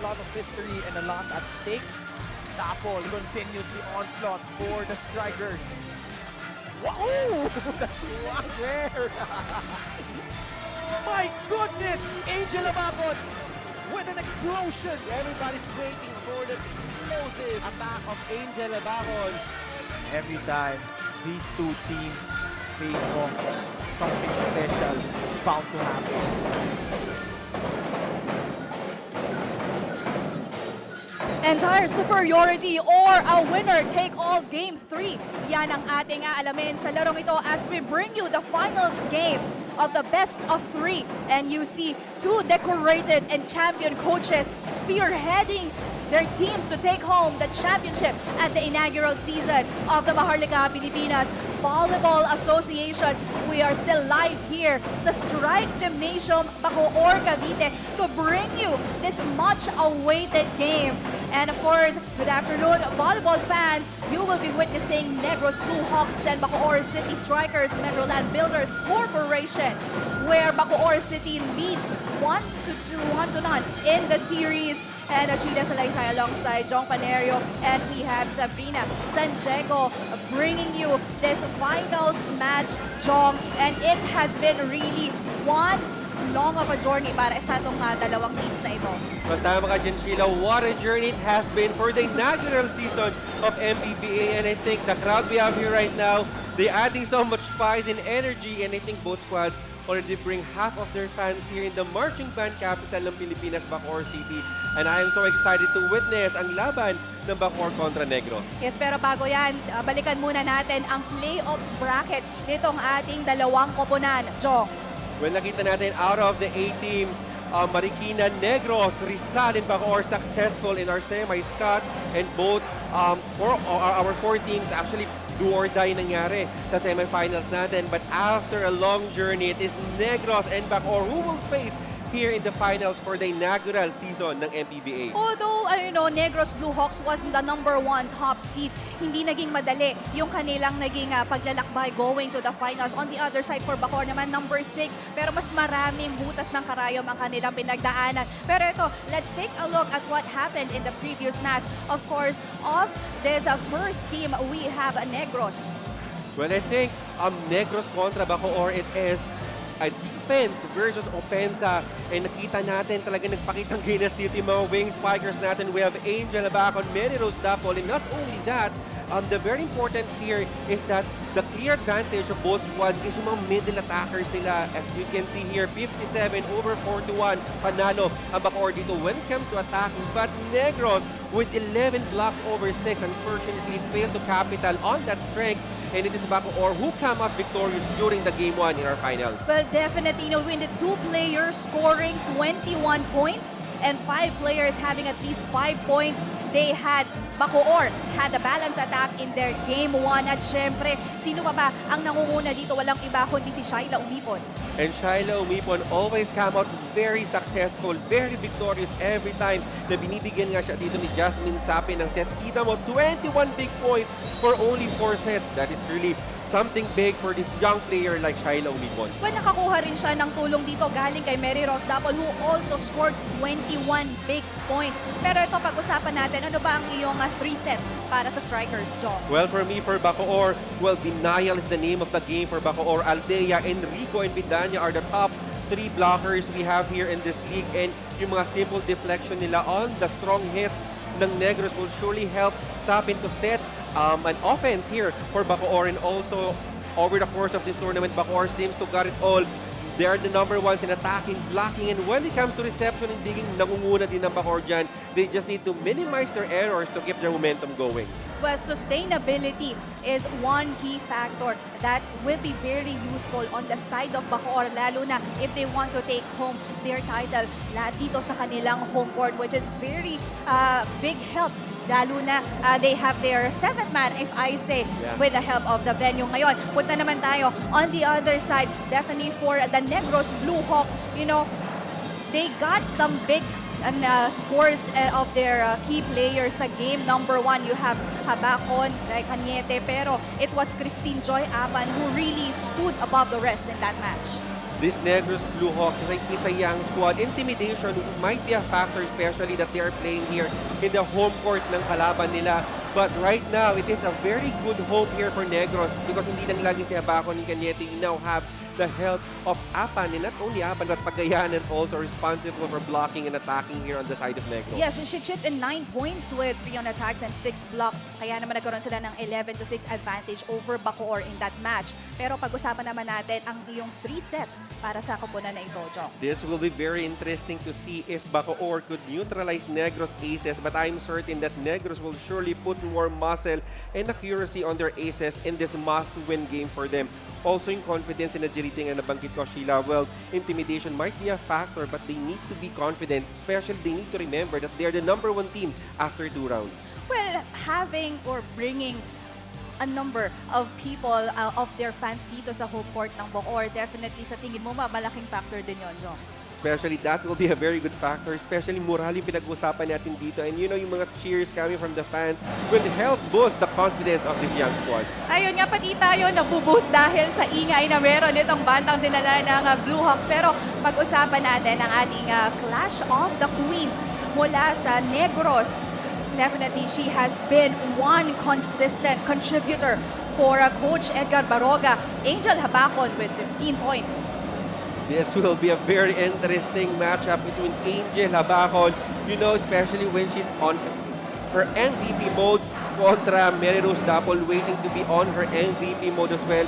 lot of history and a lot at stake. Dapol continues the onslaught for the Strikers. Wow! The swagger! My goodness! Angel Abacon with an explosion! Everybody's waiting for the explosive attack of Angel Bacoor. Every time these two teams face off, something special is bound to happen. Entire superiority or a winner-take-all Game 3. Yan ang ating aalamin sa larong ito as we bring you the finals game of the best of 3. And you see two decorated and champion coaches spearheading their teams to take home the championship at the inaugural season of the Maharlika Pilipinas Volleyball Association. We are still live here sa Strike Gymnasium, Bacoor, Cavite to bring you this much-awaited game. And of course, good afternoon, volleyball fans. You will be witnessing Negros Blue Hawks and Bacoor City Strikers Metroland Builders Corporation, where Bacoor City leads 1-0 in the series. And Sheila Salaysay alongside Jong Panerio, and we have Sabrina San Diego bringing you this finals match, Jong. And it has been really one long of a journey para sa itong dalawang teams na ito. Well, tama ka dyan, Sheila. What a journey it has been for the inaugural season of MPVA. And I think the crowd we have here right now, they're adding so much spice and energy. And I think both squads already bring half of their fans here in the marching band capital ng Pilipinas, Bacoor City. And I am so excited to witness ang laban ng Bacoor kontra Negros. Yes, pero bago yan, balikan muna natin ang playoffs bracket nitong ating dalawang koponan, Jong. Well, nakita natin out of the 8 teams, Marikina, Negros, Rizal, and Bacoor successful in our semi-scut. And both our 4 teams actually do or die nangyari sa semifinals natin. But after a long journey, it is Negros and Bacoor who will face here in the finals for the inaugural season ng MPVA. Although, Negros Blue Hawks was the #1 top seed, hindi naging madali yung kanilang naging paglalakbay going to the finals. On the other side for Bacoor naman, #6, pero mas maraming butas ng karayom ang kanilang pinagdaanan. Pero ito, let's take a look at what happened in the previous match. Of course, of this first team, we have Negros. Well, I think Negros kontra Bacoor, it is a defense versus offensa. And nakita natin talaga nagpakitang ginas dito yung mga wing spikers natin. We have Angel Abacon, Mary Rose Dapol, and not only that, the very important here is that the clear advantage of both squads is yung mga middle attackers nila. As you can see here, 57/41, panalo ang Bacoor dito when it comes to attacking. But Negros with 11 blocks over 6, unfortunately failed to capital on that strength. And it is Bacoor who come up victorious during the Game 1 in our finals. Well, definitely, with the 2 players scoring 21 points and 5 players having at least 5 points, they had Bacoor had a balanced attack in their Game 1. At syempre, sino pa ba ang nangunguna dito? Walang iba kundi si Shaila Umipon. And Shaila Umipon always come out very successful, very victorious every time na binibigyan nga siya dito ni Jasmine Sapin ng set. Kita mo, 21 big points for only 4 sets. That is really something big for this young player like Shaila Umipon. Well, nakakuha rin siya ng tulong dito galing kay Mary Rose Dapol, who also scored 21 big points. Pero ito, pag-usapan natin, ano ba ang iyong 3 sets para sa Strikers, John? Well, for me, for Bacoor, well, denial is the name of the game for Bacoor. Aldea, Enrico, and Vidania are the top 3 blockers we have here in this league. And yung mga simple deflection nila on the strong hits ng Negros will surely help Sapin to set an offense here for Bacoor. And also, over the course of this tournament, Bacoor seems to got it all. They are the #1s in attacking, blocking, and when it comes to reception and digging, nangunguna din ng Bacoor dyan. They just need to minimize their errors to keep their momentum going. Well, sustainability is one key factor that will be very useful on the side of Bacoor, lalo na if they want to take home their title dito sa kanilang home court, which is very big help. Lalo na they have their 7th man, if I say, with the help of the venue ngayon. Punta naman tayo on the other side, definitely for the Negros Blue Hawks. They got some big scores of their key players sa game. #1, you have Habacon, Cañete, pero it was Christine Joy Aban who really stood above the rest in that match. This Negros Blue Hawks is a young squad. Intimidation might be a factor, especially that they are playing here in the home court ng kalaban nila. But right now, it is a very good hope here for Negros because hindi lang lagi si Bacoor ni Cañete. You now have the help of Apan, and not only Apan, but Pagayanan also responsible for blocking and attacking here on the side of Negros. Yes, she chipped in 9 points with 3 on attacks and 6 blocks. Kaya naman nagkaroon sila ng 11-6 advantage over Bacoor in that match. Pero pag-usapan naman natin ang iyong 3 sets para sa koponan na ito, Jong. This will be very interesting to see if Bacoor could neutralize Negros' aces, but I'm certain that Negros will surely put more muscle and accuracy on their aces in this must-win game for them. Also in confidence and agility nga nabanggit ko, Sheila, well, intimidation might be a factor, but they need to be confident. Especially, they need to remember that they're the #1 team after 2 rounds. Well, having or bringing a number of people of their fans dito sa home court ng Bacoor, definitely sa tingin mo, malaking factor din yon, Jong. Especially, that will be a very good factor. Especially, moral yung pinag-usapan natin dito. And you know, yung mga cheers coming from the fans will help boost the confidence of this young squad. Ayun nga, pati tayo nabuboost dahil sa ingay na meron itong bandang dinala ng Blue Hawks. Pero pag-usapan natin ang ating Clash of the Queens mula sa Negros. Definitely, she has been one consistent contributor for Coach Edgar Baroga. Angel Habacon with 15 points. This will be a very interesting matchup between Angel Habacon, you know, especially when she's on her MVP mode kontra Negros Dapol waiting to be on her MVP mode as well.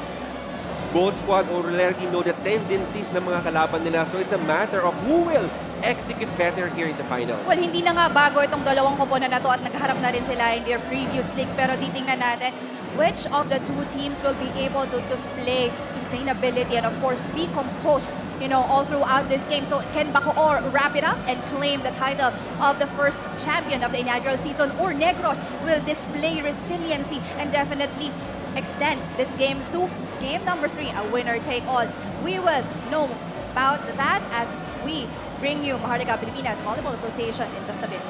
Both squad already know the tendencies ng mga kalaban nila, so it's a matter of who will execute better here in the finals. Well, hindi na nga bago itong dalawang koponan na to at nagharap na rin sila in their previous leagues. Pero titingnan natin which of the two teams will be able to display sustainability and of course be composed, you know, all throughout this game. So can Bacoor wrap it up and claim the title of the first champion of the inaugural season, or Negros will display resiliency and definitely extend this game to game number 3, a winner take all? We will know about that as we bring you Maharlika Pilipinas Volleyball Association in just a bit.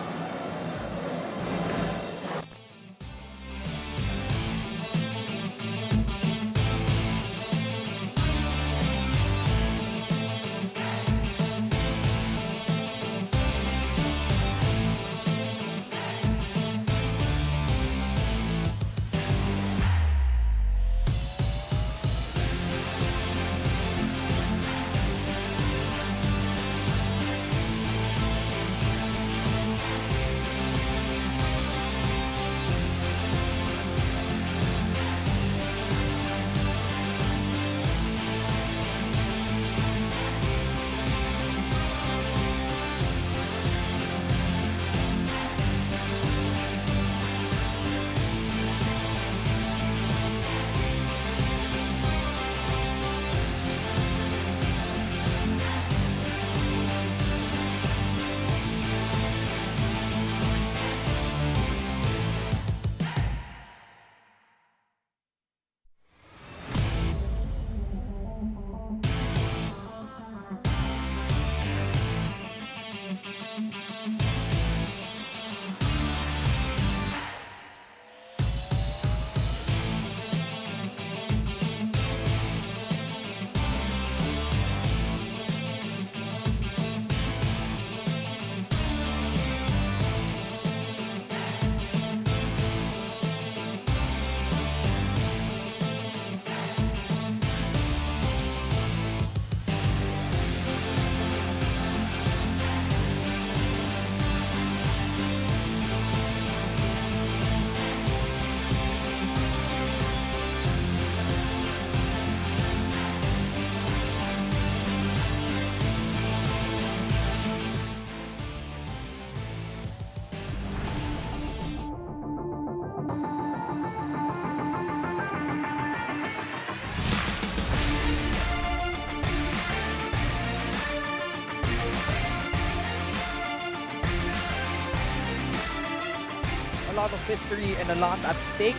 lot of history and a lot at stake.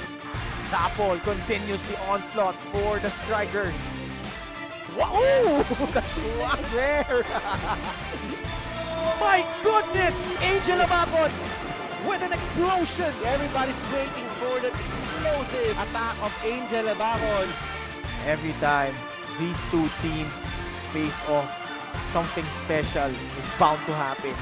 Dapol continues the onslaught for the Strikers. Wow! The swagger! My goodness! Angel Bacoor with an explosion! Everybody's waiting for that explosive attack of Angel Bacoor. Every time these two teams face-off, something special is bound to happen.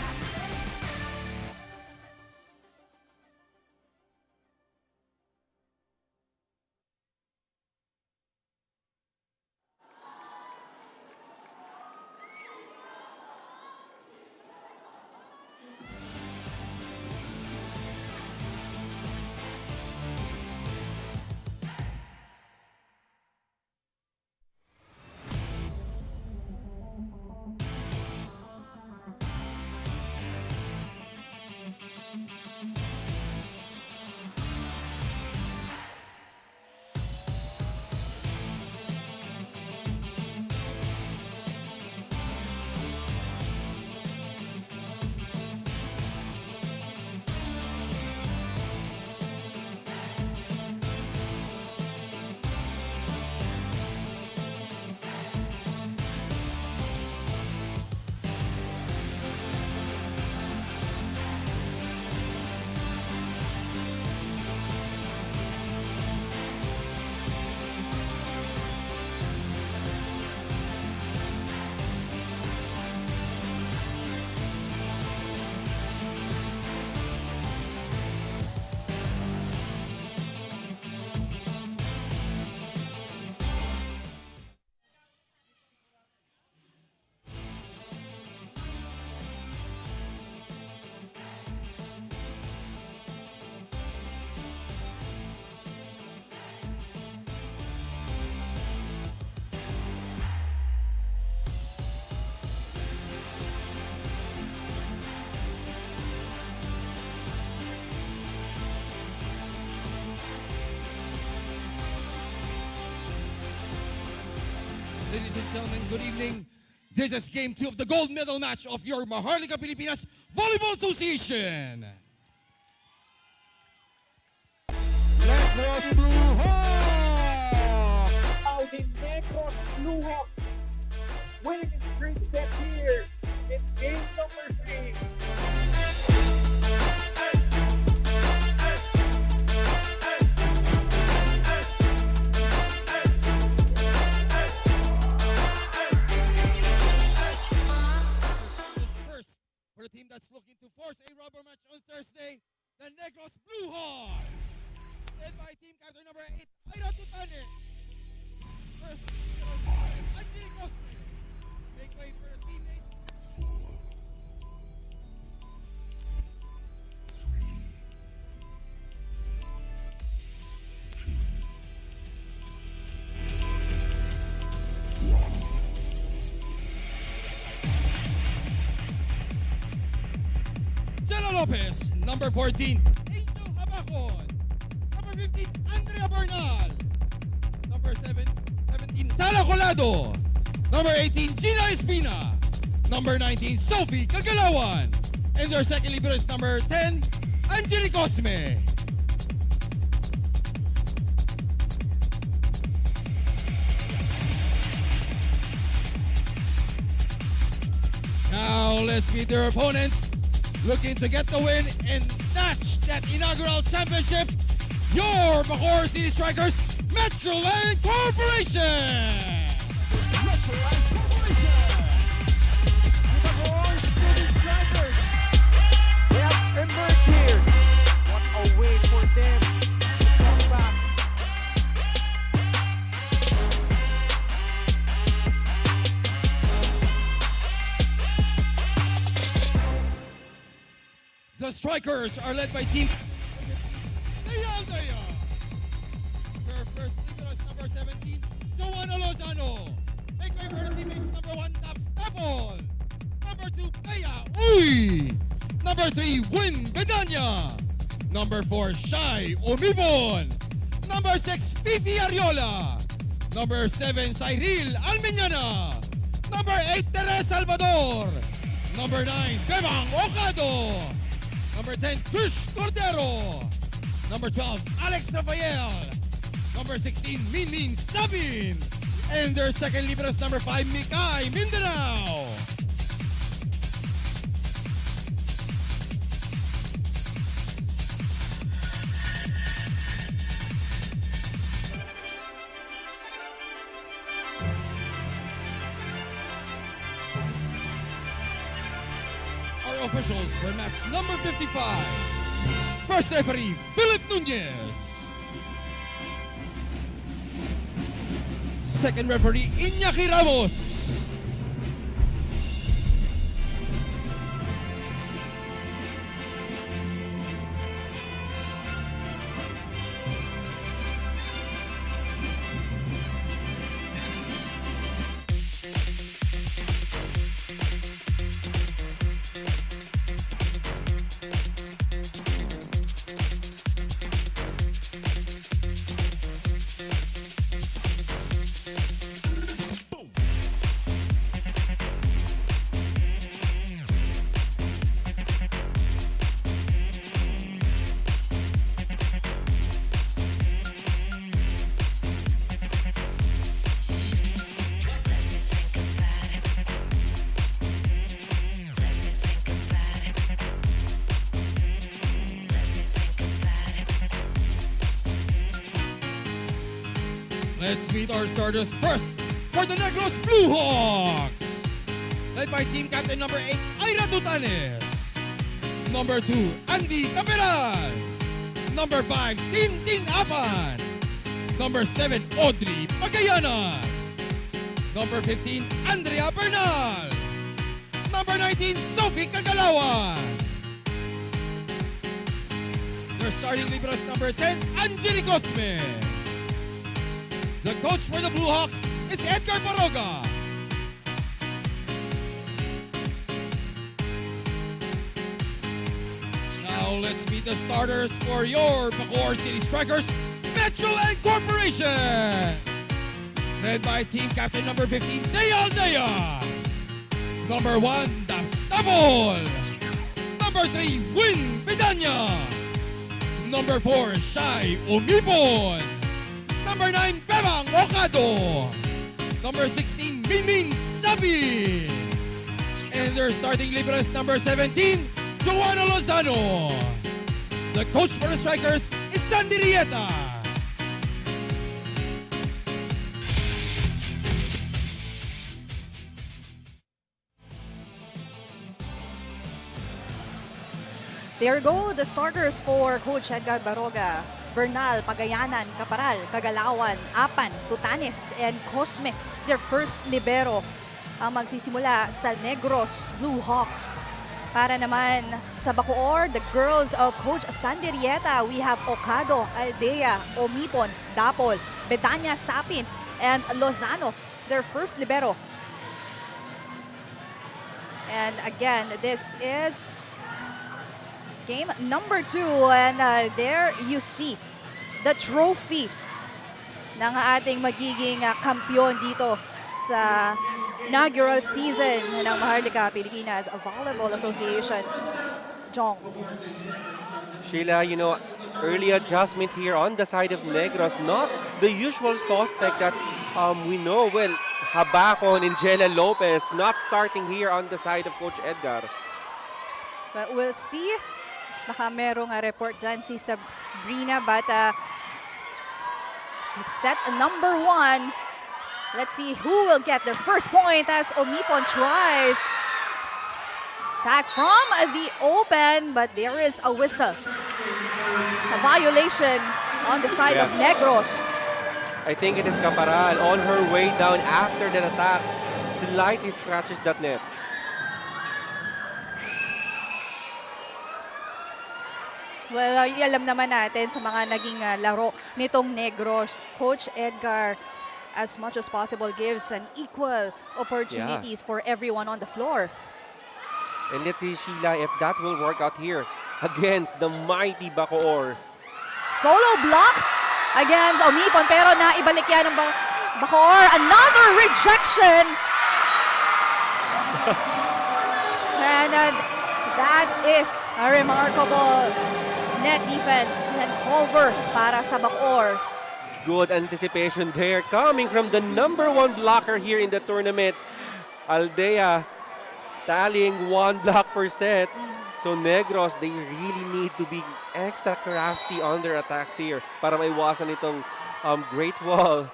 Ladies and gentlemen, good evening. This is Game 2 of the gold medal match of your Maharlika Pilipinas Volleyball Association. Negros Blue Hawks! Out in Negros Blue Hawks, winning in straight sets here in game number 3. For the team that's looking to force a rubber match on Thursday, the Negros Blue Hawks, led by team captain number 8, Ira Tutane. First, Angelic Cosme. Make way for the teammates. Jello Lopez, number 14, Angel Habacon, number 15, Andrea Bernal, number 17, Tala Colado, number 18, Gina Espina, number 19, Sophie Kagalawan, and their second libero is number 10, Angelic Cosme. Now let's meet their opponents. Looking to get the win and snatch that inaugural championship, your Bacoor City Strikers Metroland Corporation! Metroland Corporation! The Bacoor City Strikers, they have emerged here. What a way for them to come back. The Strikers are led by team Daya. Their first libero is number 17, Joanna Lozano. Make way for the teammates number 1, Taps Tapol. Number 2, Daya Uy. Number 3, Win Bedanya. Number 4, Shai Umibon. Number 6, Fifi Ariola. Number 7, Cyril Almeñana. Number 8, Teres Salvador. Number 9, Bebang Ocado. Number 10, Krish Cordero. Number 12, Alex Rafael. Number 16, Minmin Sabin. And their second libero is number 5, Mikay Mindanao. officials for match number 55. First referee, Philip Nunez. Second referee, Iñaki Ramos. Let's meet our starters first for the Negros Blue Hawks. Led by team captain number 8, Ira Tutanes. Number 2, Andy Caperal. Number 5, Tintin Apan. Number 7, Audrey Pagayanan. Number 15, Andrea Bernal. Number 19, Sophie Kagalawan. Their starting liberos number 10, Angeli Cosme. The coach for the Blue Hawks is Edgar Baroga. Now let's meet the starters for your Bacoor City Strikers, Metro and Corporation. Led by team captain number 15, Dayal Daya. Number 1, Daps Tabol. Number 3, Win Bedanya. Number 4, Shai Umipon. Number 9, Bebang Okado. Number 16, Minmin Sabin. And their starting liberos number 17, Joanna Lozano. The coach for the Strikers is Sandy Rieta. There go the starters for Coach Edgar Baroga. Bernal, Pagayanan, Caparal, Kagalawan, Apan, Tutanes, and Cosme. Their first libero ang magsisimula sa Negros Blue Hawks. Para naman sa Bacoor, the girls of Coach Sandy Rieta, we have Ocado, Aldea, Omipon, Dapol, Bedanya Sapin, and Lozano. Their first libero. And again, this is game number 2, and there you see the trophy ng ating magiging kampiyon dito sa inaugural season ng Maharlika Pilipinas Volleyball Association. Jong. Sheila, you know, early adjustment here on the side of Negros. Not the usual suspect that we know. Well, Habacon and Jella Lopez not starting here on the side of Coach Edgar. But we'll see. Baka merong report dyan si Sabrina, but set number 1. Let's see who will get their first point as Omipon tries. Attack from the open, but there is a whistle. A violation on the side of Negros. I think it is Caparal on her way down after that attack. Slightly scratches that net. Well, alam naman natin sa mga naging laro nitong Negros, Coach Edgar, as much as possible, gives an equal opportunities for everyone on the floor. And let's see, Sheila, if that will work out here against the mighty Bacoor. Solo block against Omipon, pero naibalik yan ng Bacoor. Another rejection. And that is a remarkable net defense and cover para sa Bacoor. Good anticipation there coming from the number 1 blocker here in the tournament. Aldea tallying 1 block per set. So Negros, they really need to be extra crafty on their attacks here para maiwasan itong great wall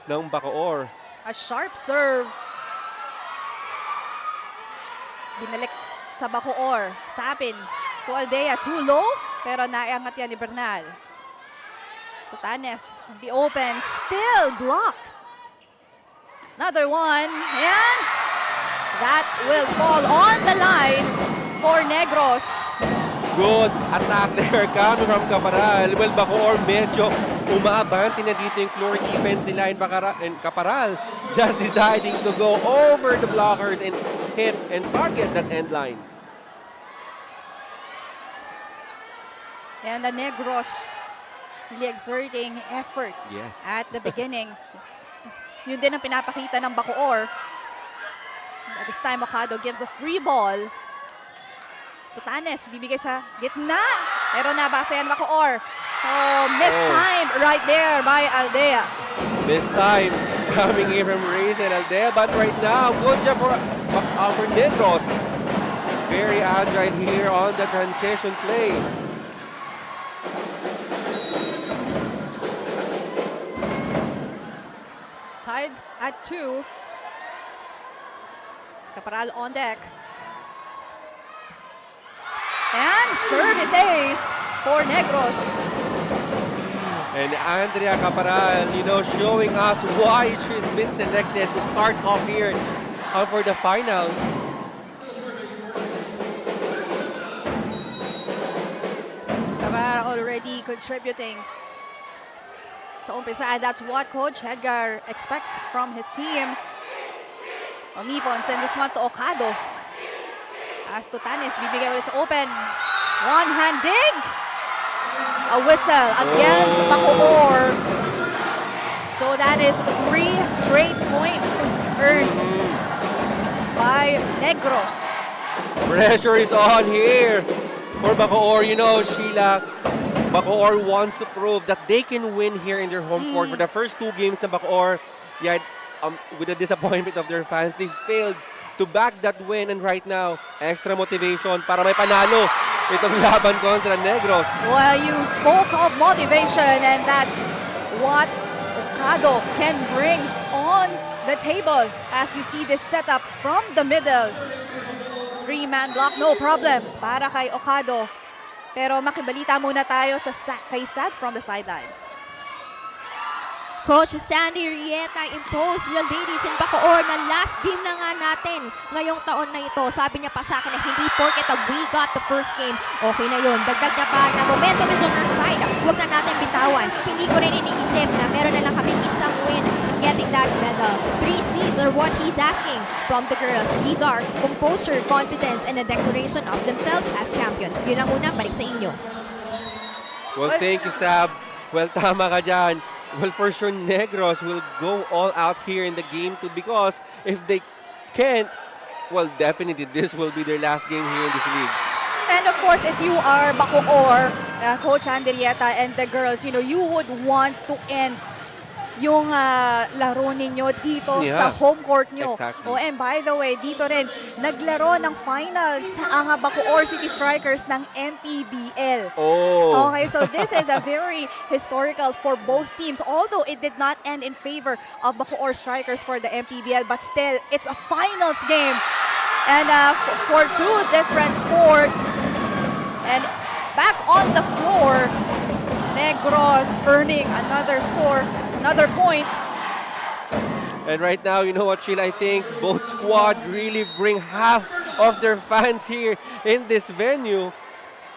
ng Bacoor. A sharp serve. Binalik sa Bacoor. Sapin to Aldea, too low, pero naiangat yan ni Bernal. Tutanes, the open, still blocked. Another one, and that will fall on the line for Negros. Good attack there coming from Caparal. Well, Bacoor medyo umaabante na dito yung floor defense nila and Caparal just deciding to go over the blockers and hit and target that end line. And the Negros really exerting effort Yes. at the beginning. Yun din ang pinapakita ng Bacoor. At this time, Ocado gives a free ball. Tutanes, bibigay sa gitna. Pero nabasa yan Bacoor. Oh, missed time right there by Aldea. This time coming here from Reyes and Aldea, but right now, good job for Negros. Very agile here on the transition play. Tied at 2. Caparal on deck. And service ace for Negros. And Andrea Caparal, showing us why she's been selected to start off here for the finals. Caparal already contributing. So umpisa, and that's what Coach Edgar expects from his team. Omipon sends this one to Ocado. As Tutanes, bibigay ulit sa open. One-hand dig. A whistle against Bacoor. So that is 3 straight points earned by Negros. Pressure is on here for Bacoor. Sheila, Bacoor wants to prove that they can win here in their home court. For the first 2 games ng Bacoor, with the disappointment of their fans, they failed to back that win. And right now, extra motivation para may panalo itong laban kontra Negros. Well, you spoke of motivation, and that's what Ocado can bring on the table as you see this setup from the middle. 3-man block, no problem para kay Ocado. Pero makibalita muna tayo kay Sad from the sidelines. Coach Sandy Rieta imposed the ladies in Bacoor na last game na nga natin ngayong taon na ito. Sabi niya pa sa akin na hindi porket we got the first game, okay na yun. Dagdag niya pa na momentum is on our side. Huwag na natin bitawan. Hindi ko rin iniisip na meron na lang kami isang win getting that medal. 3 C's are what he's asking from the girls. These are composure, confidence, and a declaration of themselves as champions. Yun lang muna, balik sa inyo. Well, thank you, Sab. Well, tama ka dyan. Well, for sure, Negros will go all out here in the game too, because if they can't, well, definitely this will be their last game here in this league. And of course, if you are Bacoor, Coach Andrieta and the girls, you would want to end yung laro ninyo dito sa home court nyo. Exactly. Oh, and by the way, dito rin, naglaro ng finals ang Bacoor City Strikers ng MPBL. Oh. Okay, so this is a very historical for both teams. Although it did not end in favor of Bacoor Strikers for the MPBL, but still, it's a finals game. And for 2 different sports. And back on the floor, Negros earning another score. Another point. And right now, you know what, Sheila? I think both squad really bring half of their fans here in this venue.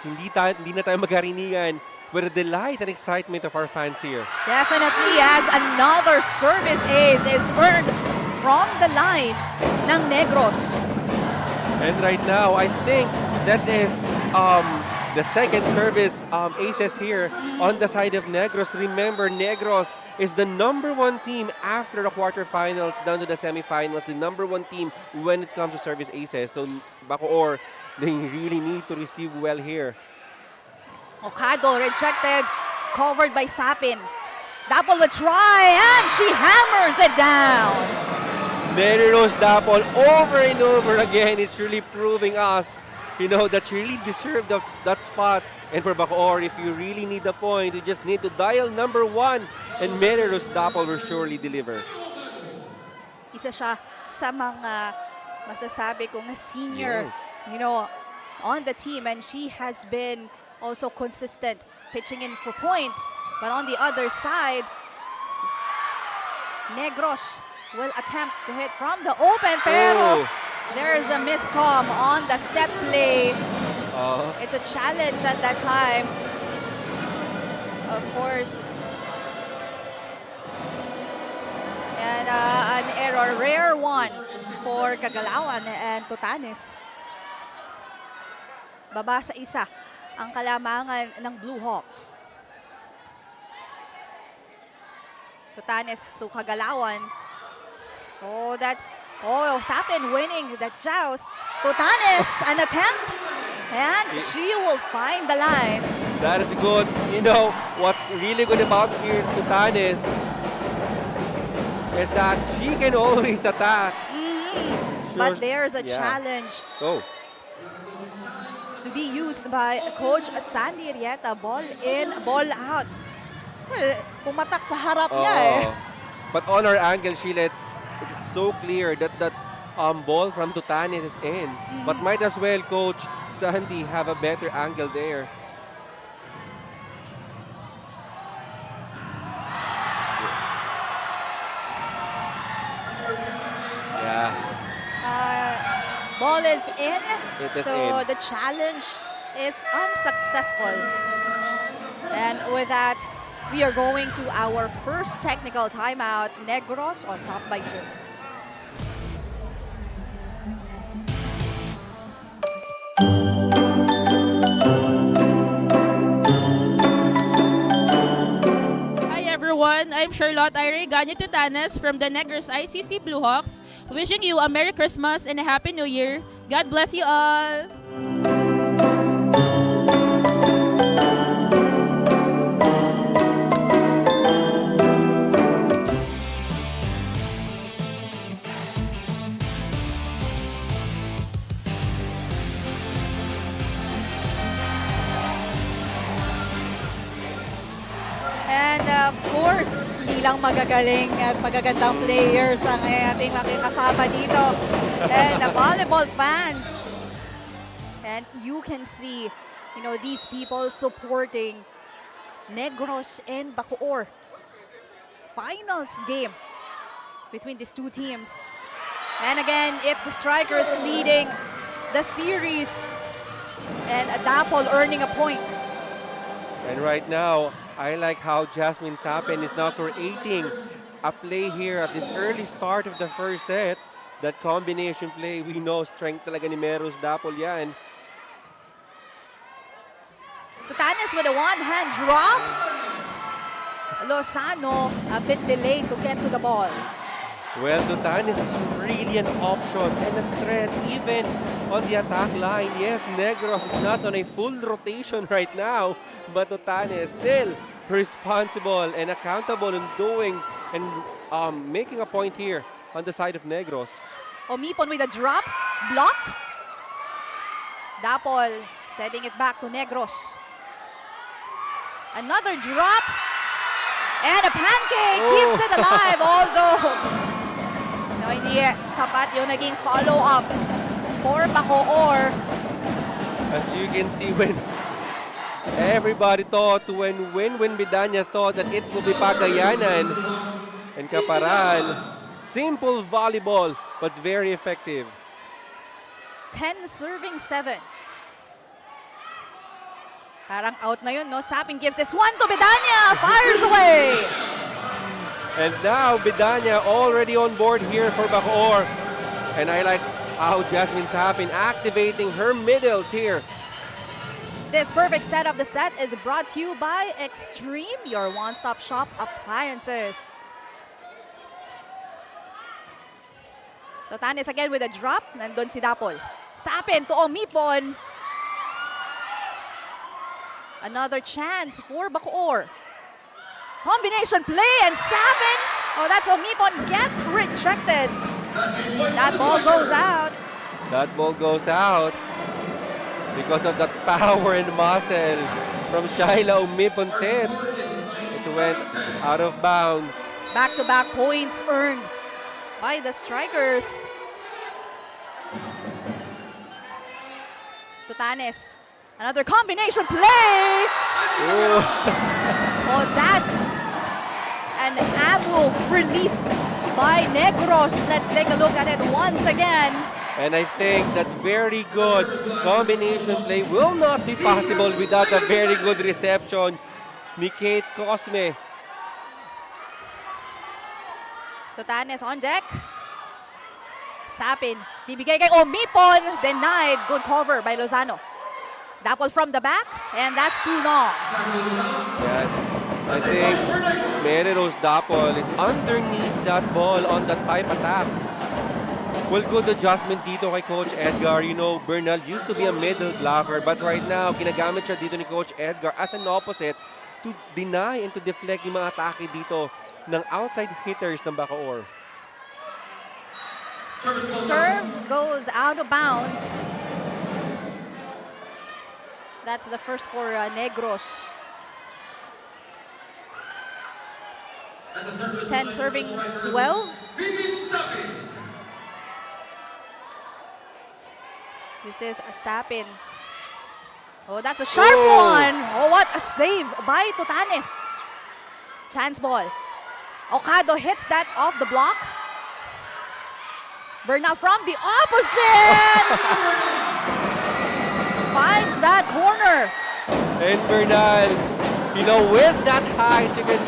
Hindi na tayo magkarinigan with the delight and excitement of our fans here. Definitely, as another service ace is earned from the line ng Negros. And right now, I think that is the second service aces here on the side of Negros. Remember, Negros is the #1 team after the quarterfinals down to the semifinals, the #1 team when it comes to service aces. So Bacoor, they really need to receive well here. Ocado rejected, covered by Sapin. Dapol will try, and she hammers it down. Mary Rose Dapol over and over again is really proving us, that she really deserved that spot. And for Bacoor, if you really need a point, you just need to dial #1, and Mary Rose Dapol will surely deliver. Isa siya sa mga masasabi kong senior, Yes. you know, on the team, and she has been also consistent pitching in for points. But on the other side, Negros will attempt to hit from the open, pero Oh. there is a miscom on the set play. Oh. It's a challenge at that time. Of course. And an error, rare one for Kagalawan and Tutanes. Baba sa isa ang kalamangan ng Blue Hawks. Tutanes to Kagalawan. Sapin winning the joust. Tutanes, an attempt. And she will find the line. That is good. You know, what's really good about here Tutanes is that she can always attack. But there's a Yeah. challenge Oh. to be used by Coach Sandy Rieta. Ball in, ball out. Well, pumatak sa harap niya eh. But on our angle, Sheila, it's so clear that that ball from Tutanes is in. But might as well, Coach Sandy, have a better angle there. Yeah. Ball is in. It is So in. the challenge is unsuccessful. And with that, we are going to our first technical timeout. Negros on top by 2. Hi everyone, I'm Charlotte Irene Tutanes from the Negros ICC Blue Hawks, wishing you a Merry Christmas and a Happy New Year. God bless you all! And of course, hindi lang magagaling at magagandang players ang ating makikasama dito. And the volleyball fans. And you can see, you know, these people supporting Negros and Bacoor. Finals game between these two teams. And again, it's the strikers leading the series. And Dapol earning a point. And right now, I like how Jasmine Sapin is now creating a play here at this early start of the first set. That combination play, we know strength talaga ni Meros Dapol yan. Tutanes with a one-hand drop. Lozano a bit delayed to get to the ball. Well, Tutanes is really an option and a threat even on the attack line. Yes, Negros is not on a full rotation right now, but Tutanes still responsible and accountable in doing and making a point here on the side of Negros. Omipon with a drop, blocked. Dapol sending it back to Negros. Another drop. And a pancake keeps it alive, although no, hindi sapat yung naging follow-up for Bacoor. As you can see, when everybody thought, when Bidanya thought that it would be Pagayanan and Caparal, simple volleyball but very effective. 10 serving 7. Parang out na yun, no? Sapin gives this one to Bidanya. Fires away. And now Bidanya already on board here for Bacoor. And I like how Jasmine Sapin activating her middles here. This perfect set of the set is brought to you by Extreme, your one-stop shop appliances. Tutanes again with a drop. Nandun si Dapol. Sapin to Omipon. Another chance for Bacoor. Combination play and Sapin. Oh, that's Omipon gets rejected. That ball goes out. That ball goes out because of that power and muscle from Shaila Umipon's head. It went out of bounds. Back-to-back points earned by the strikers. Tutanes. Another combination play. Oh, that's an ammo released by Negros. Let's take a look at it once again. And I think that very good combination play will not be possible without a very good reception ni Kate Cosme. Tutanes on deck. Sapin. Bibigay kay Omipon. Denied. Good cover by Lozano. Dapple from the back. And that's too long. Yes, I think Meriro's Dapol is underneath that ball on that pipe attack. Well, good adjustment dito kay Coach Edgar. You know, Bernal used to be a middle blocker, but right now, ginagamit siya dito ni Coach Edgar as an opposite to deny and to deflect yung mga atake dito ng outside hitters ng Bacoor. Serve goes out of bounds. That's the first for Negros. 10 serving 12. This is a Sapin. Oh, that's a sharp one. Oh, what a save by Tutanes. Chance ball. Ocado hits that off the block. Bernal from the opposite. Finds that corner. And Bernal, you know, with that height, you can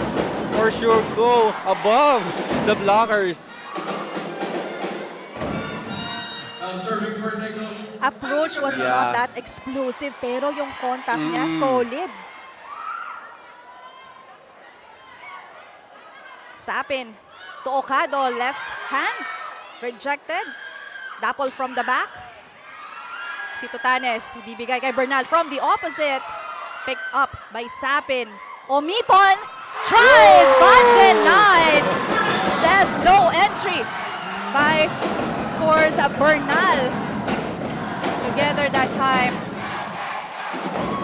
for sure go above the blockers. Approach was not that explosive, pero yung contact niya solid. Sapin to Ocado, left hand. Rejected. Dapple from the back. Si Tutanes, ibibigay kay Bernal from the opposite. Picked up by Sapin. Omipon tries but denied. Says no entry by, of course, Bernal. Together that time.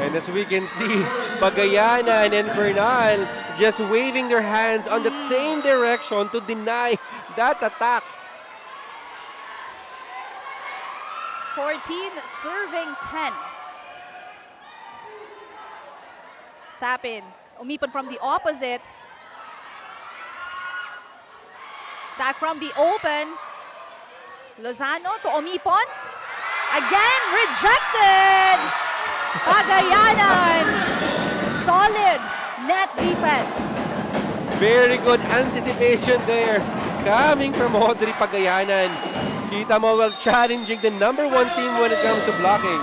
And as we can see, Pagayanan and Bernal just waving their hands on the same direction to deny that attack. 14 serving 10. Sapin, Umipon from the opposite. Attack from the open. Lozano to Umipon. Again, rejected. Pagayanan. Solid net defense. Very good anticipation there coming from Audrey Pagayanan. Kita mo, well, challenging the #1 team when it comes to blocking.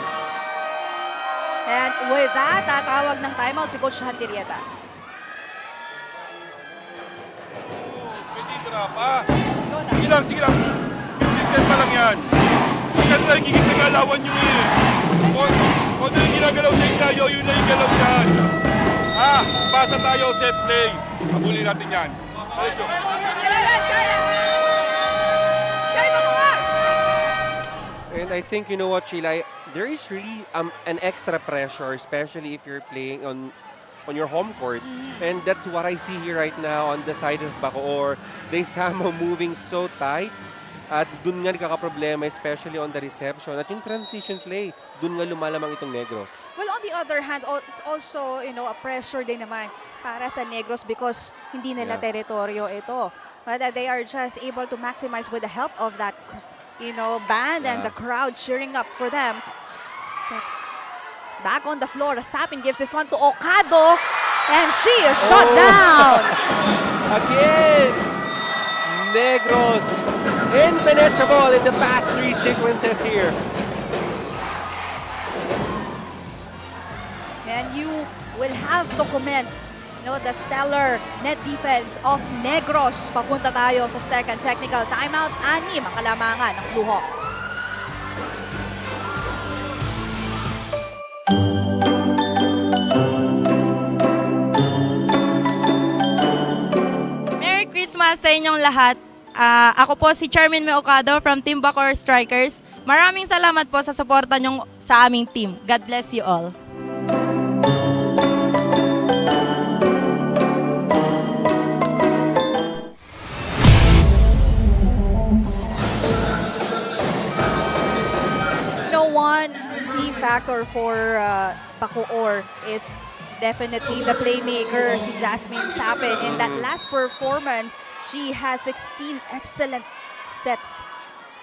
And with that, tatawag ng timeout si Coach Hantirieta. Pwede ka pa. Sige lang. 15 pa lang yan. Kasi nagiging sa galawan nyo eh. Kung ano yung ginagalaw sa ensayo, yun na yung galaw yan. Pasa tayo, set play. Pabuli natin yan. Diretso. And I think, you know what, Sheila, there is really an extra pressure, especially if you're playing on your home court. And that's what I see here right now on the side of Bacoor. They somehow moving so tight. At dun nga nagkakaproblema, especially on the reception. At yung transition play, dun nga lumalamang itong Negros. Well, on the other hand, it's also, you know, a pressure din naman para sa Negros because hindi nila teritoryo ito. But they are just able to maximize with the help of that, you know, band and the crowd cheering up for them. Back on the floor, Sapin gives this one to Ocado, and she is shot down. Again, Negros impenetrable in the past 3 sequences here. And you will have to comment, you know, the stellar net defense of Negros. Papunta tayo sa second technical timeout. 6 ang kalamangan ng Blue Hawks. Merry Christmas sa inyong lahat. Ako po si Charmin Meocado from Team Bacoor Strikers. Maraming salamat po sa suporta nyo sa aming team. God bless you all. factor for Bacoor is definitely the playmaker, si Jasmine Sapin. In that last performance, she had 16 excellent sets.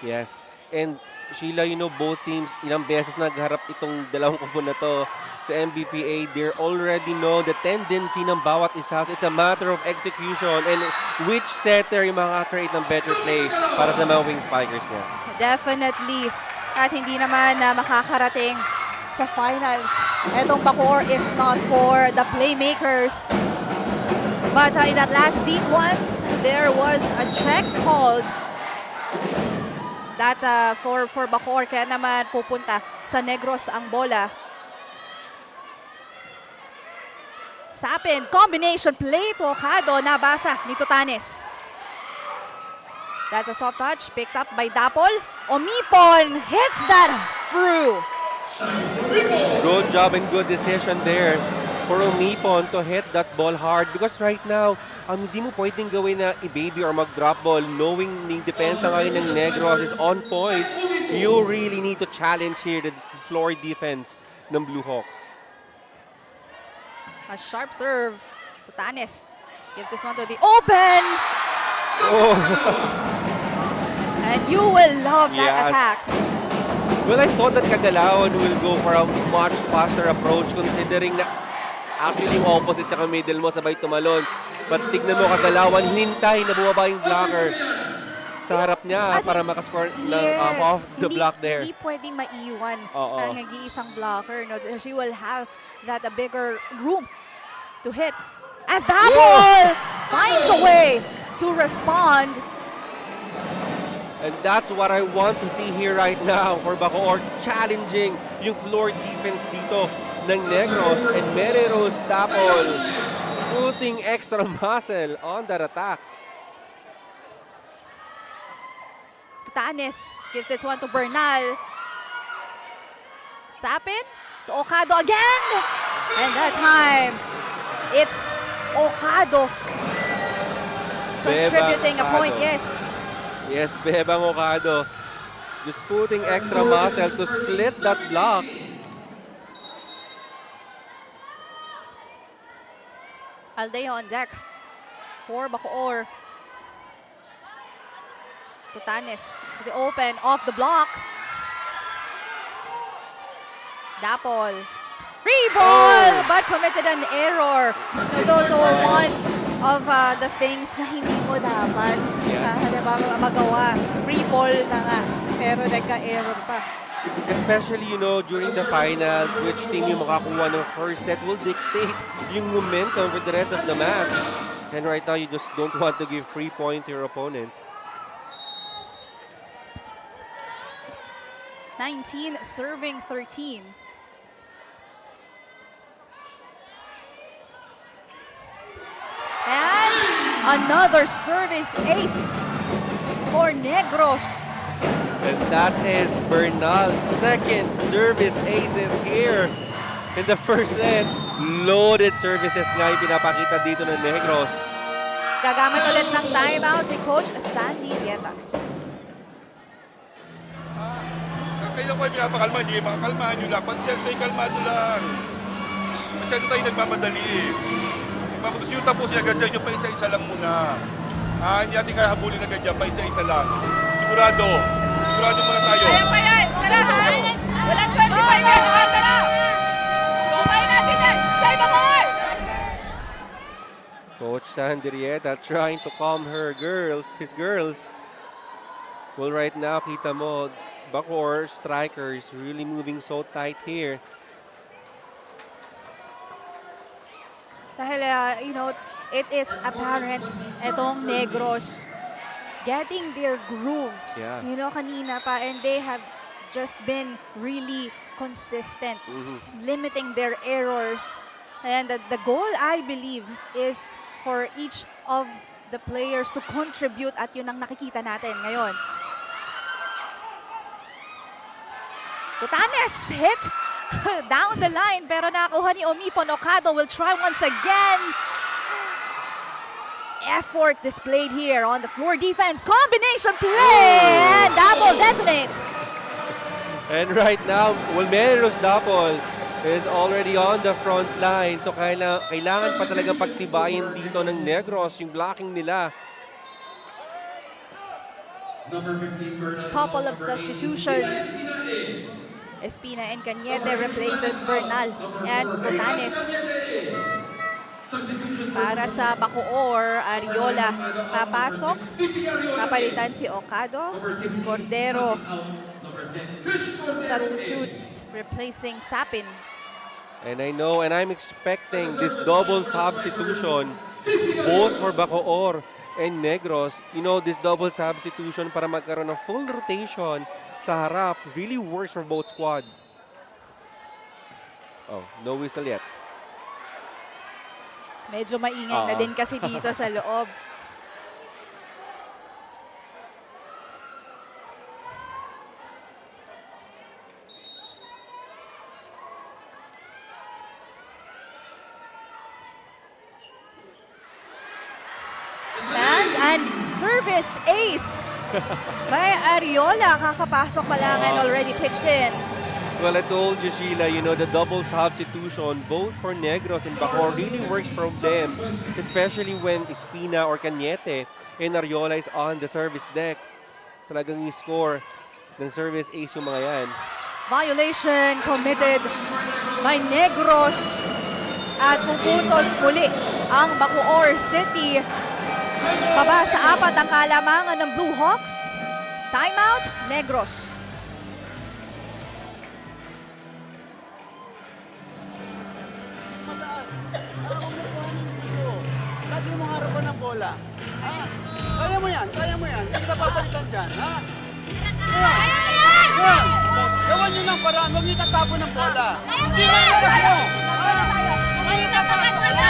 Yes. And Sheila, you know, both teams, ilang beses nagharap itong dalawang kubo na to sa MPVA. They already know the tendency ng bawat isa. So it's a matter of execution and which setter yung makaka-create ng better play para sa mga wing spikers niya. Definitely. At hindi naman makakarating sa finals etong Bacoor if not for the playmakers. But in that last sequence, there was a check called that for Bacoor, kaya naman pupunta sa Negros ang bola. Sapin, combination play to Okado, nabasa ni Tutanes. That's a soft touch, picked up by Dapol. Omipon hits that through. Good job and good decision there for Omipon to hit that ball hard because right now, hindi mo pwedeng gawin na i-baby or mag-drop ball knowing yung depensa ngayon ng Negros is on point. You really need to challenge here the floor defense ng Blue Hawks. A sharp serve. Tutanes gives this one to the open. Oh. And you will love that Yes. attack. Well, I thought that Kagalawan will go for a much faster approach considering na actually yung opposite tsaka middle mo sabay tumalon. But tignan mo Kagalawan, hinintay na bumaba yung blocker sa harap niya para makascore ng off the block there. Hindi pwedeng maiwan Oo. ang nag-iisang blocker. No? She will have that a bigger room to hit. As Dapol finds a way to respond. And that's what I want to see here right now for Bacoor, challenging yung floor defense dito ng Negros and Mereros Dapol putting extra muscle on that attack. Tutanes gives this one to Bernal. Sapin to Okado again. And that time, it's Okado contributing a point. Okado. Yes. Yes, Bebang Okado just putting extra muscle to split that block. Aldea on deck for Bacoor. Tutanes to the open, off the block. Dapol. Free ball, but committed an error. So those are one of the things na hindi mo dapat diba, magawa. Free ball na nga, pero nagka-error pa. Especially, you know, during the finals, which team yung makakuha ng first set will dictate yung momentum for the rest of the match. And right now, you just don't want to give free point to your opponent. 19 serving 13. And another service ace for Negros. And that is Bernal's second service aces here in the first set. Loaded services nga yung pinapakita dito ng Negros. Gagamit ulit ng timeout si Coach Sandy Rieta. Kailan ko ay pinapakalma, hindi kayo makakalmahan nyo lang. Pati siyempre, kalmado lang. Masyado tayo nagmamadali eh. Gusto yung tapusin agad sa inyo, pa isa-isa lang muna. Hindi natin kaya habulin agad dyan, pa isa-isa lang. Sigurado muna tayo. Kaya pa yan! Tara ha! Walang 25 yan! Tara! Kumain natin yan! Say Bacoor! Coach Sandrieta trying to calm his girls. Well, right now, kita mo, Bacoor strikers really moving so tight here. Dahil, you know, it is apparent itong Negros getting their groove. Yeah. You know, kanina pa, and they have just been really consistent, limiting their errors. And the goal, I believe, is for each of the players to contribute at yun ang nakikita natin ngayon. Tutanes hit down the line pero nakuha ni Omipon. Okado will try once again. Effort displayed here on the floor defense. Combination play and Dapol detonates. And right now, Wolmeros Dapol is already on the front line. So kailangan pa talaga pagtibayin dito ng Negros yung blocking nila. Couple of substitutions. Espina and Cañete replaces Bernal and Botanes. Para sa Bacoor, Ariola papasok. Papalitan si Ocado, Cordero. Substitutes replacing Sapin. And I know and I'm expecting this double substitution both for Bacoor and Negros. You know, this double substitution para magkaroon ng full rotation sa harap really works for both squad. Oh, no whistle yet. Medyo maingay na din kasi dito sa loob. And service ace by Ariola. Kakapasok pa lang and already pitched in. Well, I told you, Sheila, you know, the double substitution, both for Negros and Bacoor, really works from them, especially when Espina or Cañete and Ariola is on the service deck. Talagang i-score ng service ace yung mga yan. Violation committed by Negros. At pupuntos muli ang Bacoor City. Baba sa 4 ang kalamangan ng Blue Hawks. Timeout, Negros. Mataas. Parang umupuhan dito. Lagi mong harapan ng bola. Ha? Kaya mo yan, kaya mo yan. Hindi ka papalitan dyan, ha? Yan. Gawan nyo ng paraan, huwag nyo tatapon ng bola. Hindi na yung ano. Huwag nyo tatapon ng bola.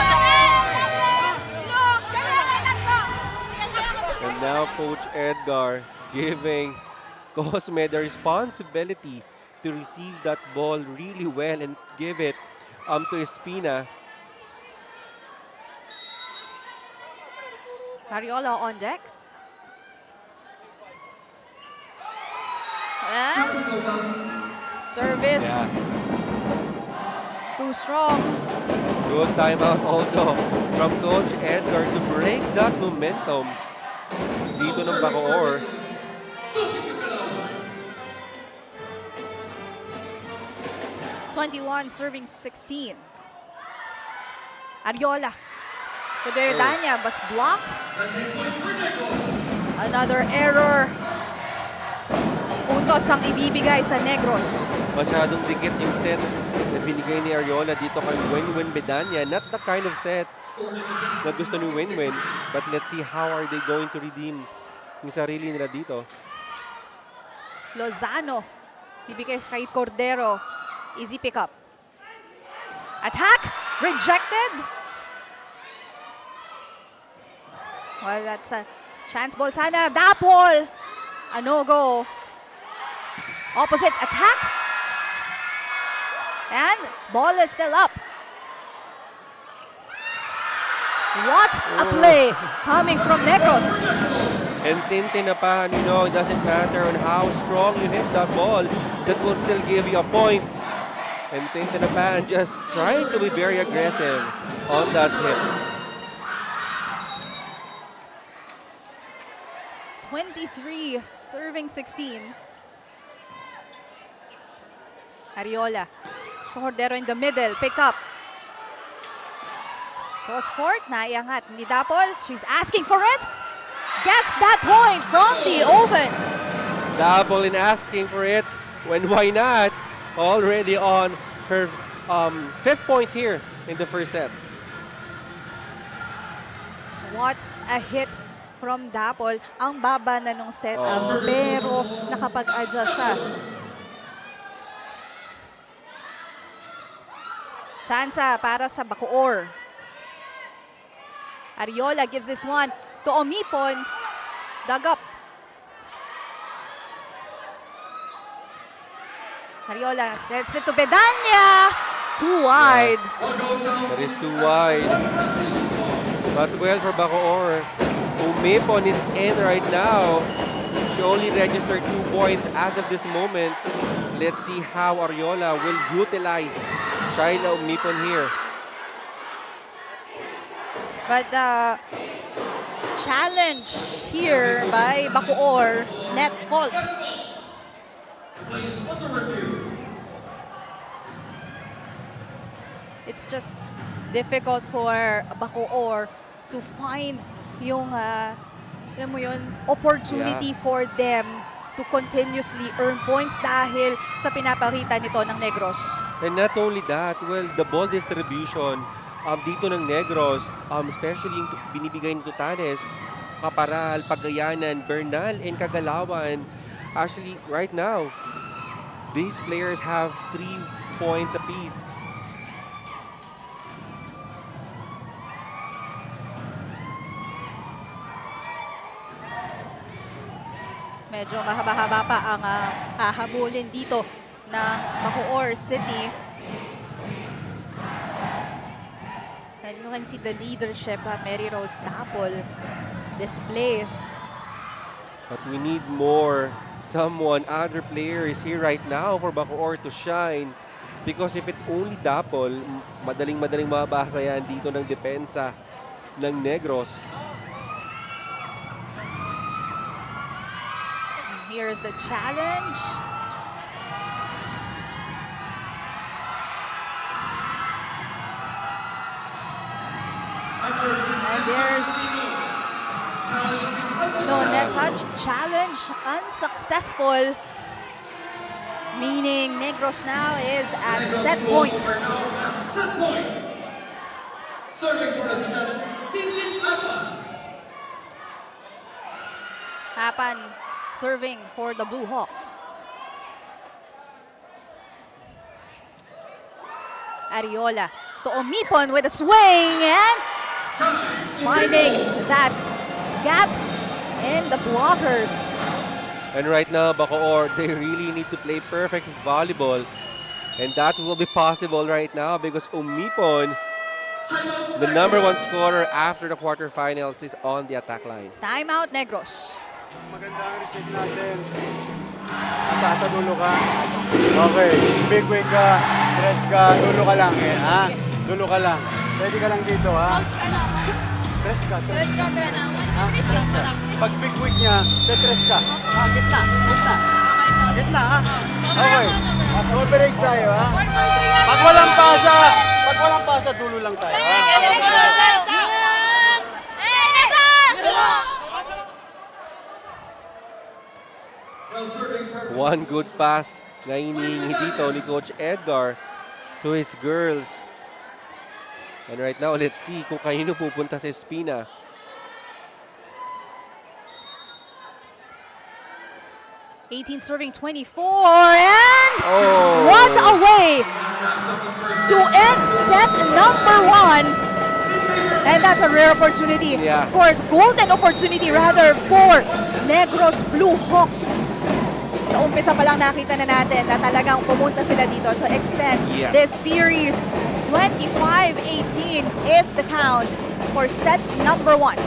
And now Coach Edgar giving Cosme the responsibility to receive that ball really well and give it to Espina. Ariola on deck. And service. Too strong. Good timeout also from Coach Edgar to break that momentum dito ng Bacoor. Serving 16. Ariola. Coderdania was blocked. Another error. Puntos ang ibibigay sa Negros. Masyadong dikit yung set na binigay ni Ariola dito kay Winwin Bedanya. Not the kind of set na gusto ni Winwin. But let's see how are they going to redeem yung sarili nila dito. Lozano. Ibigay kay Cordero. Easy pickup. Attack. Rejected. Well, that's a chance ball sana. Dapol. A no-go. Opposite attack. And ball is still up. What a play coming from Negros. And Tintinapan, you know, it doesn't matter on how strong you hit that ball, that will still give you a point. And Tintinapan just trying to be very aggressive on that hit. 23, serving 16. Ariola. Cordero in the middle, pick up. Cross court, naiangat ni Dapol. She's asking for it. Gets that point from the open. Dapol in asking for it when why not? Already on her 5th point here in the first set. What a hit from Dapol. Ang baba na nung setup, pero nakapag-adjust siya. Chansa para sa Bacoor. Ariola gives this one to Omipon. Dug up. Ariola sets it to Bedanya. Too wide. That is too wide. But well for Bacoor. Omipon is in right now. She only registered 2 points as of this moment. Let's see how Ariola will utilize Shaila Umipon here. But the challenge here by Bacoor, net fault. It's just difficult for Bacoor to find yung, alam mo yun, opportunity for them to continuously earn points dahil sa pinapakita nito ng Negros. And not only that, well, the ball distribution dito ng Negros, especially yung binibigay ni Tutanes, Kaparal, Pagayanan, Bernal, and Kagalawan. Actually, right now, these players have 3 points apiece. Medyo mahaba-haba pa ang hahabulin dito ng Bacoor City. And you can see the leadership Mary Rose Dapol displays. But we need more, other players here right now for Bacoor to shine. Because if it only Dapol, madaling mabasa yan dito ng depensa ng Negros. Here's the challenge. And there's no net touch. Challenge unsuccessful. Meaning Negros now is at set point. Serving for the set, Tingling Lapa. Hapan serving for the Blue Hawks. Ariola to Umipon with a swing and finding that gap in the blockers. And right now, Bacoor, they really need to play perfect volleyball. And that will be possible right now because Umipon, the #1 scorer after the quarterfinals, is on the attack line. Timeout, Negros. Maganda ang receive natin. Sa dulo ka. Okay. Big wing ka. Press ka. Dulo ka lang eh. Ha? Dulo ka lang. Pwede ka lang dito ha. Press ka. Press ka. Ha? Press ka. Pag big wing niya, press ka. Ha? Gitna. Gitna. Gitna ha. Okay. Overage tayo ha. Pag walang pasa, dulo lang tayo ha. One good pass na hinihingi dito ni Coach Edgar to his girls. And right now, let's see kung kanino pupunta sa Espina. Serving 24 and what a way to end set #1. And that's a rare opportunity. Yeah. Of course, golden opportunity rather for Negros Blue Hawks. Sa umpisa pa lang nakita na natin na talagang pumunta sila dito to extend this series. 25-18 is the count for set #1.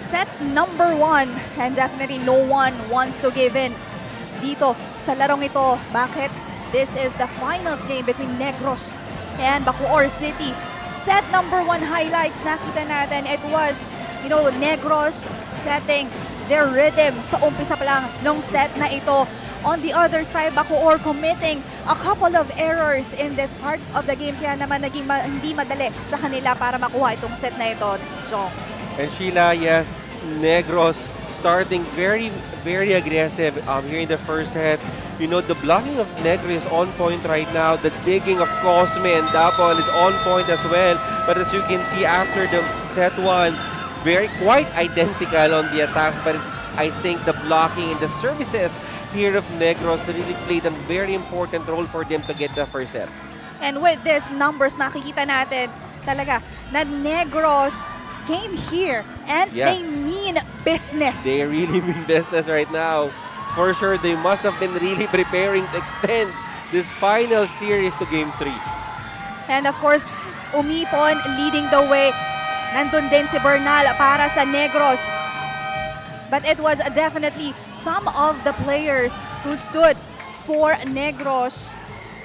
set number 1. And definitely no one wants to give in dito sa larong ito. Bakit? This is the finals game between Negros and Bacoor City. Set number 1 highlights, nakita natin, it was, Negros setting their rhythm sa umpisa pa lang ng set na ito. On the other side, Bacoor committing a couple of errors in this part of the game. Kaya naman naging hindi madali sa kanila para makuha itong set na ito, Jong. And Sheila, yes, Negros starting very, very aggressive here in the first set. The blocking of Negros is on point right now. The digging of Cosme and Dapol is on point as well. But as you can see after the set 1, quite identical on the attacks. But I think the blocking and the services here of Negros really played a very important role for them to get the first set. And with these numbers, makikita natin talaga na Negros came here and they mean business. They really mean business right now. For sure, they must have been really preparing to extend this final series to Game 3. And of course, Umipon leading the way. Nandun din si Bernal para sa Negros. But it was definitely some of the players who stood for Negros.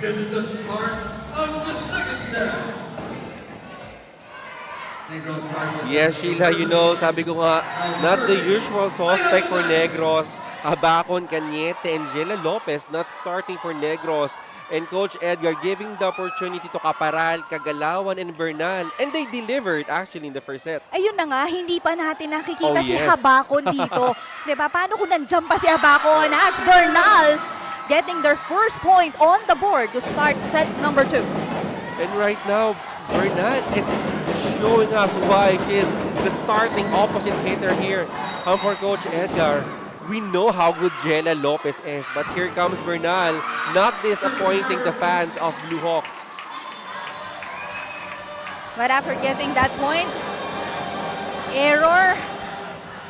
It's the start of the second set. Yes, Sheila, sabi ko nga, not the usual suspect for Negros. Abacon, Cañete, and Jella Lopez not starting for Negros. And Coach Edgar giving the opportunity to Caparal, Kagalawan, and Bernal. And they delivered actually in the first set. Ayun na nga, hindi pa natin nakikita si yes. Habacon dito. Diba? Paano kung nandiyan pa si Habacon as Bernal getting their first point on the board to start set number 2. And right now, Bernal is showing us why she is the starting opposite hitter here for Coach Edgar. We know how good Jella Lopez is, but here comes Bernal, not disappointing the fans of Blue Hawks. But after getting that point, error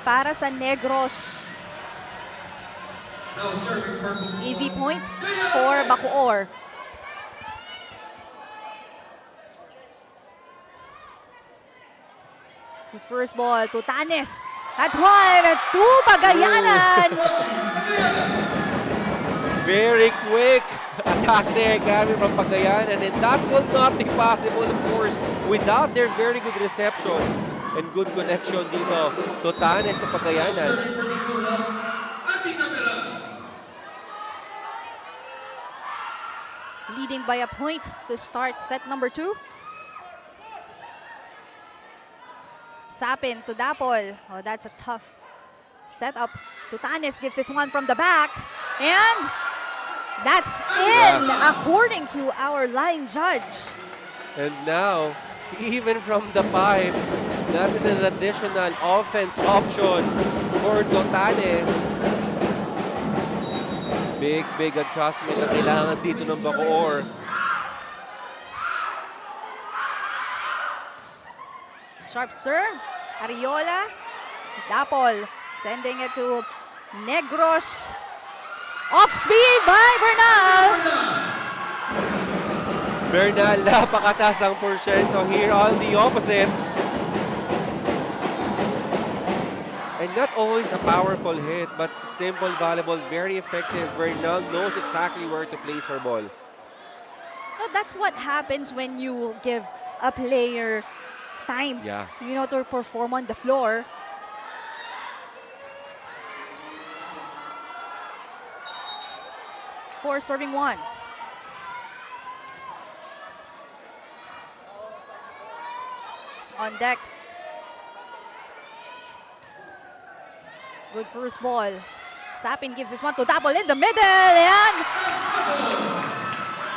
para sa Negros. Easy point for Bacoor. Good first ball to Tanes. At 1-2, Pagayanan. Very quick attack there coming from Pagayanan, and that will not be possible, of course, without their very good reception and good connection dito to Tanes to Pagayanan. Leading by a point to start set number 2. Sapin to Dapol. Oh, that's a tough setup. Tutanes gives it one from the back. And that's in, according to our line judge. And now, even from the pipe, that is an additional offense option for Tutanes. Big adjustment na kailangan dito ng Bacoor. Sharp serve, Ariola, Dapol, sending it to Negros. Off speed by Bernal. Bernal, napakataas ng porsyento here on the opposite. And not always a powerful hit, but simple volleyball, very effective. Bernal knows exactly where to place her ball. No, that's what happens when you give a player time, to perform on the floor. For serving one. On deck. Good first ball. Sapin gives this one to Dapol in the middle and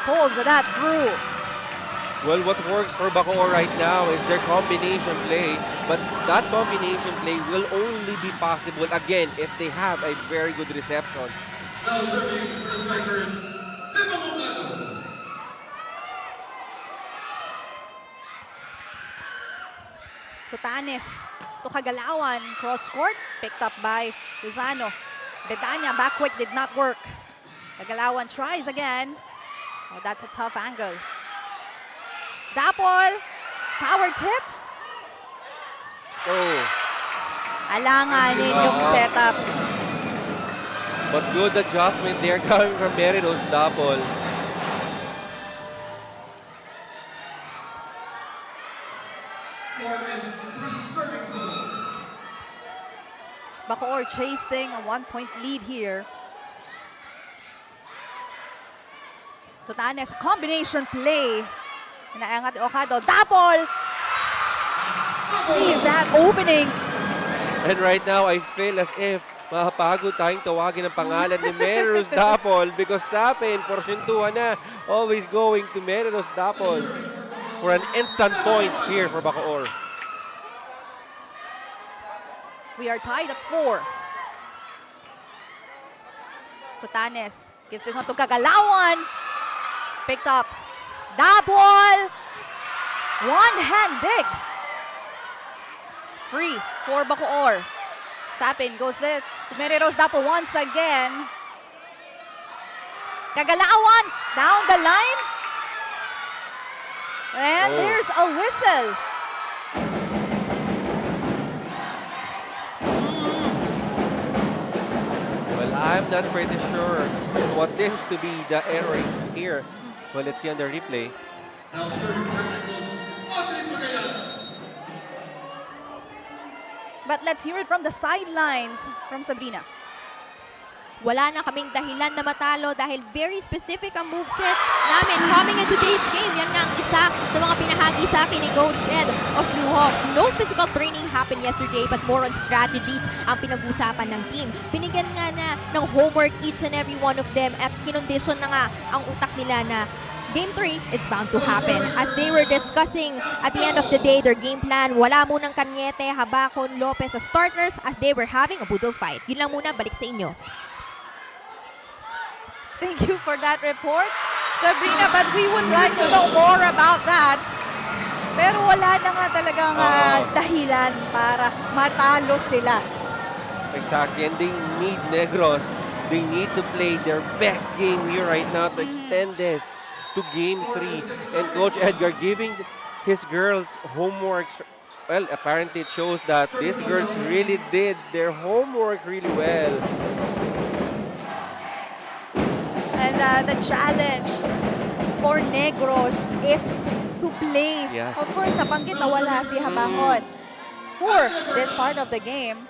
pulls that through. Well, what works for Bacoor right now is their combination play, but that combination play will only be possible again if they have a very good reception. Now serving for the strikers, Tutanes to Kagalawan, cross court, picked up by Luzano. Betania, back quick, did not work. Kagalawan tries again. Oh, that's a tough angle. Dapol, power tip. Oh. Alanganin yung setup. But good adjustment there coming from Meridos double. Bacoor chasing a 1-point lead here. Tutanes, combination play. Inaangat ni Okado. Double! Sees that opening. And right now, I feel as if mapagod tayong tawagin ang pangalan ni Meridos double because Sapin, porsyentuhan na, always going to Meridos double for an instant point here for Bacoor. We are tied at 4. Tutanes gives this one to Kagalawan. Picked up. Double! One-hand dig. Free for Bacoor. Sapin goes there to Meridos double once again. Kagalawan down the line. And there's a whistle. Well, I'm not pretty sure what seems to be the error here. Well, let's see on the replay. But let's hear it from the sidelines from Sabrina. Wala na kaming dahilan na matalo dahil very specific ang moveset namin coming into today's game. Yan nga ang isa sa mga pinahagi sa akin ni Coach Ed of Blue Hawks. No physical training happened yesterday but more on strategies ang pinag-usapan ng team. Binigyan nga na ng homework each and every one of them at kinondisyon na nga ang utak nila na Game 3, it's bound to happen. As they were discussing at the end of the day, their game plan, wala munang Cañete, Habacon, Lopez as starters as they were having a budol fight. Yun lang muna, balik sa inyo. Thank you for that report, Sabrina, but we would like to know more about that. Pero wala na nga talagang dahilan para matalo sila. Exactly, and they need Negros. They need to play their best game here right now to extend this to Game 3. And Coach Edgar giving his girls homework. Well, apparently it shows that these girls really did their homework really well. And the challenge for Negros is to play. Yes. Of course, nabanggit na wala si Habacon for this part of the game.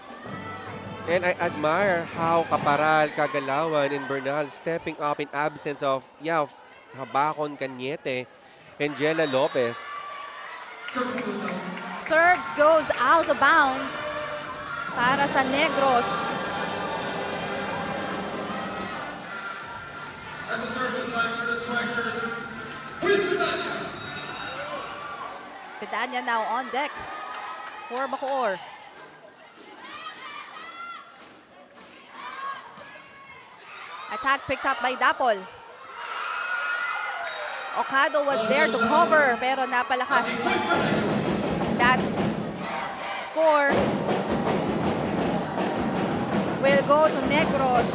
And I admire how Kaparal, Kagalawan, and Bernal stepping up in absence of Habacon, Cañete, and Jella Lopez. Serves goes out of bounds para sa Negros. And the service line for the strikers, Pitanya now on deck for Bacoor. Attack picked up by Dapol. Okado was there to cover pero napalakas. That score will go to Negros.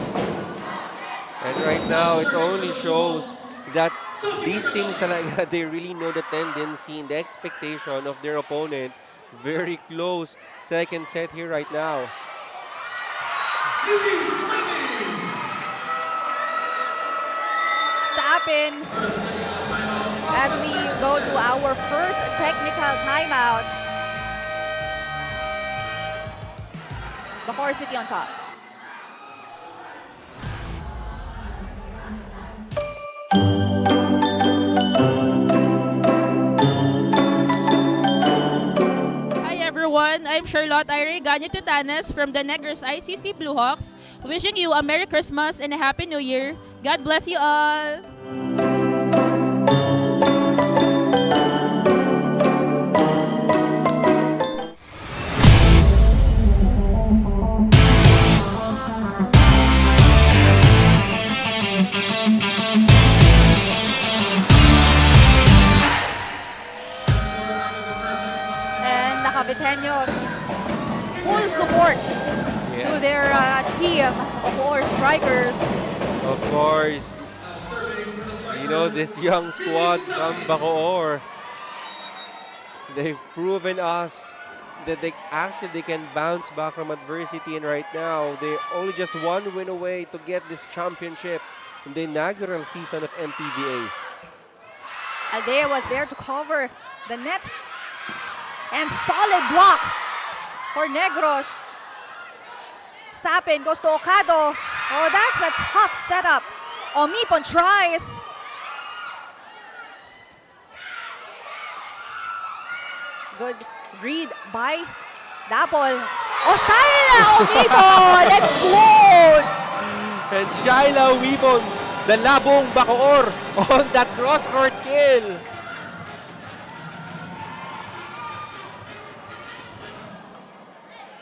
And right now, it only shows that these teams talaga, they really know the tendency and the expectation of their opponent. Very close second set here right now. Sapin as we go to our first technical timeout. Bacoor City on top. Hi everyone, I'm Charlotte Ire Ganyo Titanes from the Negros ICC Blue Hawks. Wishing you a Merry Christmas and a Happy New Year. God bless you all. And the Caviteños full support to their team of four strikers. Of course, you know, this young squad from Bacoor, they've proven us that they can bounce back from adversity, and right now they're only just one win away to get this championship in the inaugural season of MPVA. Aldea was there to cover the net. And solid block for Negros. Sapin goes to Okado. Oh, that's a tough setup. Omipon tries. Good read by Dapol. Oh, Shaila Omipon explodes. And Shaila Wipon, the labong Bacoor on that cross-court kill.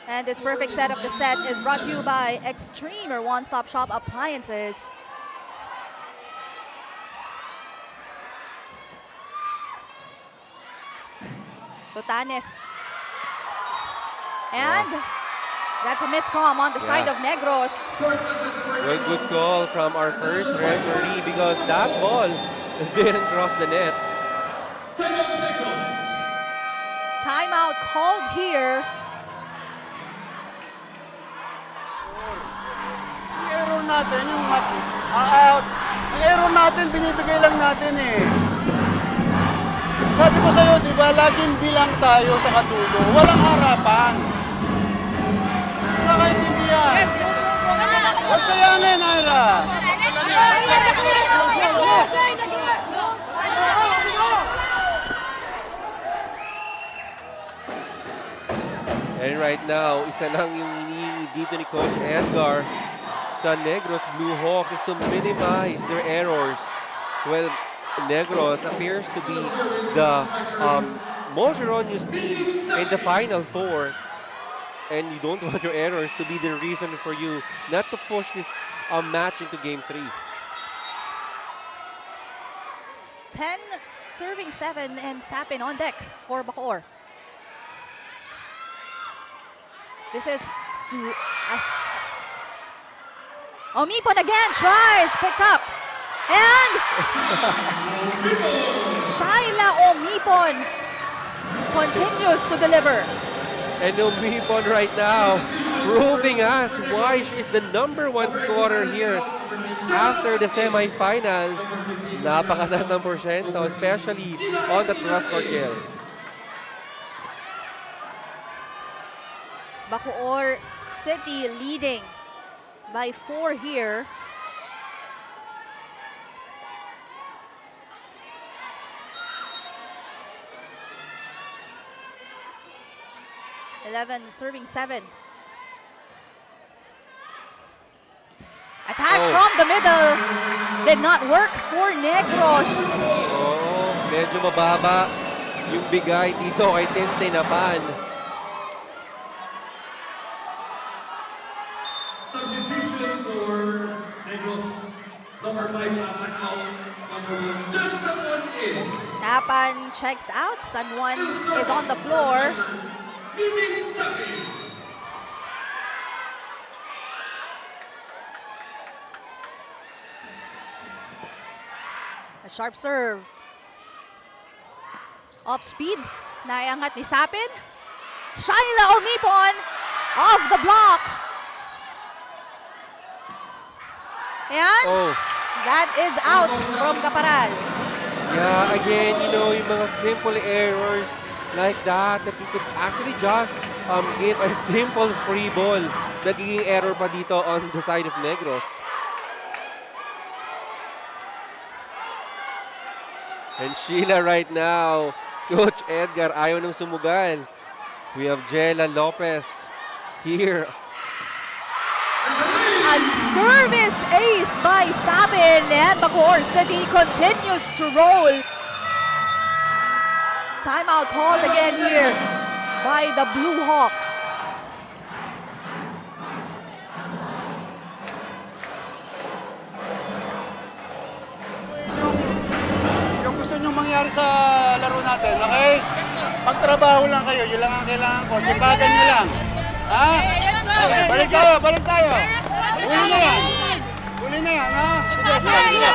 And this perfect set of the set is brought to you by Extreme, or one-stop shop appliances. Totanes. And that's a miscomm on the side of Negros. Well, good call from our first referee because that ball didn't cross the net. Timeout called here. Ang error natin, ang error natin, binibigay lang natin eh. Sabi ko sa'yo, di ba, laging bilang tayo sa katulo. Walang harapan. Wala kaintindihan. Yes. Huwag sayangin, Ira. And right now, isa lang yung hinihingi dito ni Coach Edgar sa Negros Blue Hawks is to minimize their errors. Well, Negros appears to be the most erroneous team in the Final Four. And you don't want your errors to be the reason for you not to push this match into Game 3. 10 serving 7 and Sapin on deck for Bacoor. This is Omipon again tries, picked up. And Shaila Omipon continues to deliver. And Omipon right now proving us why she is the #1 scorer here after the semifinals. Napakataas ng porsyento, especially on the cross-court kill. Bacoor City leading by 4 here. Serving 7. Attack from the middle. Did not work for Negros. Oh, medyo mababa yung bigay dito kay Tintinapan. Substitution for Negros, number 5, Tapan out, number 1, Someone in. Tapan checks out. Someone is on the floor. A sharp serve. Off speed. Naiangat ni Sapin. Shaila Omipon off the block. And that is out from Caparal. Yeah, again, you know, yung mga simple errors like that we could actually just give a simple free ball. Nagiging error pa dito on the side of Negros. And Sheila right now, Coach Edgar ayaw nang sumugal. We have Jella Lopez here. A service ace by Sapin, and Bacoor City continues to roll. Timeout called again here by the Blue Hawks. Yung gusto nyo mangyari sa laro natin, okay? Magtrabaho lang kayo, yun lang ang kailangan ko. Sipagan nyo lang. Ha? Okay, balik tayo. Huli na yan. Huli na yan, ha? Sige.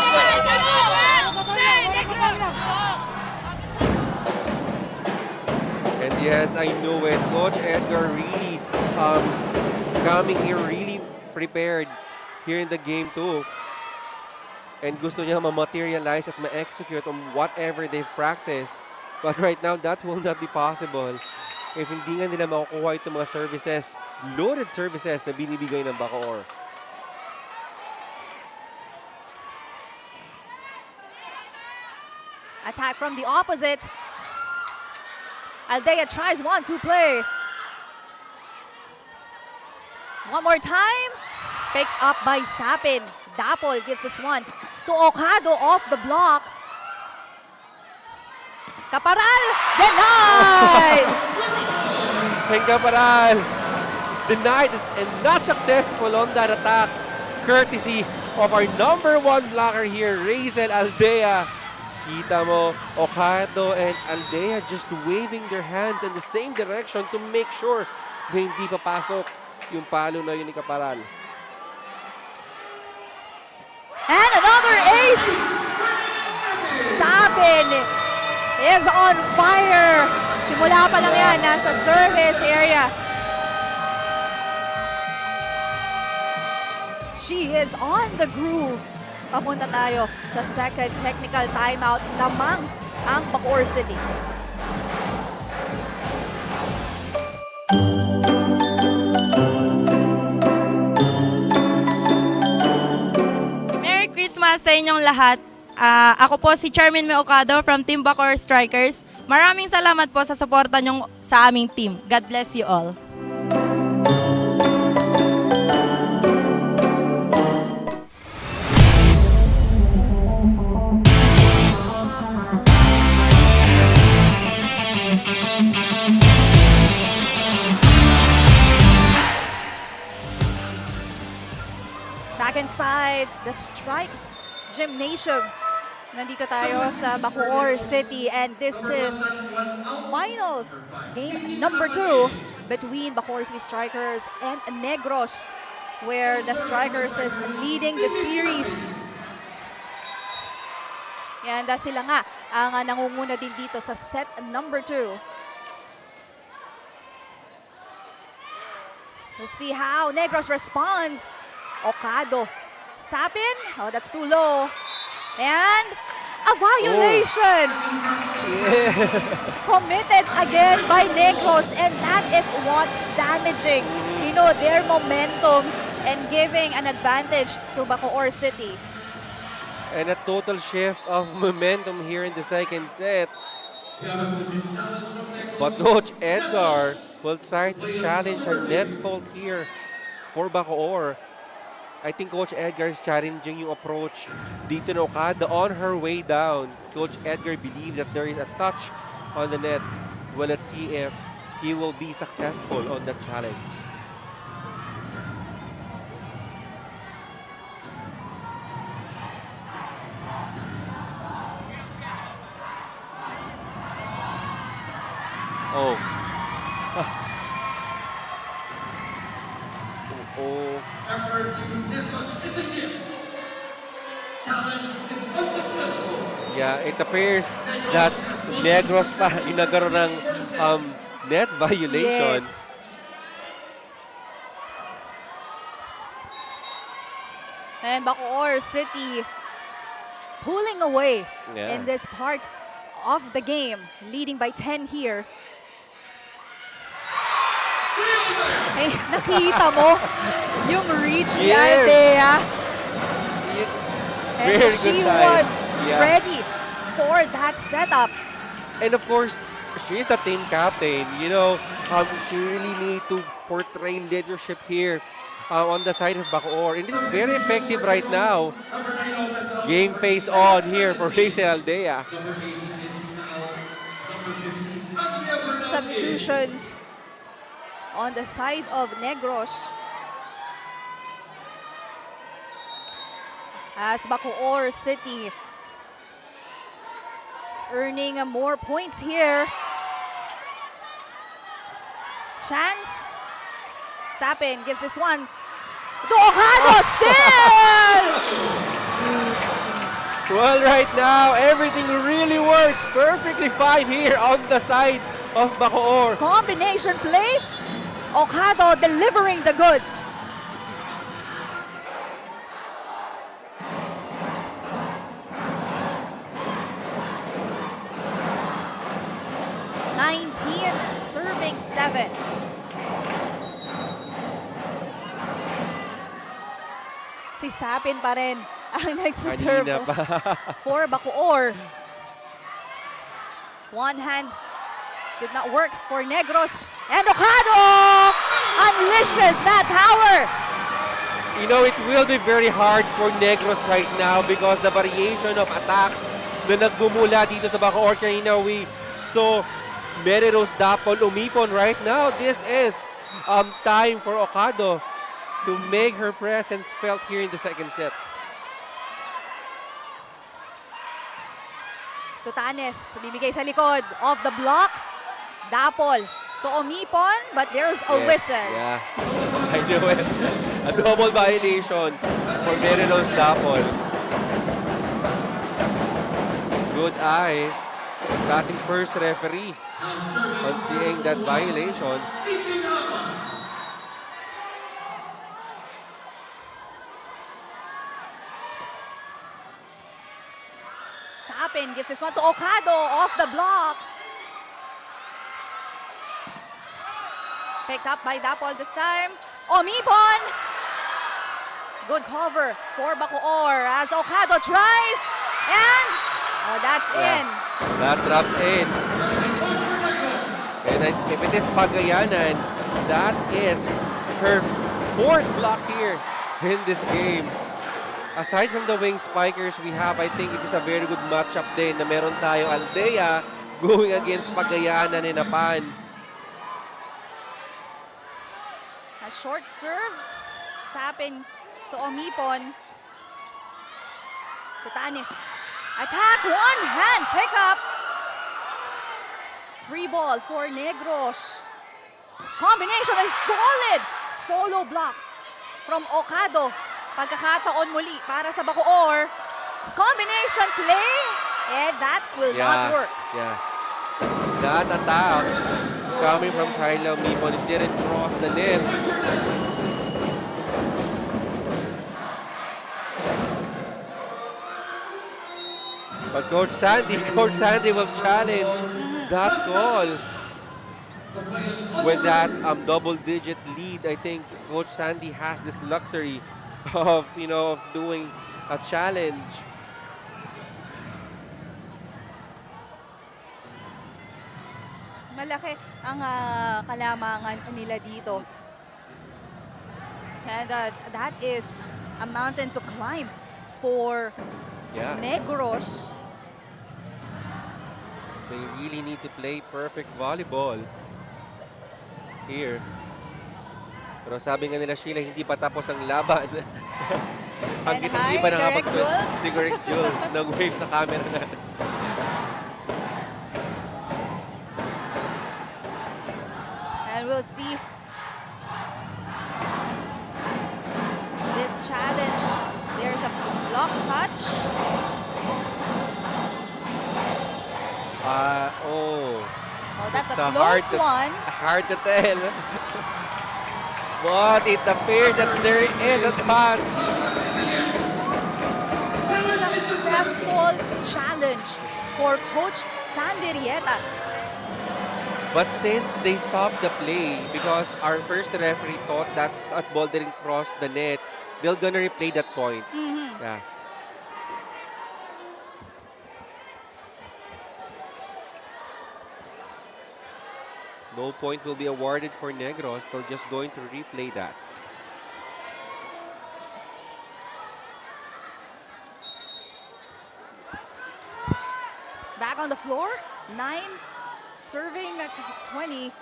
And Yes, I know it. Coach Edgar really coming here really prepared here in the game too. And gusto niya ma-materialize at ma-execute on whatever they've practiced. But right now, that will not be possible if hindi nga nila makukuha itong mga services, loaded services na binibigay ng Bacoor. Attack from the opposite. Aldea tries 1-2 play. One more time. Picked up by Sapin. Dapol gives this one to Okado off the block. Caparal denied. And Caparal denied and not successful on that attack. Courtesy of our number 1 blocker here, Razel Aldea. Kita mo, Okado and Aldea just waving their hands in the same direction to make sure na hindi papasok yung palo na yun ni Caparal. And another ace. Sapin is on fire. Simula pa lang yan, nasa service area. She is on the groove. Papunta tayo sa second technical timeout. Lamang ang Bacoor City. Merry Christmas sa inyong lahat. Ako po si Charmin Meocado from Team Bacoor Strikers. Maraming salamat po sa suporta nyo sa aming team. God bless you all. Back inside the Strike Gymnasium. Nandito tayo sa Bacoor City and this is finals game number 2 between Bacoor City Strikers and Negros, where the Strikers is leading the series. Yan, sila nga ang nangunguna din dito sa set number 2. Let's see how Negros responds. Okado. Sapin. Oh, that's too low. And a violation. Committed again by Negros, and that is what's damaging, their momentum and giving an advantage to Bacoor City. And a total shift of momentum here in the second set. But Coach Edgar will try to challenge a net fault here for Bacoor. I think Coach Edgar is challenging yung approach dito na Okada on her way down. Coach Edgar believes that there is a touch on the net. Well, let's see if he will be successful on that challenge. Oh. Oh. Effort net touch is a yes. Challenge is unsuccessful. Yeah, it appears that Negros pa yung nagkaroon ng net violation. Yes. And Bacoor City pulling away in this part of the game, leading by 10 here. Hey, nakita mo yung reach ni Aldea. And Very she good time. was ready for that setup. And of course, she's the team captain. She really need to portray leadership here on the side of Bacoor. And it's very effective right now. Game face on here for Razel Aldea. Substitutions on the side of Negros. As Bacoor City earning more points here. Chance. Sapin gives this one to Okado. Still! Well, right now, everything really works perfectly fine here on the side of Bacoor. Combination play. Okado delivering the goods. Serving 7. Si Sapin pa rin ang nagsaserve Kanina pa. for Bacoor. One hand did not work for Negros. And Okado unleashes that power. You know, it will be very hard for Negros right now because the variation of attacks na nagbumula dito sa Bacoor. Kanina we saw Mereros Dapol umipon right now. This is time for Okado to make her presence felt here in the second set. Tutanes, bibigay sa likod. Off the block. Dapol to umipon, but there's a whistle. Yeah, I knew it. A double violation for Mereros Dapol. Good eye sa ating first referee on seeing that violation. Sapin gives this one to Okado off the block. Picked up by Dapol this time. Omipon. Good cover for Bacoor as Okado tries. And that's in. That drops in. And if it is Pagayanan, that is her fourth block here in this game. Aside from the wing spikers we have, I think it is a very good matchup din na meron tayo Aldea going against Pagayanan and Apan. A short serve. Sapin to Omipon. Tutanes. Attack, one hand pickup. Free ball for Negros. Combination is solid. Solo block from Okado. Pagkakataon muli para sa Bacoor. Combination play. And that will not work. Yeah. That attack coming from Shaila Omipon, it didn't cross the net. But Coach Sandy will challenge that call. With that double-digit lead, I think Coach Sandy has this luxury of, of doing a challenge. Malaki ang kalamangan nila dito. And that is a mountain to climb for Negros. They really need to play perfect volleyball here. Pero sabi nga nila, Sheila, hindi pa tapos ang laban. Hanggang hindi pa nakapag-Jules. Si Correct Jules. Nag-wave sa camera na. And we'll see this challenge. There's a block touch. That's a close one. Hard to tell. But it appears that there is a touch. Successful challenge for Coach Sanderieta. But since they stopped the play, because our first referee thought that ball didn't cross the net, they're gonna replay that point. Yeah. No point will be awarded for Negros. They're just going to replay that. Back on the floor. 9 serving at 20.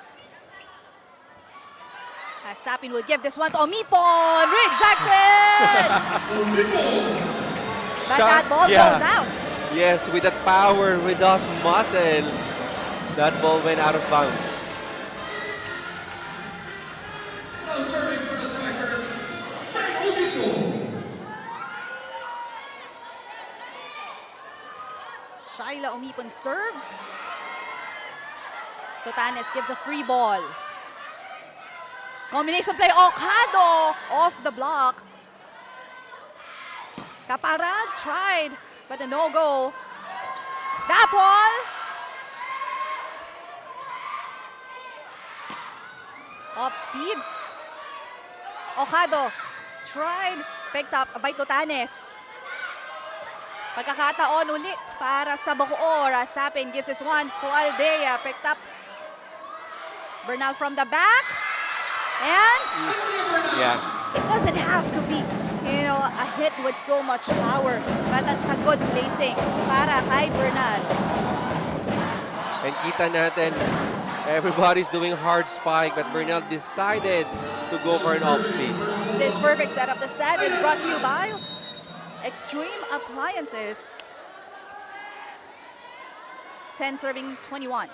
As Sapin will give this one to Omipon. Rejected! But that ball goes out. Yes, with that power, without muscle, that ball went out of bounds. Now serving for the strikers, Omipon. Shaila Omipon serves. Totanes gives a free ball. Combination play, Ocado off the block. Caparal tried, but a no-go. Dapol. Off speed. Ocado tried, picked up by Totanes. Pagkakataon ulit para sa Bacoor. Sapin gives this one to Aldea. Picked up Bernal from the back. And Yeah. it doesn't have to be, a hit with so much power. But that's a good placing para kay Bernal. And kita natin, everybody's doing hard spike, but Bernal decided to go for an off speed. This perfect setup. The set is brought to you by Extreme Appliances. 10 serving 21.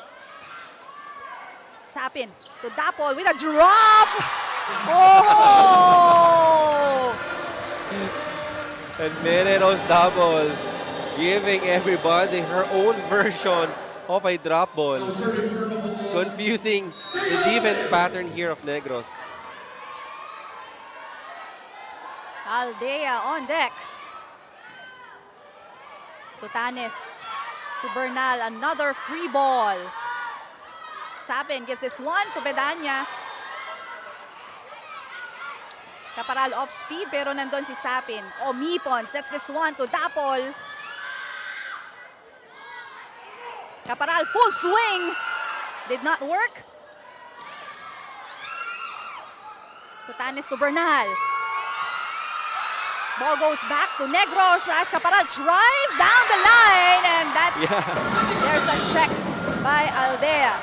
Sapin to Dapol with a drop. Oh! And Meneros double, giving everybody her own version of a drop ball. Confusing the defense pattern here of Negros. Aldea on deck. Totanes to Bernal, another free ball. Sapin gives this one to Bedanya. Caparal off speed pero nandun si Sapin. Omipon sets this one to Dapol. Caparal full swing. Did not work. Totanes to Bernal. Ball goes back to Negros as Caparal tries down the line, and there's a check by Aldea.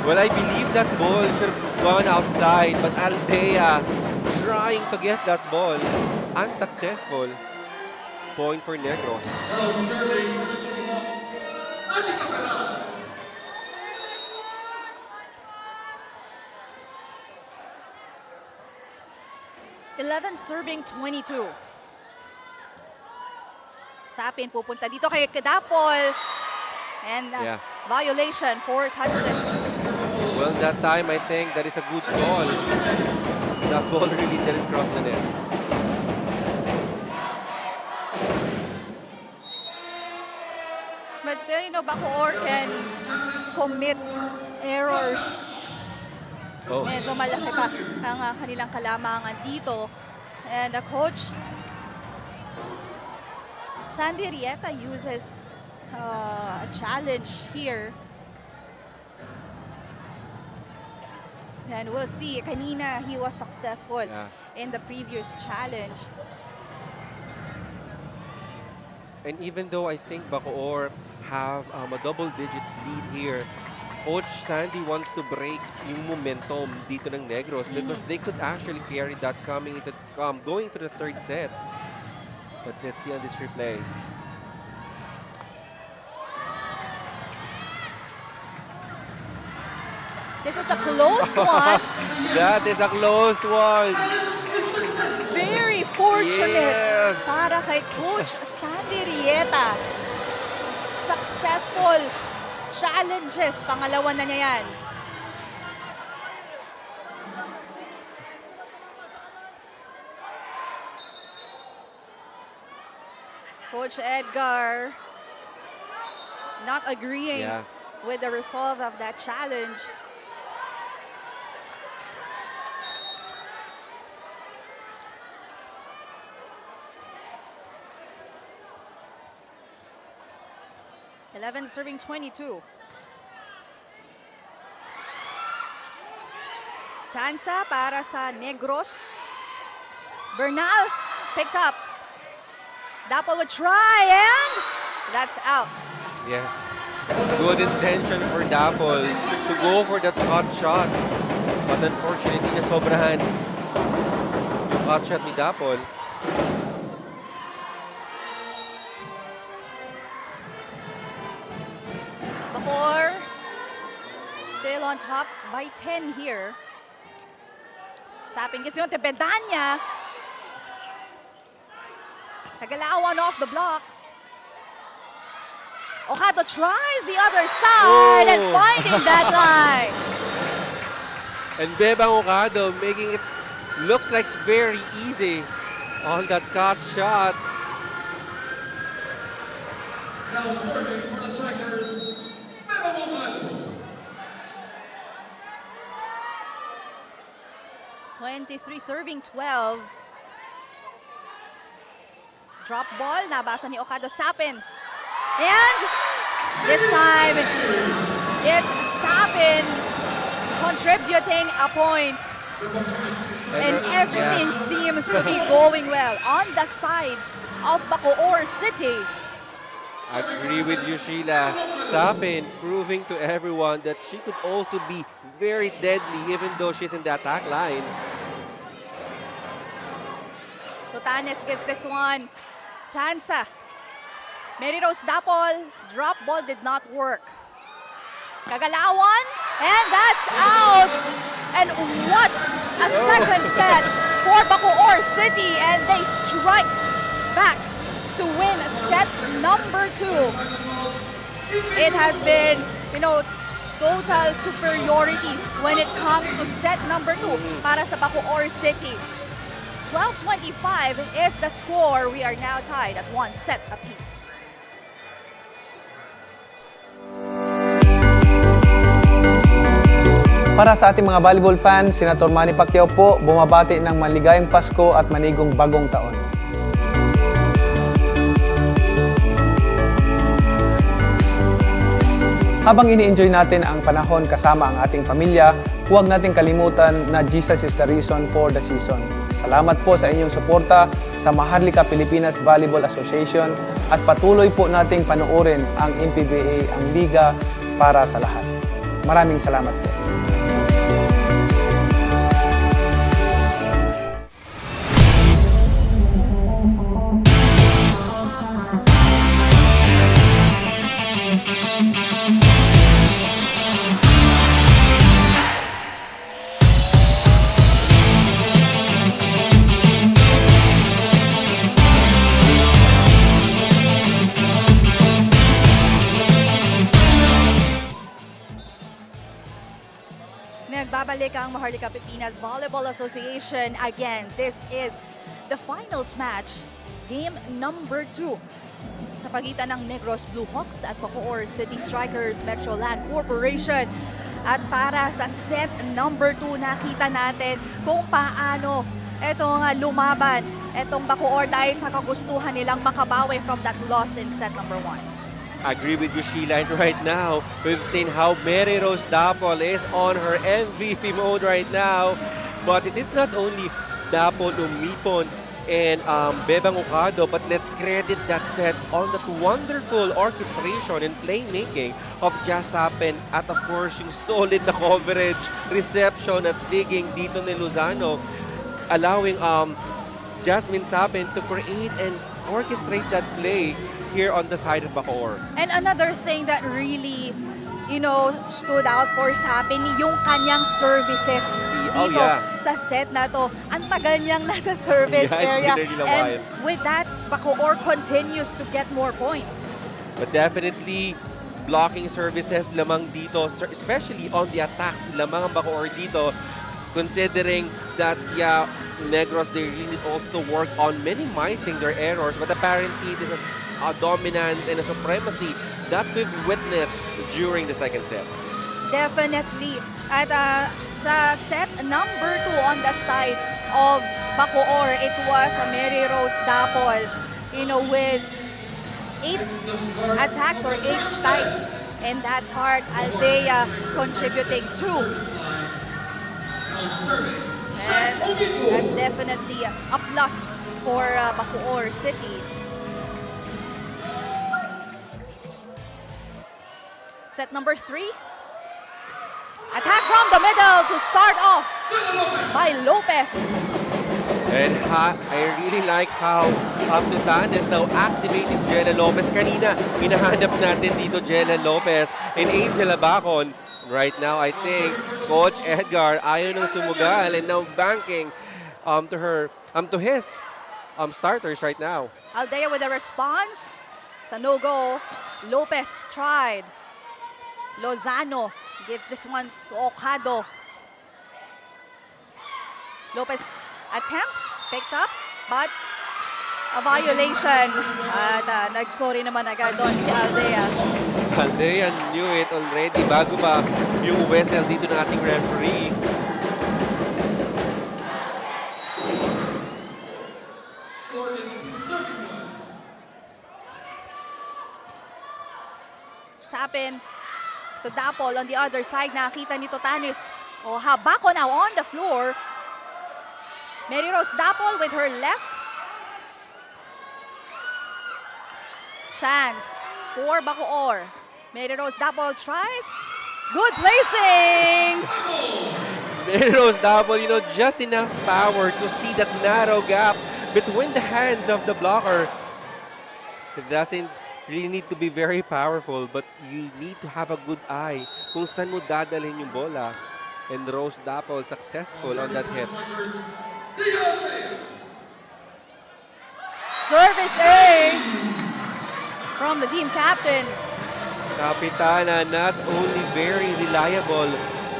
Well, I believe that ball should have gone outside, but Aldea trying to get that ball. Unsuccessful. Point for Negros. Now serving for the Blue Hawks, Andy Caparal. 11 serving 22. Sapin pupunta dito kay Dapol. And violation, 4 touches. Well, that time I think that is a good call. That ball really didn't cross the net. But still, Bacoor can commit errors. Oh. Medyo malaki pa ang kanilang kalamangan dito. And the coach, Sandy Rieta, uses a challenge here. And we'll see. Kanina, he was successful in the previous challenge. And even though I think Bacoor have a double-digit lead here, Coach Sandy wants to break yung momentum dito ng Negros because they could actually carry that going to the third set. But let's see on this replay. This is a close one. That is a close one. Very fortunate Yes. para kay Coach Sandy Rieta. Successful challenges. Pangalawa na niya yan. Coach Edgar not agreeing with the result of that challenge. Serving 22. Chansa para sa Negros. Bernal picked up. Dapol would try and that's out. Yes. Good intention for Dapol to go for that hot shot. But unfortunately, nasobrahan yung hot shot ni Dapol. Bacoor still on top by 10 here. Sapin gives yun to Bedanya. Tagalawan off the block. Okado tries the other side and Oh. finding that line. And Bebang Okado making it looks like very easy on that cut shot. Now serving for the strikers, Bacoor. 23 serving 12. Drop ball, nabasa ni Okado Sapin. And this time, it's Sapin contributing a point. And everything seems to be going well on the side of Bacoor City. I agree with you, Sheila. Sapin proving to everyone that she could also be very deadly even though she's in the attack line. Tutanes gives this one. Chansa. Mary Rose Dapol. Drop ball did not work. Kagalawan. And that's out. And what a second set for Bacoor City. And they strike back to win set number 2. It has been, total superiority when it comes to set number 2 para sa Bacoor City. 12-25 is the score. We are now tied at 1 set apiece. Para sa ating mga volleyball fans, Senator Manny Pacquiao po bumabati ng maligayang Pasko at manigong bagong taon. Habang ini-enjoy natin ang panahon kasama ang ating pamilya, huwag nating kalimutan na Jesus is the reason for the season. Salamat po sa inyong suporta sa Maharlika Pilipinas Volleyball Association at patuloy po nating panoorin ang MPVA, ang liga para sa lahat. Maraming salamat po. Nagbabalik ang Maharlika Pilipinas Volleyball Association. Again, this is the finals match, game number 2 sa pagitan ng Negros Blue Hawks at Bacoor City Strikers Metroland Corporation. At para sa set number 2, nakita natin kung paano etong lumaban etong Bacoor dahil sa kagustuhan nilang makabawi from that loss in set number 1. I agree with you, Sheila. And right now, we've seen how Mary Rose Dapol is on her MVP mode right now. But it is not only Dapol, Umipon, and Bebang Okado, but let's credit that set on that wonderful orchestration and playmaking of Jasapin at of course yung solid na coverage, reception at digging dito ni Lozano, allowing Jasmine Sapin to create and orchestrate that play here on the side of Bacoor. And another thing that really, stood out for Sapin, yung kanyang services dito sa set na to. Ang tagal niyang nasa service area. And with that, Bacoor continues to get more points. But definitely, blocking services lamang dito, especially on the attacks, lamang ang Bacoor dito, considering that, Negros, they really also work on minimizing their errors, but apparently this is a dominance and a supremacy that we've witnessed during the second set. Definitely. At sa set number 2 on the side of Bacoor, it was Mary Rose Dapol, with 8 attacks or 8 spikes in that part. Aldea contributing 2. And that's definitely a plus for Bacoor City. Set number 3. Attack from the middle to start off by Lopez. And I really like how Tutanes now activating Jella Lopez. Kanina, hinahanap natin dito Jella Lopez and Angela Bacon. Right now, I think Coach Edgar ayaw nang sumugal and now banking to his starters right now. Aldea with a response. It's a no-go. Lopez tried. Lozano gives this one to Okado. Lopez attempts, picked up, but a violation. At nagsorry naman agad doon si Aldea. Aldea knew it already bago pa yung whistle dito ng ating referee. Score is 2-1. Sapin to Dapol on the other side. Nakita ni Totanis. Oh, Habako now on the floor. Mary Rose Dapol with her left. Chance for Bacoor. Mary Rose Dapol tries. Good placing. Negros double, just enough power to see that narrow gap between the hands of the blocker. It doesn't really need to be very powerful, but you need to have a good eye kung saan mo dadalhin yung bola. And Rose Dapol successful on that hit. Service ace from the team captain. Kapitana not only very reliable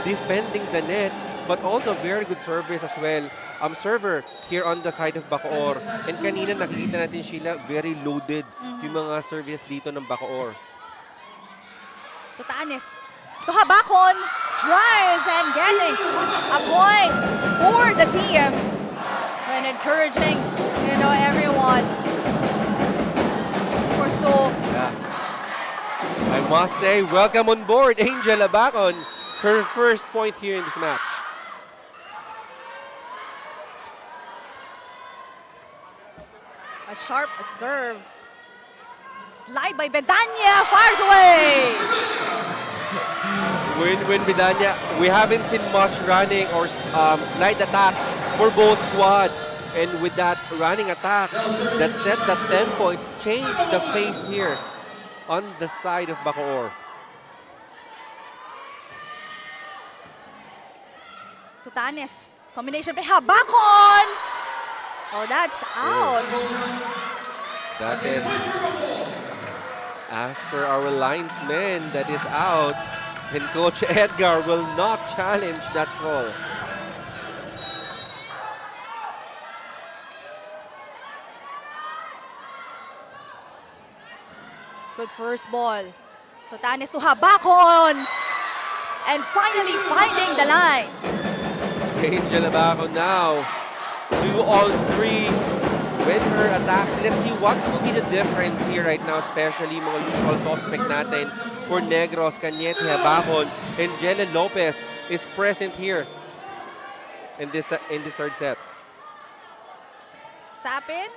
defending the net, but also very good service as well. Server here on the side of Bacoor. And kanina nakikita natin sila very loaded yung mga service dito ng Bacoor. Totanis to Habakon. Tries and getting a point for the team. And encouraging, everyone. Of course, to I must say, welcome on board, Angel Abacon. Her first point here in this match. a sharp serve. Slide by Bedanya, fires away. Win-win Bedanya. We haven't seen much running or slide attack for both squad. And with that running attack, that set the tempo, it changed the face here on the side of Bacoor. Tutanes, combination play, Habakon! Oh, that's out. That is, as per our linesman, that is out. And Coach Edgar will not challenge that call. Good first ball. Tutanes to Habakon. And finally finding the line. Angel Abaco now. 2-on-3 with her attacks. Let's see what will be the difference here right now, especially mga usual suspect natin for Negros, Cañete, Habakon, and Jelen Lopez is present here in this third set. Sapin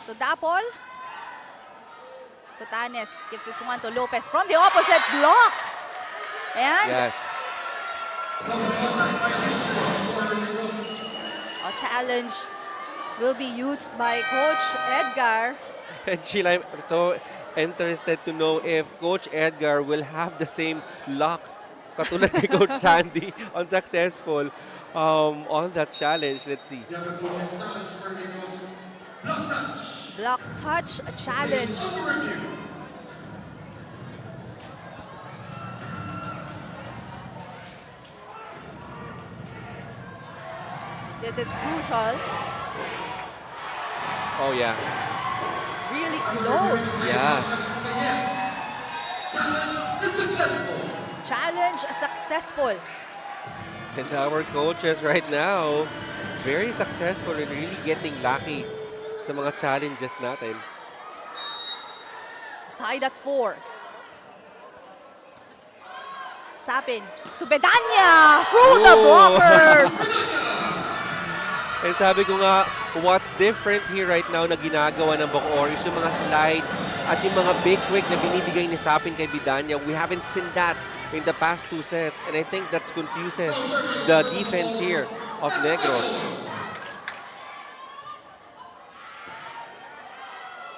to Dapol. Tutanes gives this one to Lopez from the opposite, blocked. And Yes. a challenge will be used by Coach Edgar. And Sheila, I'm so interested to know if Coach Edgar will have the same luck katulad ni Coach Sandy unsuccessful on that challenge. Let's see. Block touch challenge. This is crucial. Oh yeah. Really close. Yeah. Challenge successful. And our coaches right now, very successful in really getting lucky sa mga challenges natin. Tied at 4. Sapin to Bedanya through the Oh. blockers. And sabi ko nga, what's different here right now na ginagawa ng Bacoor is yung mga slide at yung mga big quick na binibigay ni Sapin kay Bidanya. We haven't seen that in the past 2 sets. And I think that confuses the defense here of Negros.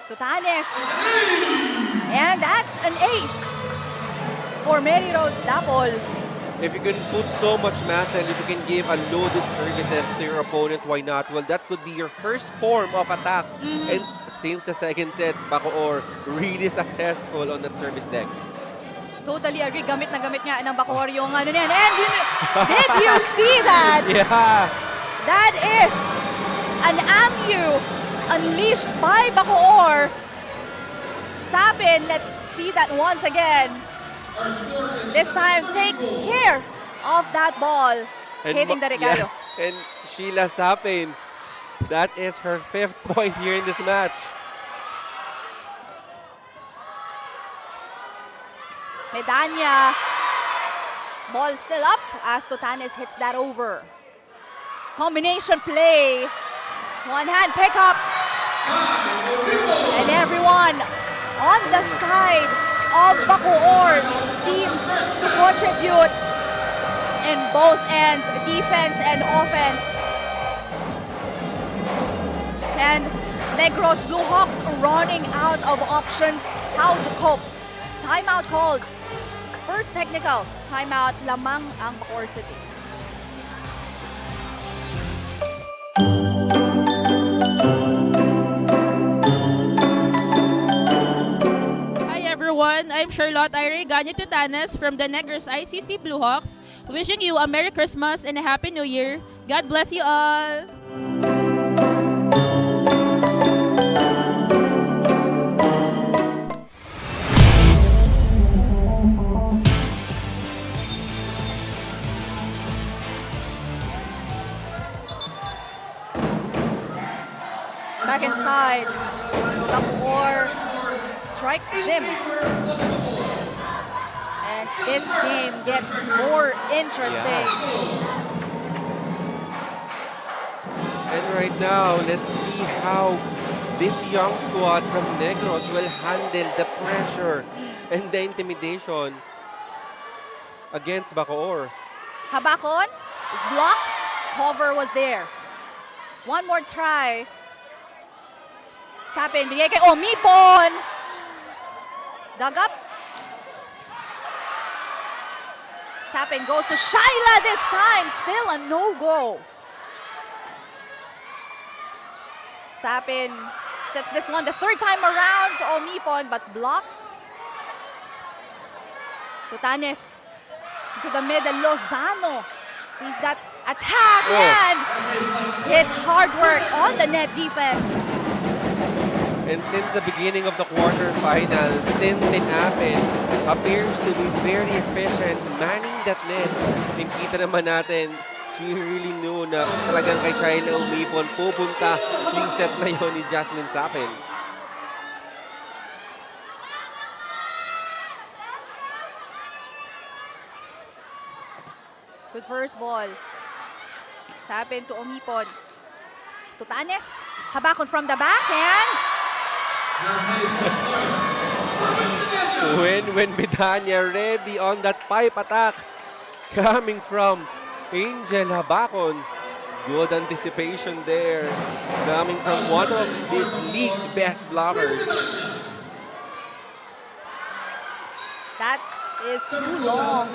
Tutanes. And that's an ace for Mary Rose Dapol. If you can put so much mass and if you can give unloaded services to your opponent, why not? Well, that could be your first form of attacks. And since the second set, Bacoor really successful on that service deck. Totally agree. Gamit na gamit nga ng Bacoor yung ano niyan. And did you see that? Yeah. That is an AMU unleashed by Bacoor. Sapin, let's see that once again. This time takes care of that ball, hitting the regalo. Yes, and Sheila Sapin, that is her 5th point here in this match. Medanya, ball still up as Totanes hits that over. Combination play, one hand pickup, and everyone on the side of Bacoor seems to contribute in both ends, defense and offense. And Negros Blue Hawks running out of options how to cope. Timeout called. First technical, timeout lamang ang Bacoor City. Hi everyone, I'm Charlotte Ire Ganyo Titanes from the Negros ICC Blue Hawks, wishing you a Merry Christmas and a Happy New Year. God bless you all! Back inside, Bacoor strike gym. And this game gets more interesting. And right now, let's see how this young squad from Negros will handle the pressure and the intimidation against Bacoor. Habakon is blocked. Cover was there. One more try. Sapin, bigay kay Omipon. Dug up. Sapin goes to Shaila this time. Still a no-go. Sapin sets this one the third time around to Omipon, but blocked. Totanes to the middle. Lozano sees that attack and it's hard work on the net defense. And since the beginning of the quarterfinals, Tintin Apin appears to be very efficient manning that net. And kita naman natin, she really knew na talagang kay Shaila Umipon pupunta yung set na yun ni Jasmine Sapin. Good first ball. Sapin to Omipon. Totanes, Habakon from the backhand. When Bidanya ready on that pipe attack coming from Angel Habakon. Good anticipation there coming from one of this league's best blockers. That is too long.